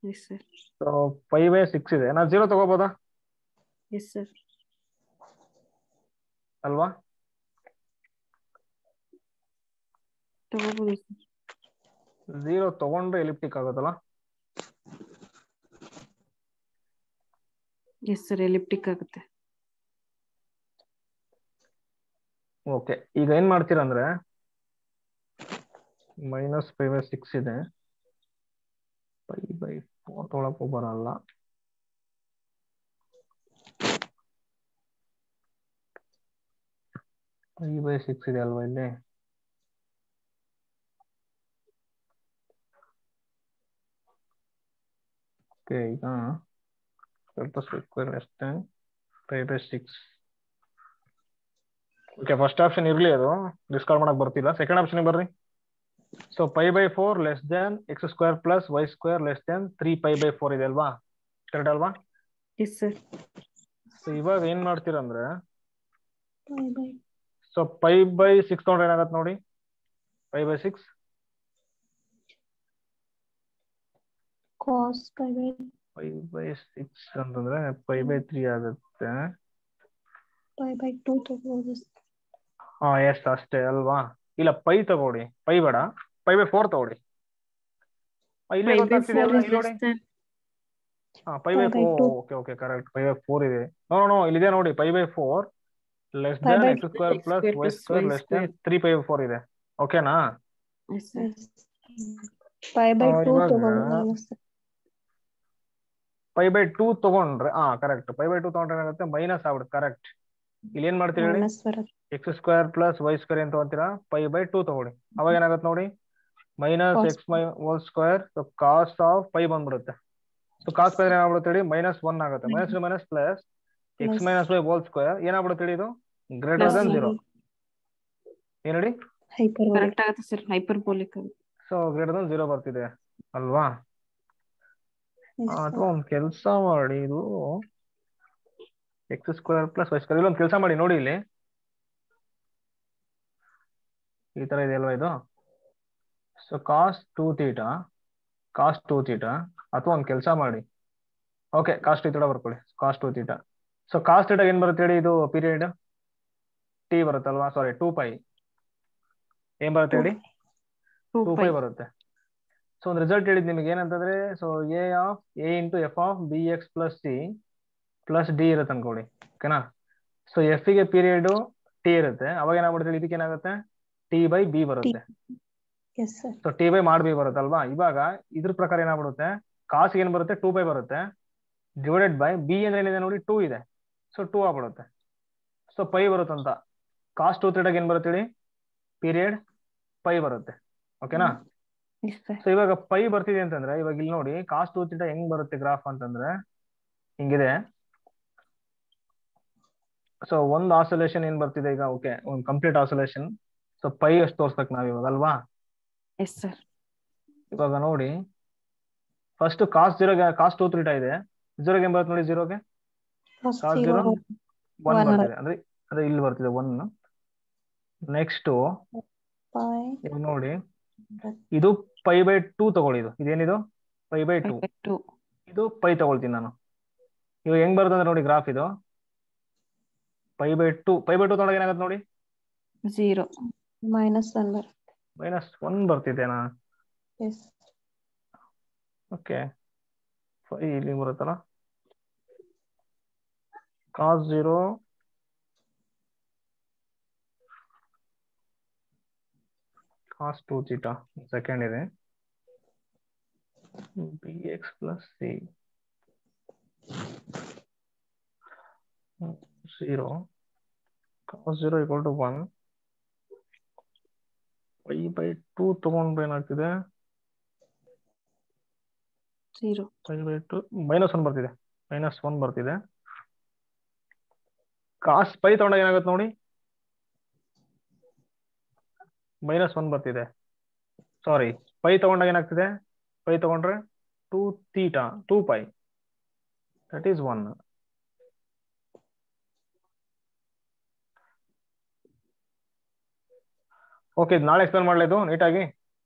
Yes sir. ಸೊ 5/6 ಇದೆ, ನಾನು 0 ತಗೋಬೋದಾ ಎಸ್ ಸರ್. ಅಲ್ವಾ? ತಗೋಬಹುದು ಸರ್. 0 ತಗೊಂಡ್ರೆ ಎಲಿಪ್ಟಿಕ್ ಆಗುತ್ತಲ್ಲ. ಎಸ್ ಸರ್, ಎಲಿಪ್ಟಿಕ್ ಆಗುತ್ತೆ. ಓಕೆ, ಈಗ ಏನ್ ಮಾಡ್ತೀರಾ ಅಂದ್ರೆ -5/6 ಇದೆ, 5/4 ತೊಗೊಳಕ್ಕೂ ಬರಲ್ಲ. (5/6) ಇದೆ ಅಲ್ವಾ ಇಲ್ಲಿ. ಓಕೆ, ಈಗ ಅಷ್ಟೇ 5/6. ಓಕೆ, ಫಸ್ಟ್ ಆಪ್ಷನ್ ಇರ್ಲಿ, ಅದು ಡಿಸ್ಕಾರ್ಡ್ ಮಾಡಕ್ ಬರ್ತಿಲ್ಲ. ಸೆಕೆಂಡ್ ಆಪ್ಷನ್ ಬರ್ರಿ. ಸೊ 5/4 (x² + y² < 3π/4) ಇದೆ ಅಲ್ವಾ? ಕರೆಕ್ಟ್ ಅಲ್ವಾ? Yes sir. ಸೊ ಇವಾಗ ಏನ್ ಮಾಡ್ತೀರಂದ್ರೆ, 5/6 ಸೊ 5/6 ತಗೊಂಡ್ರೆ ಏನಾಗತ್ತೆ ನೋಡಿ. 5/6 cos 5/6 ಅಂತಂದ್ರೆ 5/3 ಆಗುತ್ತೆ. 5/2 ತಗೋಬಹುದು. ಹಾ ಎಸ್, ಅಷ್ಟೇ ಅಲ್ವಾ? ಇಲ್ಲ, ಪೈ ತಗೊಳ್ಳಿ, ಪೈ ಬೇಡ, 5/4 ತಗೊಳ್ಳಿ. ಇಲ್ಲೇ ಗೊತ್ತಾಗ್ತಿದೆಯಲ್ಲ, ಇಲ್ಲಿ ನೋಡಿ. ಹಾ 5/4. ಓಕೆ ಓಕೆ, ಕರೆಕ್ಟ್, 5/4 ಇದೆ. ನೋ ಇಲ್ಲಿದೆ ನೋಡಿ. 5/4 (x² + y² < 3π/4) ಇದೆ. ಓಕೆನಾ? Yes sir. 5/2 ಇವಾಗ ತಗೋಬಹುದು. 5/2 ತಗೊಂಡ್ರೆ ಕರೆಕ್ಟ್, 5/2 ತಗೊಂಡ್ರೆ ಏನಾಗುತ್ತೆ, ಮೈನಸ್ ಆಗ್ಬಿಡುತ್ತೆ. ಕರೆಕ್ಟ್. ಇಲ್ಲಿ ಏನ್ ಮಾಡ್ತೀರಿ ಹೇಳಿ, (x² + y² ಅಂತ ತಗೊಂತೀರಾ, 5/2 ತಗೊಳ್ಳಿ. ಅವಾಗ ಏನಾಗುತ್ತೆ ನೋಡಿ, -(x² cos of 5 ಬಂದ್ಬಿಡುತ್ತೆ. ಸೊ cos 5 ಏನಾಗ್ಬಿಡುತ್ತೆ ಹೇಳಿ, -1 ಆಗುತ್ತೆ. -2 ಪ್ಲಸ್ (x - y whole² ಏನಾಗ್ಬಿಡುತ್ತೆ ಹೇಳಿ, ಇದು > 0. ಏನ್ ಹೇಳಿ, ಕರೆಕ್ಟ್ ಆಗುತ್ತೆ ಸರ್, ಹೈಪರ್ಬೋಲಿಕ್ ಆಗುತ್ತೆ. ಸೊ > 0 ಬರ್ತಿದೆ ಅಲ್ವಾ? ಅಥವಾ ಒಂದು ಕೆಲಸ ಮಾಡಿ, ಇದು (x² + y²) ಇಲ್ಲೊಂದು ಕೆಲಸ ಮಾಡಿ ನೋಡಿ, ಇಲ್ಲಿ ಈ ತರ ಇದೆ ಅಲ್ವಾ ಇದು. ಸೊ cos 2θ ಅಥವಾ ಒಂದು ಕೆಲಸ ಮಾಡಿ. ಓಕೆ, cos 2θ ಬರ್ಕೊಳ್ಳಿ. cos 2θ. ಸೊ cos θ ಏನ್ ಬರುತ್ತೆ ಹೇಳಿ, ಇದು ಪೀರಿಯಡ್ t ಬರುತ್ತಲ್ವಾ, ಸಾರಿ 2π. ಏನ್ ಬರುತ್ತೆ ಹೇಳಿ, 2π ಬರುತ್ತೆ. ಸೊ ಒಂದು ರಿಸಲ್ಟ್ ಹೇಳಿದ್ ನಿಮಗೆ ಏನಂತಂದ್ರೆ, so a × f(bx + c + d) ಇರುತ್ತೆ ಅನ್ಕೊಳ್ಳಿ. ಓಕೆನಾ? ಸೊ ಎಫ್ ಗೆ ಪೀರಿಯಡ್ ಟಿ ಇರುತ್ತೆ. ಅವಾಗ ಏನಾಗ್ಬಿಡುತ್ತೆ, ಇದಕ್ಕೆ ಏನಾಗುತ್ತೆ, t/b ಬರುತ್ತೆ. So t/b ಬರುತ್ತಲ್ವಾ? ಇವಾಗ ಇದ್ರ ಪ್ರಕಾರ ಏನಾಗ್ಬಿಡುತ್ತೆ, ಕಾಸ್ ಏನ್ ಬರುತ್ತೆ, 2π ಬರುತ್ತೆ, ಡಿವೈಡೆಡ್ ಬೈ ಬಿ ಅಂದ್ರೆ ಏನಿದೆ ನೋಡಿ, 2 ಇದೆ. ಸೊ 2 ಆಗ್ಬಿಡುತ್ತೆ. So pi ಬರುತ್ತಂತ. cos 2θ ಏನ್ ಬರುತ್ತೆ ಹೇಳಿ, ಪೀರಿಯಡ್ ಪೈ ಬರುತ್ತೆ. ಓಕೆನಾ? ಸೊ ಇವಾಗ ಪೈ ಬರ್ತಿದೆ ಅಂತಂದ್ರೆ, ಇವಾಗ ಇಲ್ಲಿ ನೋಡಿ cos 2θ ಹೆಂಗ್ ಬರುತ್ತೆ ಗ್ರಾಫ್ ಅಂತಂದ್ರೆ, ಹಿಂಗಿದೆ. ಸೊ ಒಂದು ಆಸೋಲೇಷನ್ ಏನ್ ಬರ್ತಿದೆ ಈಗ, ಓಕೆ, ಒಂದು ಕಂಪ್ಲೀಟ್ ಆಸೋಲೇಷನ್. ಸೊ ಪೈ ಅಷ್ಟು ತೋರ್ಸ್ಬೇಕು ನಾವ್ ಇವಾಗ ಅಲ್ವಾ? Yes sir. ಇವಾಗ ನೋಡಿ, ಫಸ್ಟ್ cos 2θ ಇದೆ, 0 ಏನ್ ಬರುತ್ತೆ ನೋಡಿ, 0ಗೆ cos 0 1 ಬರ್ತಿದೆ, ಅಂದ್ರೆ ಇಲ್ಲಿ ಬರ್ತಿದೆ 1. ನೆಕ್ಸ್ಟ್ ನೋಡಿ, ಇದು π/2 ತಗೊಳ್ಳಿ. ಇದೇನಿದು π/2. ಇದು ಪೈ ತಗೊಳ್ತೀನಿ ನಾನು. ಇವಾಗ ಹೆಂಗ್ ಬರುತ್ತೆ ಅಂದ್ರೆ ನೋಡಿ ಗ್ರಾಫ್, ಇದು π/2 ತಗೊಂಡಾಗ ಏನಾಗುತ್ತೆ ನೋಡಿ, 0 -1 ಬರ್ತಿದ್ದೇನಾ? ಓಕೆ, ಇಲ್ಲಿ ಬರುತ್ತಲ್ಲ, cos 0 cos 2θ ಸೆಕೆಂಡ್ ಇದೆ, bx + c 0 cos 0 = 1. π/2 ತಗೊಂಡ್ರೆ ಏನಾಗ್ತಿದೆ, 0 π/2 -1 ಬರ್ತಿದೆ, -1 ಬರ್ತಿದೆ. cos π ತಗೊಂಡಾಗ ಏನಾಗುತ್ತೆ ನೋಡಿ, -1 ಬರ್ತಿದೆ. ಸಾರಿ, ಪೈ ತಗೊಂಡಾಗ ಏನಾಗ್ತಿದೆ, ಪೈ ತಗೊಂಡ್ರೆ 2π, ದಟ್ ಈಸ್ 1. ಓಕೆ, ನಾಳೆ ಎಕ್ಸ್ಪ್ಲೇನ್ ಮಾಡಲಿದ್ದು ನೀಟಾಗಿ,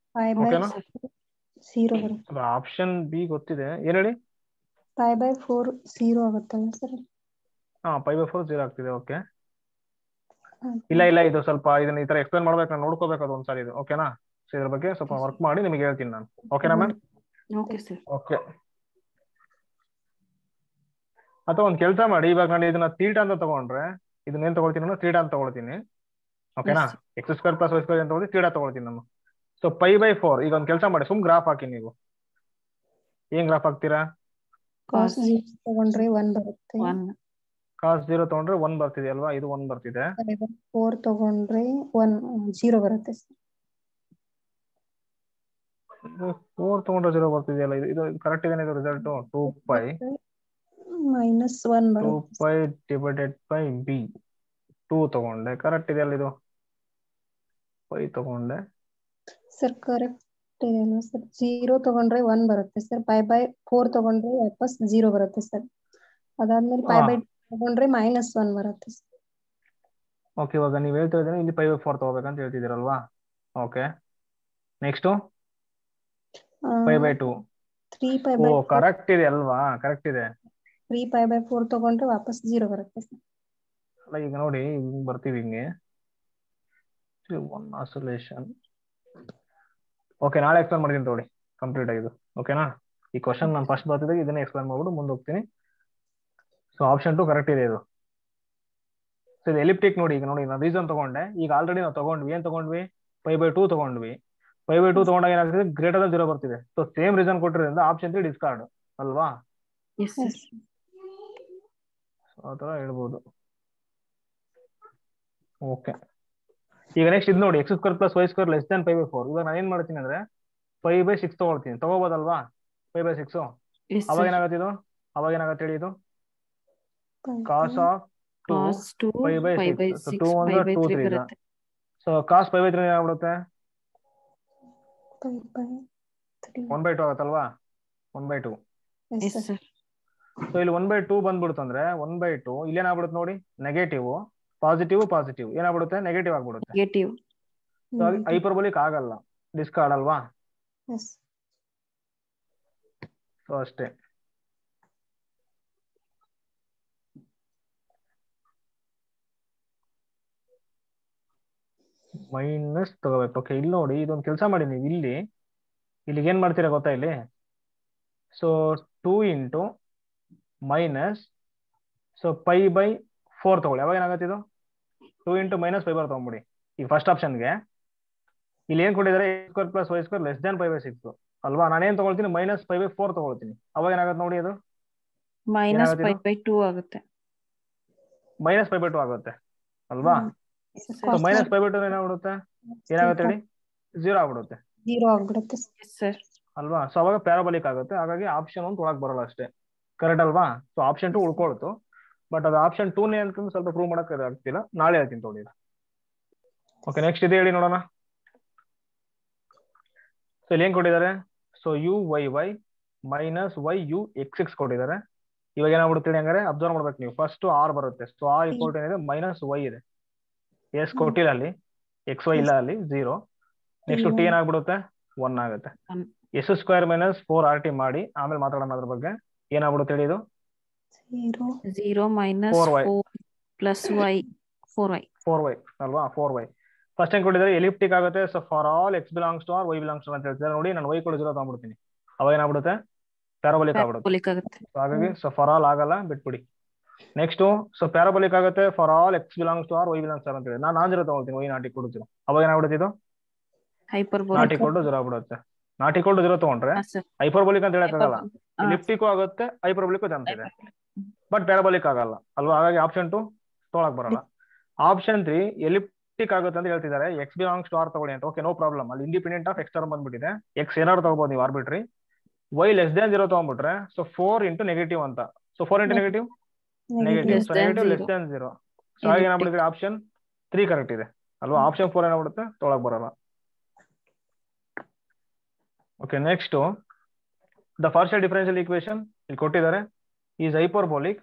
ಓಕೆನಾ? 0 ಬರುತ್ತೆ. ಆಪ್ಷನ್ ಬಿ ಗೊತ್ತಿದೆ, ಏನ್ ಹೇಳಿ? 5/4 0 ಆಗುತ್ತಲ್ಲ ಸರ್? ಹಾ 5/4 0 ಆಗ್ತಿದೆ. ಓಕೆ, ಇಲ್ಲ ಇದು ಸ್ವಲ್ಪ ಇದನ್ನ ಈ ತರ ಎಕ್ಸ್ಪ್ಲೇನ್ ಮಾಡ್ಬೇಕು, ನಾನು ನೋಡ್ಕೋಬೇಕು ಅದು ಒಂದ್ಸರಿ ಇದು. ಓಕೆನಾ? ಸೊ ಇದ್ರ ಬಗ್ಗೆ ಸ್ವಲ್ಪ ವರ್ಕ್ ಮಾಡಿ ನಿಮಗೆ ಹೇಳ್ತೀನಿ ನಾನು. ಓಕೆನಾ ಮ್ಯಾಮ್? Okay sir. ಓಕೆ. ಅಥವಾ ಒಂದ್ ಕೆಲಸ ಮಾಡಿ, ಇವಾಗ ನಾನು ಇದನ್ನ ಥೀಟಾ ಅಂತ ತಗೊಂಡ್ರೆ ಇದನ್ನ ಏನ್ ತಗೊಳ್ತೀನಿ ನಾನು? ಥೀಟಾ ಅಂತ ತಗೊಳ್ತೀನಿ. ಓಕೆನಾ? x² + y² ಅಂತ ತಗೊಳ್ಳಿ, ಥೀಟಾ ತಗೊಳ್ತೀನಿ ನಾನು. ಸೊ 5/4 ಈಗ ಒಂದ್ ಕೆಲಸ ಮಾಡಿ, ಸುಮ್ ಗ್ರಾಫ್ ಹಾಕಿ. ನೀವು ಏನ್ ಗ್ರಾಫ್ ಹಾಕ್ತೀರಾ? cos 0 ತಗೊಂಡ್ರೆ 1 ಬರುತ್ತೆ. cos 0 ತಗೊಂಡ್ರೆ 1 ಬರ್ತಿದೆ ಅಲ್ವಾ? ಇದು 1 ಬರ್ತಿದೆ. 4 ತಗೊಂಡ್ರೆ 1 0 ಬರುತ್ತೆ ಸರ್. 4 ತಗೊಂಡ್ರೆ 0 ಬರ್ತಿದೆಯಲ್ಲ, ಇದು ಕರೆಕ್ಟ್ ಇದೆ. ಇದು ರಿಸಲ್ಟ್ 2π -1 ಬರುತ್ತೆ. 2π ಡಿವೈಡೆಡ್ ಬೈ b. 2 ತಗೊಂಡೆ, ಕರೆಕ್ಟ್ ಇದೆ ಅಲ್ಲ ಇದು. 5 ತಗೊಂಡೆ ಸರ್, ಕರೆಕ್ಟ್ ಇದೆ ಅಲ್ವಾ ಸರ್? 0 ತಗೊಂಡ್ರೆ 1 ಬರುತ್ತೆ ಸರ್. 5/4 ತಗೊಂಡ್ರೆ ವಾಪಸ್ 0 ಬರುತ್ತೆ ಸರ್. ಅದಾದ್ಮೇಲೆ 5/2 ತಗೊಂಡ್ರೆ -1 ಬರುತ್ತೆ ಸರ್. ಓಕೆ, ಇವಾಗ ನೀವು ಹೇಳ್ತಾ ಇದ್ದೀರಾ ಇಲ್ಲಿ 5/4 ತಗೋಬೇಕಂತ ಹೇಳ್ತಿದ್ದೀರಲ್ವಾ? Okay, next 5/2. 3π/4 ಓ ಕರೆಕ್ಟ್ ಇದೆ ಅಲ್ವಾ? ಕರೆಕ್ಟ್ ಇದೆ. 3π/4 ತಗೊಂಡ್ರೆ ವಾಪಸ್ 0 ಬರುತ್ತೆ ಸರ್. ಅಲ್ಲ ಈಗ ನೋಡಿ, ಹಿಂಗ್ ಬರ್ತೀವಿ ಹಿಂಗೆ. ಒನ್ ಆಸೋಲೇಷನ್. ಓಕೆ, ನಾಳೆ ಎಕ್ಸ್ಪ್ಲೇನ್ ಮಾಡ್ತೀನಿ ತಗೊಳ್ಳಿ ಕಂಪ್ಲೀಟ್ ಆಗಿದ್ದು. ಓಕೆನಾ? ಈ ಕ್ವಶನ್ ನಾನು ಫಸ್ಟ್ ಬರ್ತಿದ್ದಾಗ ಇದನ್ನೇ ಎಕ್ಸ್ಪ್ಲೇನ್ ಮಾಡ್ಬಿಟ್ಟು ಮುಂದೆ ಹೋಗ್ತೀನಿ. ಸೊ ಆಪ್ಷನ್ 2 ಕರೆಕ್ಟ್ ಇದೆ ಇದು. ಸೊ ಇದು ಎಲಿಪ್ಟಿಕ್ ನೋಡಿ. ಈಗ ನೋಡಿ, ನಾನು ರೀಸನ್ ತಗೊಂಡೆ. ಈಗ ಆಲ್ರೆಡಿ ನಾವು ತಗೊಂಡ್ವಿ, ಏನ್ ತಗೊಂಡ್ವಿ? 5/2 ತಗೊಂಡ್ವಿ. 5/2 ತಗೊಂಡಾಗ ಏನಾಗ್ತಿದೆ? ಗ್ರೇಟರ್ ದನ್ 0 ಬರ್ತಿದೆ. ಸೊ ಸೇಮ್ ರೀಸನ್ ಕೊಟ್ಟಿರೋದ್ರಿಂದ ಆಪ್ಷನ್ 3 ಡಿಸ್ಕಾರ್ಡ್ ಅಲ್ವಾ? ಆ ತರ ಹೇಳ್ಬೋದು. ಓಕೆ, ಈಗ ನೆಕ್ಸ್ಟ್ ಇದು ನೋಡಿ, x² + y² ಲೆಸ್ ದನ್ 5/4. ಇವಾಗ ನಾನು ಏನ್ ಮಾಡ್ತೀನಿ ಅಂದ್ರೆ 5/6 ತಗೊಳ್ತೀನಿ. ತಗೋಬೋದಲ್ವಾ? 5/6. ಅವಾಗ ಏನಾಗತ್ತೆ ಇದು? ಅವಾಗ ಏನಾಗತ್ತೆ ಹೇಳಿ ಇದು? cos of 2 5/6. ಸೊ 2 1 2 3 ಇದೆ. ಸೊ cos 5/3 ಏನಾಗ್ಬಿಡುತ್ತೆ? 1/2 ಆಗತ್ತಲ್ವಾ? 1/2. ಸೊ ಇಲ್ಲಿ 1/2 ಬಂದ್ಬಿಡುತ್ತಂದ್ರೆ 1/2 ಇಲ್ಲಿ ಏನಾಗ್ಬಿಡುತ್ತೆ ನೋಡಿ? ನೆಗೆಟಿವ್ ಪಾಸಿಟಿವ್ ಪಾಸಿಟಿವ್ ಏನಾಗ್ಬಿಡುತ್ತೆ? ನೆಗೆಟಿವ್ ಆಗ್ಬಿಡುತ್ತೆ. ಸೊ ಹೈಪರ್ಬೋಲಿಕ್ ಆಗಲ್ಲ, ಡಿಸ್ಕಾರ್ಡ್ ಅಲ್ವಾ? ಸೊ ಅಷ್ಟೇ. ಮೈನಸ್ ತಗೋಬೇಕು. ಓಕೆ, ಇಲ್ಲಿ ನೋಡಿ, ಇದೊಂದು ಕೆಲಸ ಮಾಡಿ ನೀವು ಇಲ್ಲಿಗೆ ಏನ್ ಮಾಡ್ತೀರಾ ಗೊತ್ತಾ? ಇಲ್ಲಿ ಸೊ 2 ಇಂಟು ಮೈನಸ್ ಸೊ 5/4 ತಗೊಳ್ಳಿ. ಅವಾಗ ಏನಾಗುತ್ತೆ ಇದು? 2 ಇಂಟು -5/4 ತಗೊಂಡ್ಬಿಡಿ. ಈಗ ಫಸ್ಟ್ ಆಪ್ಷನ್ಗೆ ಇಲ್ಲಿ ಏನ್ ಕೊಟ್ಟಿದ್ದಾರೆ? x² + y² ಲೆಸ್ ದನ್ 5/6 ಅಲ್ವಾ? ನಾನೇನ್ ತಗೊಳ್ತೀನಿ? -5/4 ತಗೊಳ್ತೀನಿ. ಅವಾಗ ಏನಾಗುತ್ತೆ ನೋಡಿ? ಅದು -5/2 ಆಗುತ್ತೆ. -5/2 ಆಗುತ್ತೆ ಅಲ್ವಾ? ಸೊ -5/2 ಏನಾಗ್ಬಿಡುತ್ತೆ? ಏನಾಗುತ್ತೆ ಹೇಳಿ? 0 ಆಗ್ಬಿಡುತ್ತೆ ಅಲ್ವಾ? ಸೊ ಅವಾಗ ಪ್ಯಾರಾಬೋಲಿಕ್ ಆಗುತ್ತೆ. ಹಾಗಾಗಿ ಆಪ್ಷನ್ 1 ತೊಗೊಳಕ್ ಬರಲ್ಲ ಅಷ್ಟೇ. ಕರೆಕ್ಟ್ ಅಲ್ವಾ? So option 2 ಉಳ್ಕೊಳ್ತು. ಬಟ್ ಅದು ಆಪ್ಷನ್ 2ನೇ ಅಂತ ಸ್ವಲ್ಪ ಪ್ರೂವ್ ಮಾಡಕ್ ಆಗ್ತಿಲ್ಲ. ನಾಳೆ ಹೇಳ್ತೀನಿ ತಗೊಳ್ಳಿ. ಓಕೆ, ನೆಕ್ಸ್ಟ್ ಇದೆ ಹೇಳಿ ನೋಡೋಣ. ಸೊ ಇಲ್ಲಿ ಏನ್ ಕೊಟ್ಟಿದ್ದಾರೆ? ಸೊ uy - yux ಕೊಟ್ಟಿದ್ದಾರೆ. ಇವಾಗ ಏನಾಗ್ಬಿಡುತ್ತೆ ಹಂಗಾರೆ? ಅಬ್ಸರ್ವ್ ಮಾಡ್ಬೇಕು ನೀವು. ಫಸ್ಟ್ r ಬರುತ್ತೆ. ಸೊ r = ಏನಿದೆ? -y ಇದೆ. ಎಸ್ ಕೊಟ್ಟಿಲ್ಲ ಅಲ್ಲಿ, xy ಇಲ್ಲ ಅಲ್ಲಿ, 0. Next t ಏನಾಗ್ಬಿಡುತ್ತೆ? 1 ಆಗುತ್ತೆ. s² - 4rt ಮಾಡಿ ಆಮೇಲೆ ಮಾತಾಡೋಣ ಅದ್ರ ಬಗ್ಗೆ. ಏನಾಗ್ಬಿಡುತ್ತೆ ಹೇಳಿ ಇದು? 0 - 4 + y 4y ಅಲ್ವಾ? 4y ಫಸ್ಟ್ ಏನ್ ಕೊಟ್ಟಿದ್ದಾರೆ? ಎಲಿಪ್ಟಿಕ್ ಆಗುತ್ತೆ. So for all x belongs to r, y belongs to ಅಂತ ಹೇಳ್ತಾರೆ ನೋಡಿ. ನಾನು y = 0 ತಗೊಂಡ್ಬಿಡ್ತೀನಿ. ಅವಾಗ ಏನಾಗ್ಬಿಡುತ್ತೆ? ಪ್ಯಾರಾಬೋಲಿಕ್ ಆಗ್ಬಿಡುತ್ತೆ. ಹಾಗಾಗಿ ಸೊ ಫಾರ್ ಆಲ್ ಆಗಲ್ಲ, ಬಿಟ್ಬಿಡಿ. ನೆಕ್ಸ್ಟ್ ಸೊ ಪ್ಯಾರಾಬೋಲಿಕ್ ಆಗುತ್ತೆ. For all x belongs to r, y belongs to r ಅಂತ ಹೇಳಿ ನಾನು ನಾನ್ 0 ತಗೊಳ್ತೀನಿ. y ≠ 0. ಅವಾಗ ಏನಾಗ್ಬಿಡುತ್ತೆ ಇದು? ≠ 0 ಆಗ್ಬಿಡುತ್ತೆ. ≠ 0 ತಗೊಂಡ್ರೆ ಹೈಪರ್ಬೋಲಿಕ್ ಅಂತ ಹೇಳಕ್ಕಾಗಲ್ಲ. ಎಲಿಪ್ಟಿಕ್ ಆಗುತ್ತೆ, ಹೈಪರ್ಬೋಲಿಕ್ ಅಂತ ಇದೆ, ಬಟ್ ಪ್ಯಾರಾಬೋಲಿಕ್ ಆಗಲ್ಲ ಅಲ್ವಾ? ಹಾಗಾಗಿ ಆಪ್ಷನ್ 2 ತೊಗೊಳಕ್ ಬರಲ್ಲ. ಆಪ್ಷನ್ 3 ಎಲಿಪ್ಟಿಕ್ ಆಗುತ್ತೆ ಅಂತ ಹೇಳ್ತಿದ್ದಾರೆ. x ಬಿಲಾಂಗ್ಸ್ ಟು r ತಗೊಳ್ಳಿ ಅಂತ. Okay, no problem. ಅಲ್ಲಿ ಇಂಡಿಪೆಂಡೆಂಟ್ ಆಫ್ x ಟರ್ಮ್ ಬಂದ್ಬಿಟ್ಟಿದೆ. x ಏನಾದ್ರು ತಗೋಬಹುದು ನೀವು, ಆರ್ಬಿಟ್ರಿ. y ಲೆಸ್ ದನ್ 0 ತಗೊಂಡ್ಬಿಟ್ರೆ ಸೊ 4 ಇಂಟು ನೆಗೆಟಿವ್ ಅಂತ. So 4 into negative negative. So negative less than 0. So ಹಾಗೆ ಏನಾಗ್ಬಿಡುತ್ತೆ? ಆಪ್ಷನ್ 3 ಕರೆಕ್ಟ್ ಇದೆ ಅಲ್ವಾ? ಆಪ್ಷನ್ 4 ಏನಾಗ್ಬಿಡುತ್ತೆ? ತೊಗೊಳಕ್ ಬರಲ್ಲ. Okay, next the partial differential equation ಇಲ್ಲಿ ಕೊಟ್ಟಿದ್ದಾರೆ. Is hyperbolic.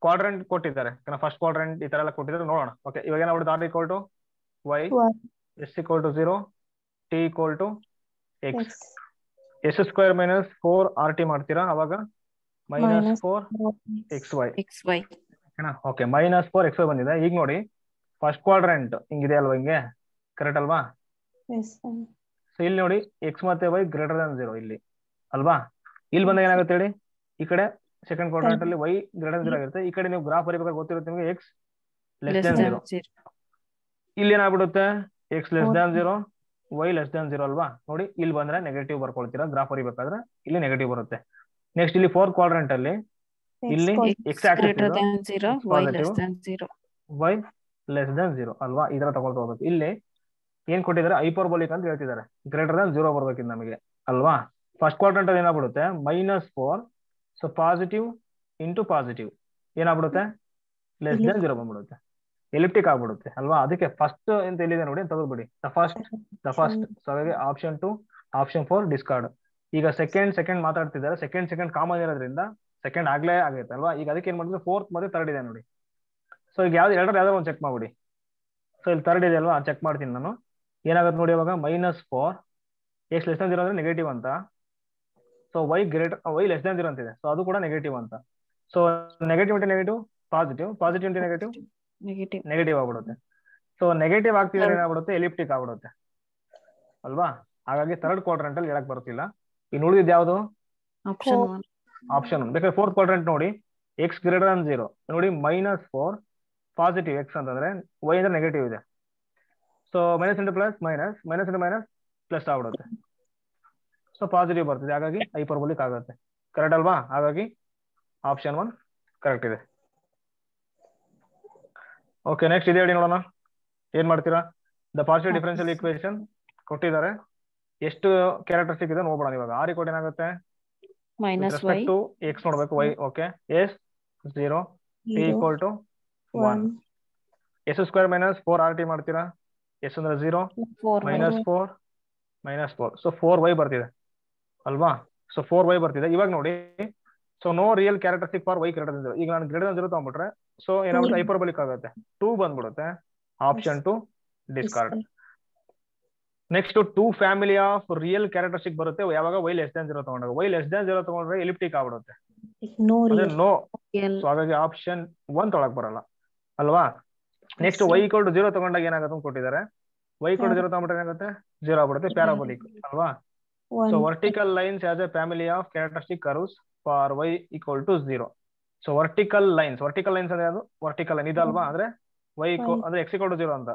ಕ್ವಾಡ್ರೆಂಟ್ ಕೊಟ್ಟಿದ್ದಾರೆ. ಫಸ್ಟ್ ಕ್ವಾಡ್ರೆಂಟ್ ಈ ತರ ಎಲ್ಲ ಕೊಟ್ಟಿದ್ದಾರೆ, ನೋಡೋಣ. ಓಕೆ, ಇವಾಗ ಏನಾಗ್ಬಿಡುತ್ತೆ? r = y, s = 0, t = x. S square minus 4RT ಮಾಡ್ತೀರಾ, ಅವಾಗ -4XY. XY. ಓಕೆ, -4XY ಬಂದಿದೆ. ಈಗ ನೋಡಿ ಫಸ್ಟ್ ಕ್ವಾಡ್ರೆಂಟ್ ಹಿಂಗಿದೆ ಅಲ್ವಾ, ಹಿಂಗೆ ಕರೆಕ್ಟ್ ಅಲ್ವಾ? ಸೊ ಇಲ್ಲಿ ನೋಡಿ ಎಕ್ಸ್ ಮತ್ತೆ ವೈ ಗ್ರೇಟರ್ ದನ್ 0 ಇಲ್ಲಿ ಅಲ್ವಾ? ಇಲ್ಲಿ ಬಂದಾಗ ಏನಾಗುತ್ತೆ ಹೇಳಿ, ಈ ಕಡೆ ಸೆಕೆಂಡ್ ಕ್ವಾಡ್ರೆಂಟ್ ಅಲ್ಲಿ ವೈ ಗ್ರೇಟರ್ ದನ್ 0 ಆಗಿರುತ್ತೆ. ಈ ಕಡೆ ನೀವು ಗ್ರಾಫ್ ಬರೀಬೇಕಾದ್ರೆ ಗೊತ್ತಿರುತ್ತೆ ನಿಮಗೆ ಎಕ್ಸ್ ಲೆಸ್ ದನ್ 0. ಇಲ್ಲಿ ಏನಾಗ್ಬಿಡುತ್ತೆ, x less than 0 y less than 0 ಅಲ್ವಾ? ನೋಡಿ ಇಲ್ಲಿ ಬಂದ್ರೆ ನೆಗೆಟಿವ್ ಬರ್ಕೊಳ್ತೀರಾ, ಗ್ರಾಫ್ ಬರೀಬೇಕಾದ್ರೆ ಇಲ್ಲಿ ನೆಗೆಟಿವ್ ಬರುತ್ತೆ. ನೆಕ್ಸ್ಟ್ ಇಲ್ಲಿ ಫೋರ್ತ್ ಕ್ವಾಡ್ರೆಂಟ್ ಅಲ್ಲಿ ಇಲ್ಲಿ x axis y less than 0 ಅಲ್ವಾ? ಈ ತರ ತಗೊಳ್ತಾ ಹೋಗ್ಬೇಕು. ಇಲ್ಲಿ ಏನ್ ಕೊಟ್ಟಿದ್ದಾರೆ, ಹೈಪರ್ಬೋಲಿಕ್ ಅಂತ ಹೇಳ್ತಿದ್ದಾರೆ, ಗ್ರೇಟರ್ ದನ್ 0 ಬರ್ಬೇಕಿದ್ ನಮಗೆ ಅಲ್ವಾ? ಫಸ್ಟ್ ಕ್ವಾಡ್ರೆಂಟ್ ಅಲ್ಲಿ ಏನಾಗ್ಬಿಡುತ್ತೆ -4, ಸೊ ಪಾಸಿಟಿವ್ ಇಂಟು ಪಾಸಿಟಿವ್ ಏನಾಗ್ಬಿಡುತ್ತೆ, ಲೆಸ್ ದನ್ 0 ಬಂದ್ಬಿಡುತ್ತೆ, ಎಲಿಪ್ಟಿಕ್ ಆಗ್ಬಿಡುತ್ತೆ ಅಲ್ವಾ? ಅದಕ್ಕೆ ಫಸ್ಟ್ ಅಂತ ಎಲ್ಲಿದೆ ನೋಡಿ ತೆಗೆದ್ಬಿಡಿ, ದ ಫಸ್ಟ್. ಸೊ ಹಾಗಾಗಿ ಆಪ್ಷನ್ 2, ಆಪ್ಷನ್ 4 ಡಿಸ್ಕಾರ್ಡ್. ಈಗ ಸೆಕೆಂಡ್ ಮಾತಾಡ್ತಿದ್ದಾರೆ, ಸೆಕೆಂಡ್ ಕಾಮನ್ ಇರೋದ್ರಿಂದ ಸೆಕೆಂಡ್ ಆಗ್ಲೇ ಆಗೈತೆ ಅಲ್ವಾ? ಈಗ ಅದಕ್ಕೆ ಏನ್ ಮಾಡಿದ್ರೆ ಫೋರ್ತ್ ಮತ್ತೆ ಥರ್ಡ್ ಇದೆ ನೋಡಿ. ಸೊ ಈಗ ಯಾವ್ದಾದ್ರು ಒಂದು ಚೆಕ್ ಮಾಡ್ಬಿಡಿ. ಸೊ ಇಲ್ಲಿ ಥರ್ಡ್ ಇದೆ ಅಲ್ವಾ, ಚೆಕ್ ಮಾಡ್ತೀನಿ ನಾನು. ಏನಾಗುತ್ತೆ ನೋಡಿ, ಅವಾಗ -4 ಎಕ್ಸ್ ಲೆಸ್ ದನ್ 0 ಅಂದ್ರೆ ನೆಗೆಟಿವ್ ಅಂತ. ಸೊ ವೈ ಲೆಸ್ ದನ್ 0 ಅಂತಿದೆ, ಸೊ ಅದು ಕೂಡ ನೆಗೆಟಿವ್ ಅಂತ. So negative into negative positive, positive into negative negative ಆಗ್ಬಿಡುತ್ತೆ. ಸೊ ನೆಗೆಟಿವ್ ಆಗ್ತಿದ್ರೆ ಏನಾಗ್ಬಿಡುತ್ತೆ, ಎಲಿಪ್ಟಿಕ್ ಆಗ್ಬಿಡುತ್ತೆ ಅಲ್ವಾ? ಹಾಗಾಗಿ ಥರ್ಡ್ ಕ್ವಾಡ್ರೆಂಟ್ ಅಲ್ಲಿ ಹೇಳಕ್ ಬರ್ತಿಲ್ಲ. ಇನ್ನು ಉಳಿದಿದ್ದು ಯಾವುದು, ಆಪ್ಷನ್ 1. ಬೇಕಾದ್ರೆ ಫೋರ್ತ್ ಕ್ವಾಡ್ರೆಂಟ್ ನೋಡಿ, ಎಕ್ಸ್ ಗ್ರೇಟರ್ ದನ್ 0 ನೋಡಿ, -4 ಪಾಸಿಟಿವ್ ಎಕ್ಸ್ ಅಂತಂದ್ರೆ ವೈ ಅಂದ್ರೆ ನೆಗೆಟಿವ್ ಇದೆ. So minus into plus minus, minus into minus plus ಆಗ್ಬಿಡುತ್ತೆ. ಸೊ ಪಾಸಿಟಿವ್ ಬರ್ತಿದೆ, ಹಾಗಾಗಿ ಹೈಪರ್ಬೋಲಿಕ್ ಆಗುತ್ತೆ. ಕರೆಕ್ಟ್ ಅಲ್ವಾ? ಹಾಗಾಗಿ ಆಪ್ಷನ್ 1 ಕರೆಕ್ಟ್ ಇದೆ. ಓಕೆ, ನೆಕ್ಸ್ಟ್ ಇದೆ ಹೇಳಿ ನೋಡೋಣ, ಏನ್ ಮಾಡ್ತೀರಾ? ದ ಪಾರ್ಷಿಯಲ್ ಡಿಫರೆನ್ಷಿಯಲ್ ಈಕ್ವೇಶನ್ ಕೊಟ್ಟಿದ್ದಾರೆ, ಎಷ್ಟು ಕ್ಯಾರೆಕ್ಟರಿಸ್ಟಿಕ್ ಇದೆ ನೋಡೋಣ. ಇವಾಗ ಆರ್ ಈಕ್ವಲ್ ಏನಾಗುತ್ತೆ, ರೆಸ್ಪೆಕ್ಟ್ ಟು ಎಕ್ಸ್ ನೋಡ್ಬೇಕು, y okay, s 0 T equal to 1. S square minus 4RT ಮಾಡ್ತೀರಾ, ಎಸ್ ಅಂದ್ರೆ 0 -4 ಸೊ 4y ಬರ್ತಿದೆ ಅಲ್ವಾ? ಸೊ 4y ಬರ್ತಿದೆ. ಇವಾಗ ನೋಡಿ, so no real characteristic for y greater than 0. ಈಗ ನಾನು ಗ್ರೇಟರ್ ದನ್ 0 ತಗೊಂಡ್ಬಿಟ್ರೆ ಸೊ ಏನಾಗುತ್ತೆ, ಹೈಪರ್ಬೋಲಿಕ್ ಆಗುತ್ತೆ, 2 ಬಂದ್ಬಿಡುತ್ತೆ. Option 2 discard. Next 2 family of real characteristic ಬರುತ್ತೆ ಯಾವಾಗ ವೈ ಲೆಸ್ ದನ್ 0 ತಗೊಂಡಾಗ. ವೈ ಲೆಸ್ ದನ್ 0 ತಗೊಂಡ್ರೆ ಎಲಿಪ್ಟಿಕ್ ಆಗ್ಬಿಡುತ್ತೆ, ನೋ. ಸೊ ಹಾಗಾಗಿ ಆಪ್ಷನ್ 1 ತೊಳಕ್ ಬರಲ್ಲ ಅಲ್ವಾ? ನೆಕ್ಸ್ಟ್ y = 0 ತಗೊಂಡಾಗ ಏನಾಗುತ್ತೆ ಅಂತ ಕೊಟ್ಟಿದ್ದಾರೆ. y = 0 ತಗೊಂಡ್ರೆ ಏನಾಗುತ್ತೆ, 0 ಆಗ್ಬಿಡುತ್ತೆ, ಪ್ಯಾರಾಬೋಲಿಕ್ ಅಲ್ವಾ? So vertical lines as A family of characteristic curves for y = 0. So vertical lines ಅಂದ್ರೆ ಅದು ವರ್ಟಿಕಲ್ ಲೈನ್ ಇದಲ್ವಾ, ಅಂದ್ರೆ y ಅಂದ್ರೆ x = 0 ಅಂತ,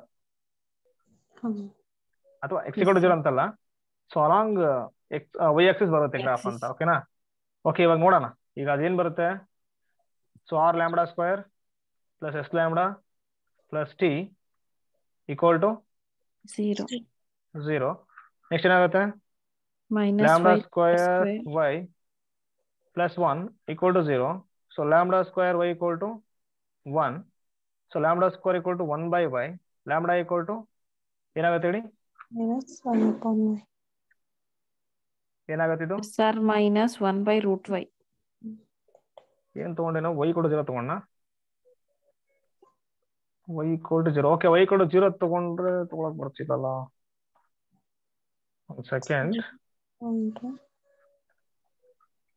ಅಥವಾ x = 0 ಅಂತಲ್ಲ. ಸೊ ಅಲಾಂಗ್ y ಆಕ್ಸಿಸ್ ಬರುತ್ತೆ ಗ್ರಾಫ್ ಅಂತ, ಓಕೆನಾ? ಓಕೆ, ಇವಾಗ ನೋಡೋಣ. ಈಗ ಅದೇನ್ ಬರುತ್ತೆ, so r λ² + s λ + t = 0. Next ಏನಾಗುತ್ತೆ, λ² y + 1 = 0. So λ² y = 1. So λ² = 1/y. λ ಏನಾಗುತ್ತೆ ಹೇಳಿ, ಏನಾಗುತ್ತೆ ಇದು, ಸರ್ -1/√y. ಏನ್ ತಗೊಂಡೇನೋ, y = 0 ತಗೊಂಡ, y = 0. ಓಕೆ, y = 0 ತಗೊಂಡ್ರೆ ತಗೊಳಕ್ ಬರ್ತಿಲ್ಲ. ಒಂದು ಸೆಕೆಂಡ್.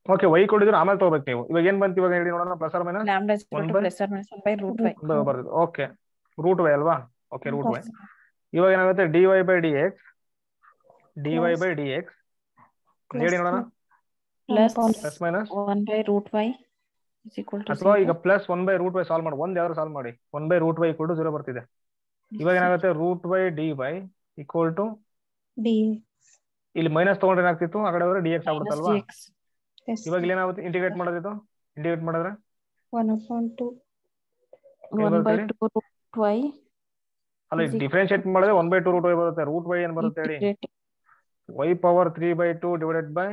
ಓಕೆ, y = 0 ಆಮೇಲೆ ತಗೋಬೇಕು ನೀವು. ಇವಾಗ ಏನ್ ಬಂತು ಇವಾಗ ಹೇಳಿ ನೋಡೋಣ, +or - ಬರ್ತಿದೆ. ಓಕೆ, √y ಅಲ್ವಾ? Okay, √y. ಇವಾಗ ಏನಾಗುತ್ತೆ, dy/dx ಹೇಳಿ ನೋಡೋಣ, +1/√y ಅಥವಾ ಈಗ +1/√y ಸಾಲ್ವ್ ಮಾಡಿ, ಒಂದ್ ಯಾವ್ದು ಸಾಲ್ವ್ ಮಾಡಿ. 1/√y = 0 ಬರ್ತಿದೆ. ಇವಾಗ ಏನಾಗುತ್ತೆ, √y dy = ಇಲ್ಲಿ ಮೈನಸ್ ತಗೊಂಡ್ರೆ ಏನಾಗ್ತಿತ್ತು, ಆ ಕಡೆ ಹೋದ್ರೆ dx ಆಗ್ಬಿಡುತ್ತಲ್ವಾ? ಇವಾಗ ಇಲ್ಲಿ ಏನಾಗುತ್ತೆ, ಇಂಟಿಗ್ರೇಟ್ ಮಾಡೋದಿತ್ತು, ಇಂಟಿಗ್ರೇಟ್ ಮಾಡಿದ್ರೆ 1/2 1/2√y. ಅಲ್ಲ, ಡಿಫರೆನ್ಶಿಯೇಟ್ ಮಾಡಿದ್ರೆ 1/2√y ಬರುತ್ತೆ. √y ಏನ್ ಬರುತ್ತೆ ಹೇಳಿ, y⁴ ಡಿವೈಡೆಡ್ ಬೈ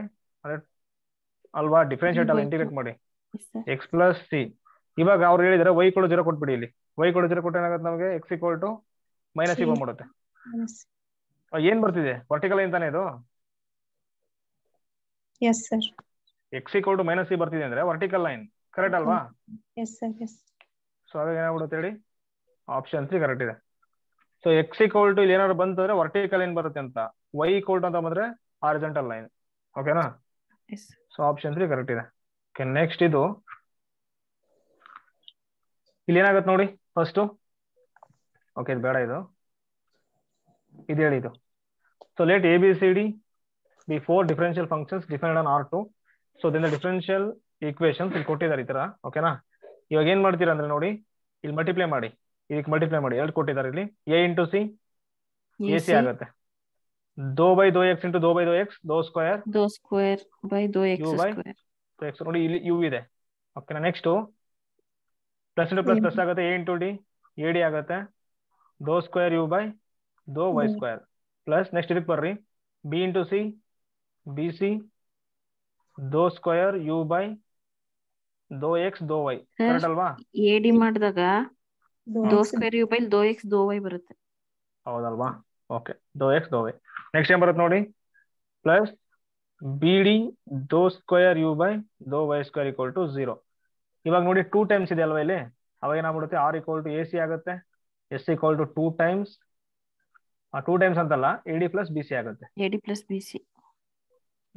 ಅಲ್ವಾ? ಡಿಫರೆನ್ಶಿಯೇಟ್ ಅಲ್ಲ, ಇಂಟಿಗ್ರೇಟ್ ಮಾಡಿ, x + c. ಇವಾಗ ಅವ್ರು ಹೇಳಿದ್ರೆ y = 0 ಕೊಟ್ಬಿಡಿ. ಇಲ್ಲಿ y = 0 ಕೊಟ್ಟರೆ ಏನಾಗುತ್ತೆ ನಮಗೆ, x = -c ಬಂದ್ಬಿಡುತ್ತೆ. ಏನ್ ಬರ್ತಿದೆ, ವರ್ಟಿಕಲ್ ಲೈನ್ ತಾನೇ ಇದು? Yes sir. x = -c ಬರ್ತಿದೆ ಅಂದ್ರೆ ವರ್ಟಿಕಲ್ ಲೈನ್, ಕರೆಕ್ಟ್ ಅಲ್ವಾ? Yes sir, yes. ಸೊ ಅವಾಗ ಏನಾಗ್ಬಿಡುತ್ತೆ ಹೇಳಿ, ಆಪ್ಷನ್ 3 ಕರೆಕ್ಟ್ ಇದೆ. ಸೊ x = ಇಲ್ಲಿ ಏನಾದ್ರು ಬಂತಂದ್ರೆ ವರ್ಟಿಕಲ್ ಲೈನ್ ಬರುತ್ತೆ ಅಂತ, y = ಅಂತ ಬಂದ್ರೆ ಹಾರಿಜಾಂಟಲ್ ಲೈನ್. ಓಕೆನಾ? ಎಸ್ ಸೊ ಆಪ್ಷನ್ 3 ಕರೆಕ್ಟ್ ಇದೆ. ಓಕೆ, ನೆಕ್ಸ್ಟ್ ಇದು ಇಲ್ಲಿ ಏನಾಗುತ್ತೆ ನೋಡಿ ಫಸ್ಟ್. ಓಕೆ, ಇದು ಬೇಡ, ಇದು ಹೇಳಿ ಇದು. So let ABCD be 4 differential functions dependent on R2. So then the differential equations ಇಲ್ಲಿ ಕೊಟ್ಟಿದ್ದಾರೆ ಈ ತರ. ಓಕೆನಾ? ಇವಾಗ ಏನ್ ಮಾಡ್ತೀರಾ ಅಂದ್ರೆ ನೋಡಿ, ಇಲ್ಲಿ ಮಲ್ಟಿಪ್ಲೈ ಮಾಡಿ, ಇದಕ್ಕೆ ಮಲ್ಟಿಪ್ಲೈ ಮಾಡಿ, ಎರಡು ಕೊಟ್ಟಿದ್ದಾರೆ ಇಲ್ಲಿ. A into C AC ಆಗುತ್ತೆ. dou by dou x into dou by dou x dou square by dou x u by square. dou x. ನೋಡಿ ಇಲ್ಲಿ u ಇದೆ. ಓಕೆನಾ? Next plus into plus plus ಆಗುತ್ತೆ. A into D AD ಆಗುತ್ತೆ. dou square u by dou y square plus next ಇದಕ್ಕೆ ಬರ್ರಿ, B into C BC dou square u by dou x dou y. Correct ಅಲ್ವಾ? AD ಮಾಡಿದಾಗ dou square u by dou x dou y ಬರುತ್ತೆ. ಹೌದಲ್ವಾ? Okay, dou x dou y. Next ಏನ್ ಬರುತ್ತೆ ನೋಡಿ, plus BD dou square u by dou y square equal to 0. ಇವಾಗ ನೋಡಿ 2 times ಇದೆ ಅಲ್ವಾ ಇಲ್ಲಿ, ಅವಾಗ ಏನಾಗ್ಬಿಡುತ್ತೆ, R equal to AC ಆಗುತ್ತೆ, S equal to 2 times 2 times ಅಂತಲ್ಲ, AD plus BC ಆಗುತ್ತೆ. AD plus BC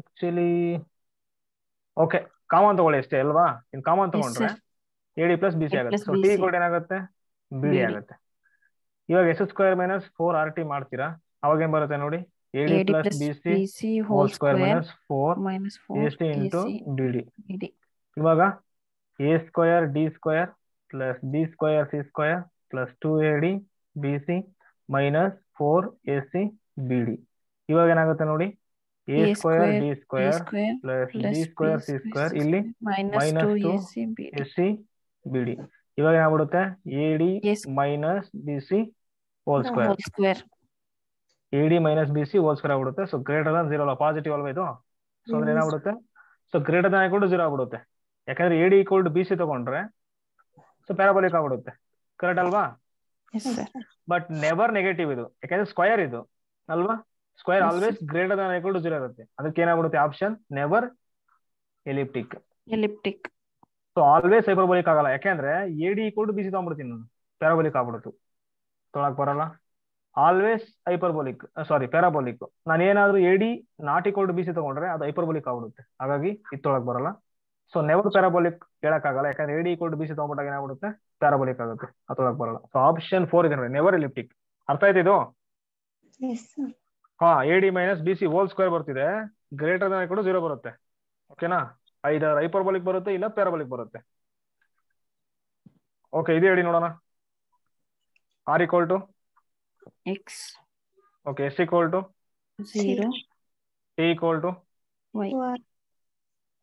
actually okay, common ತಗೊಳ್ಳಿ ಅಷ್ಟೇ ಅಲ್ವಾ? ಇನ್ ಕಾಮನ್ ತಗೊಂಡ್ರೆ AD plus BC ಆಗುತ್ತೆ. ಸೊ T equal ಏನಾಗುತ್ತೆ, BD ಆಗುತ್ತೆ. ಇವಾಗ S square minus 4RT ಮಾಡ್ತೀರಾ, ಅವಾಗ ಏನ್ ಬರುತ್ತೆ ನೋಡಿ, AD plus BC whole square minus 4 AC into BD. ಇವಾಗ A square D square plus B square C square plus 2AD BC minus 4 AC BD. ಇವಾಗ ಏನಾಗುತ್ತೆ ನೋಡಿ, A square D square plus B square C square ಇಲ್ಲಿ minus 2 AC BD. ಇವಾಗ ಏನಾಗ್ಬಿಡುತ್ತೆ, AD minus BC whole square. AD minus BC whole square ಆಗ್ಬಿಡುತ್ತೆ. So greater than 0 ಅಲ್ಲ, positive ಅಲ್ವಾ ಇದು? So ಅಂದ್ರೆ ಏನಾಗ್ಬಿಡುತ್ತೆ, so greater than equal to 0 ಆಗ್ಬಿಡುತ್ತೆ. ಯಾಕಂದ್ರೆ AD ಈಕ್ವಲ್ ಟು BC ತಗೊಂಡ್ರೆ ಸೊ ಪ್ಯಾರಾಬೋಲಿಕ್ ಆಗ್ಬಿಡುತ್ತೆ. ಕರೆಕ್ಟ್ ಅಲ್ವಾ? ಬಟ್ ನೆವರ್ ನೆಗೆಟಿವ್ ಇದು, ಯಾಕಂದ್ರೆ ಸ್ಕ್ವಯರ್ ಇದು ಅಲ್ವಾ? Square always greater than equal to 0 ಇರುತ್ತೆ. ಅದಕ್ಕೆ ಏನಾಗ್ಬಿಡುತ್ತೆ option never elliptic. So always hyperbolic ಆಗಲ್ಲ, ಯಾಕಂದ್ರೆ AD ಈಕ್ವಲ್ ಟು BC ತಗೊಂಡ್ಬಿಡ್ತೀನಿ ನಾನು, ಪ್ಯಾರಾಬೋಲಿಕ್ ಆಗ್ಬಿಡುತ್ತೆ, ತೊಳಕ್ ಬರಲ್ಲ. Always hyperbolic, sorry parabolic. ನಾನು ಏನಾದ್ರು AD not equal to BC ತಗೊಂಡ್ರೆ ಅದು ಹೈಪರ್ಬೋಲಿಕ್ ಆಗ್ಬಿಡುತ್ತೆ, ಹಾಗಾಗಿ ಇದು ತೊಳಕ್ ಬರಲ್ಲ. ಸೊ ನೆವರ್ ಪ್ಯಾರಾಬೋಲಿಕ್ ಹೇಳಕ್ಕಾಗಲ್ಲ, ಯಾಕಂದ್ರೆ AD ಈಕ್ವಲ್ ಟು BC ತಗೊಂಡ್ಬಿಟ್ಟಾಗ ಏನಾಗ್ಬಿಡುತ್ತೆ, ಪ್ಯಾರಾಬೋಲಿಕ್ ಆಗುತ್ತೆ, ಅದು ತೊಳಕ್ ಬರಲ್ಲ. ಸೊ ಆಪ್ಷನ್ 4 ಇದೆ ನೋಡಿ, ನೆವರ್ ಎಲಿಪ್ಟಿಕ್. ಅರ್ಥ ಆಯ್ತು ಇದು? ಹಾ, AD minus BC whole square ಬರ್ತಿದೆ, ಗ್ರೇಟರ್ ದನ್ ಈಕ್ವಲ್ ಟು 0 ಬರುತ್ತೆ. ಓಕೆನಾ? ಐದರ್ ಹೈಪರ್ಬೋಲಿಕ್ ಬರುತ್ತೆ, ಇಲ್ಲ ಪ್ಯಾರಾಬೋಲಿಕ್ ಬರುತ್ತೆ. ಓಕೆ, ಇದು ಹೇಳಿ ನೋಡೋಣ. R equal to x. Okay, S equal to 0, T equal to y.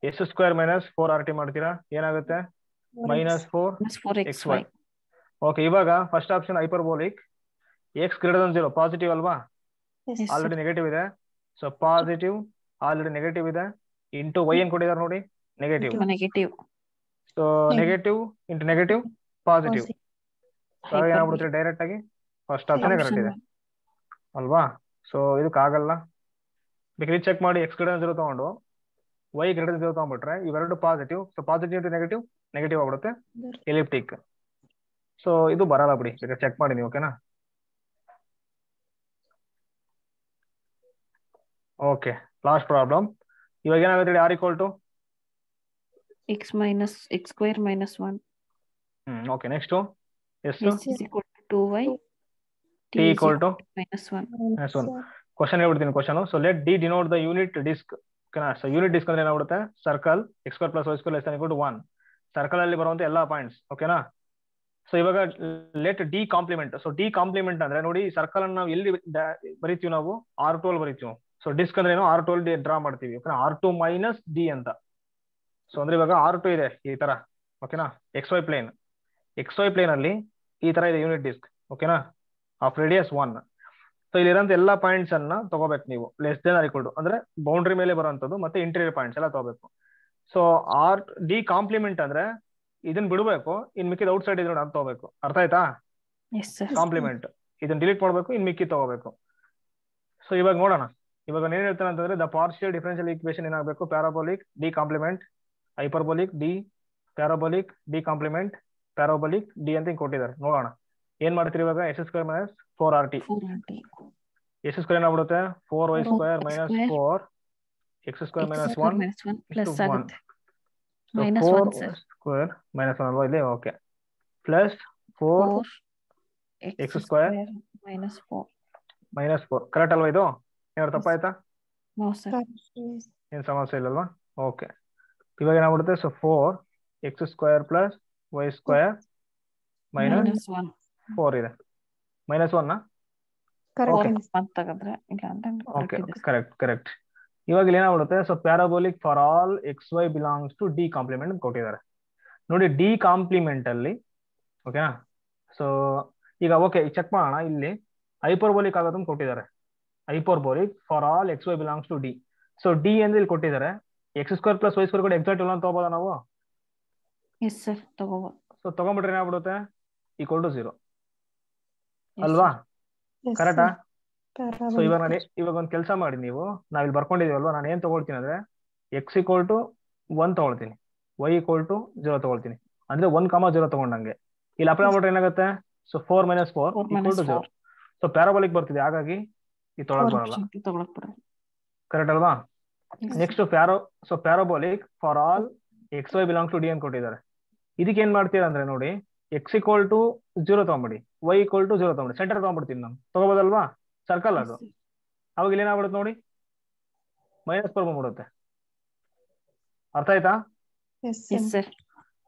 S square minus 4RT ಮಾಡ್ತೀರಾ, ಏನಾಗುತ್ತೆ, ಮೈನಸ್ 4xy. ಓಕೆ, ಇವಾಗ first option hyperbolic, x greater than 0 positive ಅಲ್ವಾ? ಆಲ್ರೆಡಿ ನೆಗೆಟಿವ್ ಇದೆ. ಸೊ ಪಾಸಿಟಿವ್ ಆಲ್ರೆಡಿ ನೆಗೆಟಿವ್ ಇದೆ, into y ಏನ್ ಕೊಟ್ಟಿದ್ದಾರೆ ನೋಡಿ, negative. So negative into negative positive. So ಏನಾಗ್ಬಿಡುತ್ತೆ ಡೈರೆಕ್ಟ್ ಆಗಿ ಫಸ್ಟ್ ಆಪ್ಷನ್ ಕರೆಕ್ಟ್ ಇದೆ ಅಲ್ವಾ? ಸೊ ಇದಕ್ಕಾಗಲ್ಲ, ಬೇಕಾದ್ರೆ ಚೆಕ್ ಮಾಡಿ. x ಗ್ರೇಟರ್ ದನ್ 0 ತಗೊಂಡು y ಗ್ರೇಟರ್ ದನ್ 0 ತಗೊಂಡ್ಬಿಟ್ರೆ ಇವೆರಡು positive. So positive into negative negative ಆಗ್ಬಿಡುತ್ತೆ, ಎಲಿಪ್ಟಿಕ್. ಸೊ ಇದು ಬರಲ್ಲ ಬಿಡಿ, ಬೇಕಾದ್ರೆ ಚೆಕ್ ಮಾಡಿ ನೀವು. ಓಕೆನಾ? Okay, last problem. ಇವಾಗ ಏನಾಗುತ್ತೆ ಹೇಳಿ, R equal to x minus x square minus 1. Okay, next S is equal to 2y. T equal to minus 1. Question ಹೇಳ್ಬಿಡ್ತೀನಿ question. So let D denote the unit disc. ಓಕೆನಾ? So unit disc ಅಂದ್ರೆ ಏನಾಗ್ಬಿಡುತ್ತೆ, circle x square plus y square less than equal to 1. Circle ಅಲ್ಲಿ ಬರುವಂತ ಎಲ್ಲಾ points. ಓಕೆನಾ? So ಇವಾಗ let D complement. So D complement ಅಂದ್ರೆ ನೋಡಿ, ಸರ್ಕಲ್ ಅನ್ನು ನಾವು ಎಲ್ಲಿ ಬರೀತೀವಿ, ನಾವು R12 ಬರೀತೀವಿ. ಸೊ ಡಿಸ್ಕ್ ಅಂದ್ರೆ ಏನು, R12 ಡ್ರಾ ಮಾಡ್ತೀವಿ. ಓಕೆನಾ? R2 ಮೈನಸ್ D ಅಂತ. ಸೊ ಅಂದ್ರೆ ಇವಾಗ R2 ಇದೆ ಈ ತರ. ಓಕೆನಾ? XY ಪ್ಲೇನ್, XY ಪ್ಲೇನ್ ಅಲ್ಲಿ ಈ ತರ ಇದೆ ಯೂನಿಟ್ ಡಿಸ್ಕ್. ಓಕೆನಾ? Of radius 1. ಸೊ ಇಲ್ಲಿರೋಂಥ ಎಲ್ಲಾ ಪಾಯಿಂಟ್ಸ್ ಅನ್ನ ತಗೋಬೇಕು ನೀವು, less than or equal to, ಅಂದ್ರೆ ಬೌಂಡ್ರಿ ಮೇಲೆ ಬರುವಂತದ್ದು ಮತ್ತೆ ಇಂಟೀರಿಯರ್ ಪಾಯಿಂಟ್ಸ್ ಎಲ್ಲ ತಗೋಬೇಕು. ಸೊ D ಕಾಂಪ್ಲಿಮೆಂಟ್ ಅಂದ್ರೆ ಇದನ್ನ ಬಿಡಬೇಕು, ಇನ್ ಮಿಕ್ಕಿದ ಔಟ್ ಸೈಡ್ ಇದ್ರೆ ಅಂತ ತಗೋಬೇಕು. ಅರ್ಥ ಆಯ್ತಾ? ಕಾಂಪ್ಲಿಮೆಂಟ್ ಇದನ್ನ ಡಿಲೀಟ್ ಮಾಡ್ಬೇಕು, ಇನ್ ಮಿಕ್ಕಿ ತಗೋಬೇಕು. ಸೊ ಇವಾಗ ನೋಡೋಣ. ಇವಾಗ ಏನ್ ಹೇಳ್ತಾನೆ ಅಂತಂದ್ರೆ, ದ ಪಾರ್ಷಿಯಲ್ ಡಿಫರೆನ್ಷಿಯಲ್ ಈಕ್ವೇಶನ್ ಏನಾಗಬೇಕು, parabolic D complement, hyperbolic D, parabolic D complement, parabolic D ಅಂತ ಹಿಂಗ್ ಕೊಟ್ಟಿದ್ದಾರೆ. ನೋಡೋಣ ಏನ್ ಮಾಡ್ತೀರಿ ಇವಾಗ. S square minus 4RT. S square ಏನಾಗ್ಬಿಡುತ್ತೆ, 4y square minus 4 x square x minus square one minus 1 ಇಷ್ಟು plus ಒನ್. ಆಗುತ್ತೆ so minus 4 1 sir square minus one ಅಲ್ವಾ ಇಲ್ಲಿ? Okay. Plus 4 4 x x square square minus 4 minus 4 correct ಅಲ್ವಾ ಇದು? ಏನಾದ್ರು ತಪ್ಪಾಯ್ತಾ? no sir ಏನು ಸಮಸ್ಯೆ ಇಲ್ಲಲ್ವಾ? ಓಕೆ. ಇವಾಗ ಏನಾಗ್ಬಿಡುತ್ತೆ? So 4 x square plus Y square minus minus 1 4 ಇದೆ. ಮೈನಸ್ ಒನ್ ಕರೆಕ್ಟ್ 1 ತೆಗೆದ್ರೆ ಇಲ್ಲ ಅಂತ ಓಕೆ correct ಇದೆ sir. ಕರೆಕ್ಟ್. ಇವಾಗ ಇಲ್ಲಿ ಏನಾಗ್ಬಿಡುತ್ತೆ? So parabolic for all x y belongs to D complement ಅಂತ ಕೊಟ್ಟಿದ್ದಾರೆ ನೋಡಿ. ಡಿ ಕಾಂಪ್ಲಿಮೆಂಟ್ ಅಲ್ಲಿ ಓಕೆನಾ? ಸೊ ಈಗ ಓಕೆ ಚೆಕ್ ಮಾಡೋಣ. ಇಲ್ಲಿ ಹೈಪರ್ಬೋಲಿಕ್ ಆಗೋದನ್ನು ಕೊಟ್ಟಿದ್ದಾರೆ. Hyperbolic for all x y belongs to D. So D ಅಂದ್ರೆ ಇಲ್ಲಿ ಕೊಟ್ಟಿದ್ದಾರೆ x square plus Y square ಕೂಡ ಎಕ್ಸಾಕ್ಟ್ ಇಲ್ಲ ಅಂತ ತಗೋಬೋದಾ ನಾವು? yes sir ತಗೋಬಹುದು ಸೊ ತಗೊಂಡ್ಬಿಟ್ರೆ ಏನಾಗ್ಬಿಡುತ್ತೆ? ಈಕ್ವಲ್ ಟು 0 yes ಅಲ್ವಾ? Yes, ಕರೆಕ್ಟಾ? sir. ಸೊ ಇವಾಗ ಒಂದು ಕೆಲಸ ಮಾಡಿ ನೀವು, ನಾವಿಲ್ಲಿ ಬರ್ಕೊಂಡಿದೀವಲ್ವಾ, ನಾನು ಏನ್ ತಗೊಳ್ತೀನಿ ಅಂದ್ರೆ ಎಕ್ಸ್ ಈಕ್ವಲ್ ಟು 1 ತಗೊಳ್ತೀನಿ, ವೈ ಈಕ್ವಲ್ ಟು 0 ತಗೊಳ್ತೀನಿ. ಅಂದ್ರೆ 1,0 ತಗೊಂಡಂಗೆ. ಇಲ್ಲಿ ಅಪ್ಲೈ ಮಾಡ್ಬಿಟ್ರೆ ಏನಾಗುತ್ತೆ? So 4 - 4 equal to 0. So parabolic ಬರ್ತಿದೆ, ಹಾಗಾಗಿ ಈ ತೊಳಕ್ ಬರಲ್ಲ. ತಗೊಳಕ್ ಬರಲ್ಲ ಕರೆಕ್ಟ್ ಅಲ್ವಾ? Yes. Next parabolic for all x y belong to D ಅಂತ ಕೊಟ್ಟಿದ್ದಾರೆ. ಇದಕ್ಕೆ ಏನ್ ಮಾಡ್ತೀರಾ ಅಂದ್ರೆ ನೋಡಿ, ಎಕ್ಸ್ ಈಕ್ವಲ್ ಟು 0 ತಗೊಂಬಿಡಿ, ವೈ ಈಕ್ವಲ್ ಟು 0 ತಗೊಂಬಿಡಿ, ಸೆಂಟರ್ ತಗೊಂಡ್ಬಿಡ್ತೀನಿ ನಾನು. ತಗೋಬೋದಲ್ವಾ? ಸರ್ಕಲ್ ಅದು. ಅವಾಗ ಇಲ್ಲಿ ಏನಾಗ್ಬಿಡುತ್ತೆ ನೋಡಿ, -4 ಬಂದ್ಬಿಡುತ್ತೆ. ಅರ್ಥ ಆಯ್ತಾ? Yes, yes sir. sir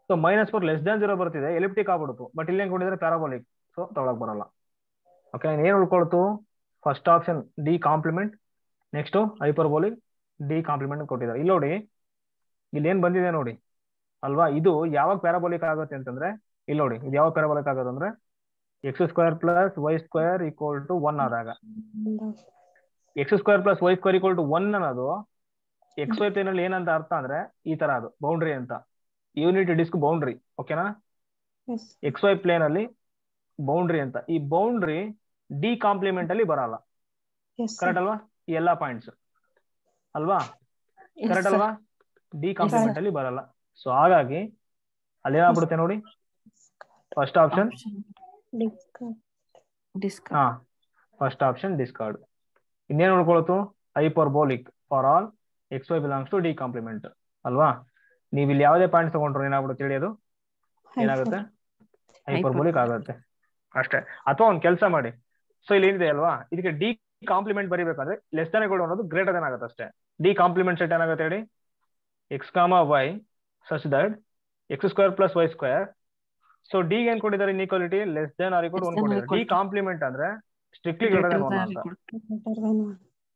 so -4 less than 0 ಬರ್ತಿದೆ, ಎಲಿಪ್ಟಿಕ್ ಆಗ್ಬಿಡುತ್ತು. ಬಟ್ ಇಲ್ಲಿ ಏನ್ ಕೊಟ್ಟಿದ್ರೆ ಪ್ಯಾರಾಬೋಲಿಕ್, ಸೊ ತಗೊಳಕ್ ಬರಲ್ಲ. ಓಕೆ, ಏನ್ ಉಳ್ಕೊಳ್ತು? First option D complement, next hyperbolic D complement ಕೊಟ್ಟಿದ್ದಾರೆ. ಇಲ್ಲಿ ನೋಡಿ, ಇಲ್ಲಿ ಏನ್ ಬಂದಿದೆ ನೋಡಿ ಅಲ್ವಾ? ಇದು ಯಾವಾಗ ಪ್ಯಾರಾಬೋಲಿಕ್ ಆಗುತ್ತೆ ಅಂತಂದ್ರೆ, ಇಲ್ಲಿ ನೋಡಿ ಇದು ಯಾವಾಗ ಪ್ಯಾರಾಬೋಲಿಕ್ ಆಗೋದು ಅಂದ್ರೆ x square plus Y square equal to 1 ಆದಾಗ. X square plus Y square equal to 1 ಅನ್ನೋದು ಎಕ್ಸ್ ವೈ ಪ್ಲೇನ್ ಅಲ್ಲಿ ಏನಂತ ಅರ್ಥ ಅಂದ್ರೆ ಈ ತರ, ಅದು ಬೌಂಡ್ರಿ ಅಂತ, ಯೂನಿಟ್ ಡಿಸ್ಕ್ ಬೌಂಡ್ರಿ. ಓಕೆನಾ? Yes. ಎಕ್ಸ್ ವೈ ಪ್ಲೇನ್ ಅಲ್ಲಿ ಬೌಂಡ್ರಿ ಅಂತ. ಈ ಬೌಂಡ್ರಿ ಡಿ ಕಾಂಪ್ಲಿಮೆಂಟ್ ಅಲ್ಲಿ ಬರಲ್ಲ. Yes, sir. ಕರೆಕ್ಟ್ ಅಲ್ವಾ? ಈ ಎಲ್ಲಾ ಪಾಯಿಂಟ್ಸ್ ಅಲ್ವಾ? Yes, correct sir. ಅಲ್ವಾ? ಡಿ ಕಾಂಪ್ಲಿಮೆಂಟ್ ಅಲ್ಲಿ ಬರಲ್ಲ. ಸೊ ಹಾಗಾಗಿ ಅಲ್ಲಿ ಏನಾಗ್ಬಿಡುತ್ತೆ ನೋಡಿ, ಫಸ್ಟ್ ಆಪ್ಷನ್ Discard. discard ಹಾ, ಫಸ್ಟ್ ಆಪ್ಷನ್ ಡಿಸ್ಕಾರ್ಡ್. ಇನ್ನೇನು ಉಳ್ಕೊಳ್ತು? Hyperbolic for all x y belongs to D complement ಅಲ್ವಾ? ನೀವು ಇಲ್ಲಿ ಯಾವುದೇ ಪಾಯಿಂಟ್ ತಗೊಂಡ್ರು ಏನಾಗ್ಬಿಡುತ್ತೆ ಹೇಳಿ, ಅದು ಏನಾಗುತ್ತೆ? ಹೈಪರ್ಬೋಲಿಕ್ ಆಗುತ್ತೆ ಅಷ್ಟೇ. ಅಥವಾ ಒಂದು ಕೆಲಸ ಮಾಡಿ, ಸೊ ಇಲ್ಲಿ ಏನಿದೆ ಅಲ್ವಾ, ಇದಕ್ಕೆ ಡಿ ಕಾಂಪ್ಲಿಮೆಂಟ್ ಬರಿಬೇಕಾದ್ರೆ ಲೆಸ್ ದನ್ ಈಕ್ವಲ್ ಅನ್ನೋದು ಗ್ರೇಟರ್ ದನ್ ಆಗುತ್ತೆ ಅಷ್ಟೇ. ಡಿ ಕಾಂಪ್ಲಿಮೆಂಟ್ ಸೆಟ್ ಏನಾಗುತ್ತೆ ಹೇಳಿ? X comma y such that x square plus Y square. So D ಏನ್ ಕೊಟ್ಟಿದ್ದಾರೆ? Inequality less than or equal 1 ಕೊಟ್ಟಿದ್ದಾರೆ. ಡಿ ಕಾಂಪ್ಲಿಮೆಂಟ್ ಅಂದ್ರೆ ಸ್ಟ್ರಿಕ್ಟ್ಲಿ ಗ್ರೇಟರ್ ದನ್ 1 ಅಂತ. Greater than 1.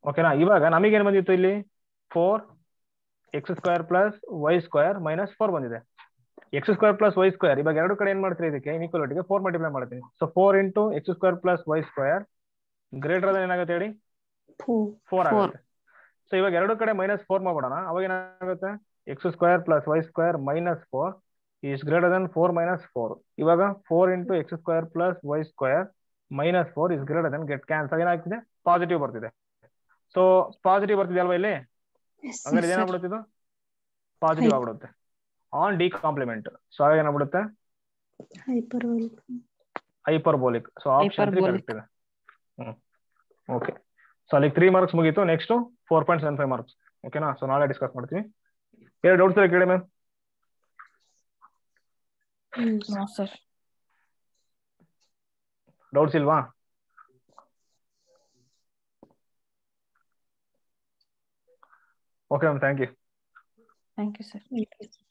ಓಕೆನಾ? ಇವಾಗ ನಮಗೇನ್ ಬಂದಿತ್ತು ಇಲ್ಲಿ? 4 x square plus Y square minus 4 ಬಂದಿದೆ. X square plus Y square, ಇವಾಗ ಎರಡು ಕಡೆ ಏನ್ ಮಾಡ್ತೀರಿ? ಇದಕ್ಕೆ ಇನ್ಇಕ್ವಾಲಿಟಿಗೆ 4 ಮಲ್ಟಿಪ್ಲೈ ಮಾಡ್ತೀನಿ. So 4 into x square plus Y square greater than ಏನಾಗುತ್ತೆ ಹೇಳಿ? 4 ಆಗುತ್ತೆ. ಸೊ ಇವಾಗ ಎರಡು ಕಡೆ -4 ಮಾಡ್ಬಿಡೋಣ. ಅವಾಗ ಏನಾಗುತ್ತೆ? X square plus Y square minus 4 is greater than 4 - 4. ಇವಾಗ 4 into x square plus Y square minus 4 is greater than, get cancel, ಏನಾಗ್ತಿದೆ? ಪಾಸಿಟಿವ್ ಬರ್ತಿದೆ. ಸೊ ಪಾಸಿಟಿವ್ ಬರ್ತಿದೆ ಅಲ್ವಾ ಇಲ್ಲಿ? Yes, ಹಂಗಾರೆ sir. ಇದೇನಾಗ್ಬಿಡುತ್ತೆ? ಪಾಸಿಟಿವ್ ಆಗ್ಬಿಡುತ್ತೆ ಆನ್ ಡಿ ಕಾಂಪ್ಲಿಮೆಂಟ್. ಸೊ ಆಗ ಏನಾಗ್ಬಿಡುತ್ತೆ? Hyperbolic. Hyperbolic. So option 3 Hyperbolic. Correct ಇದೆ. ಓಕೆ, ಸೊ ಅಲ್ಲಿ 3 ಮಾರ್ಕ್ಸ್ ಮುಗೀತು. Next 4.75 marks. ಓಕೆನಾ? ಸೊ ನಾಳೆ ಡಿಸ್ಕಸ್ ಮಾಡ್ತೀವಿ. ಎರಡು ಡೌಟ್ಸ್ ಕೇಳಿ ಮ್ಯಾಮ್. no sir ಡೌಟ್ಸ್ ಇಲ್ವಾ? Okay ma'am, thank you. thank you sir Thank you.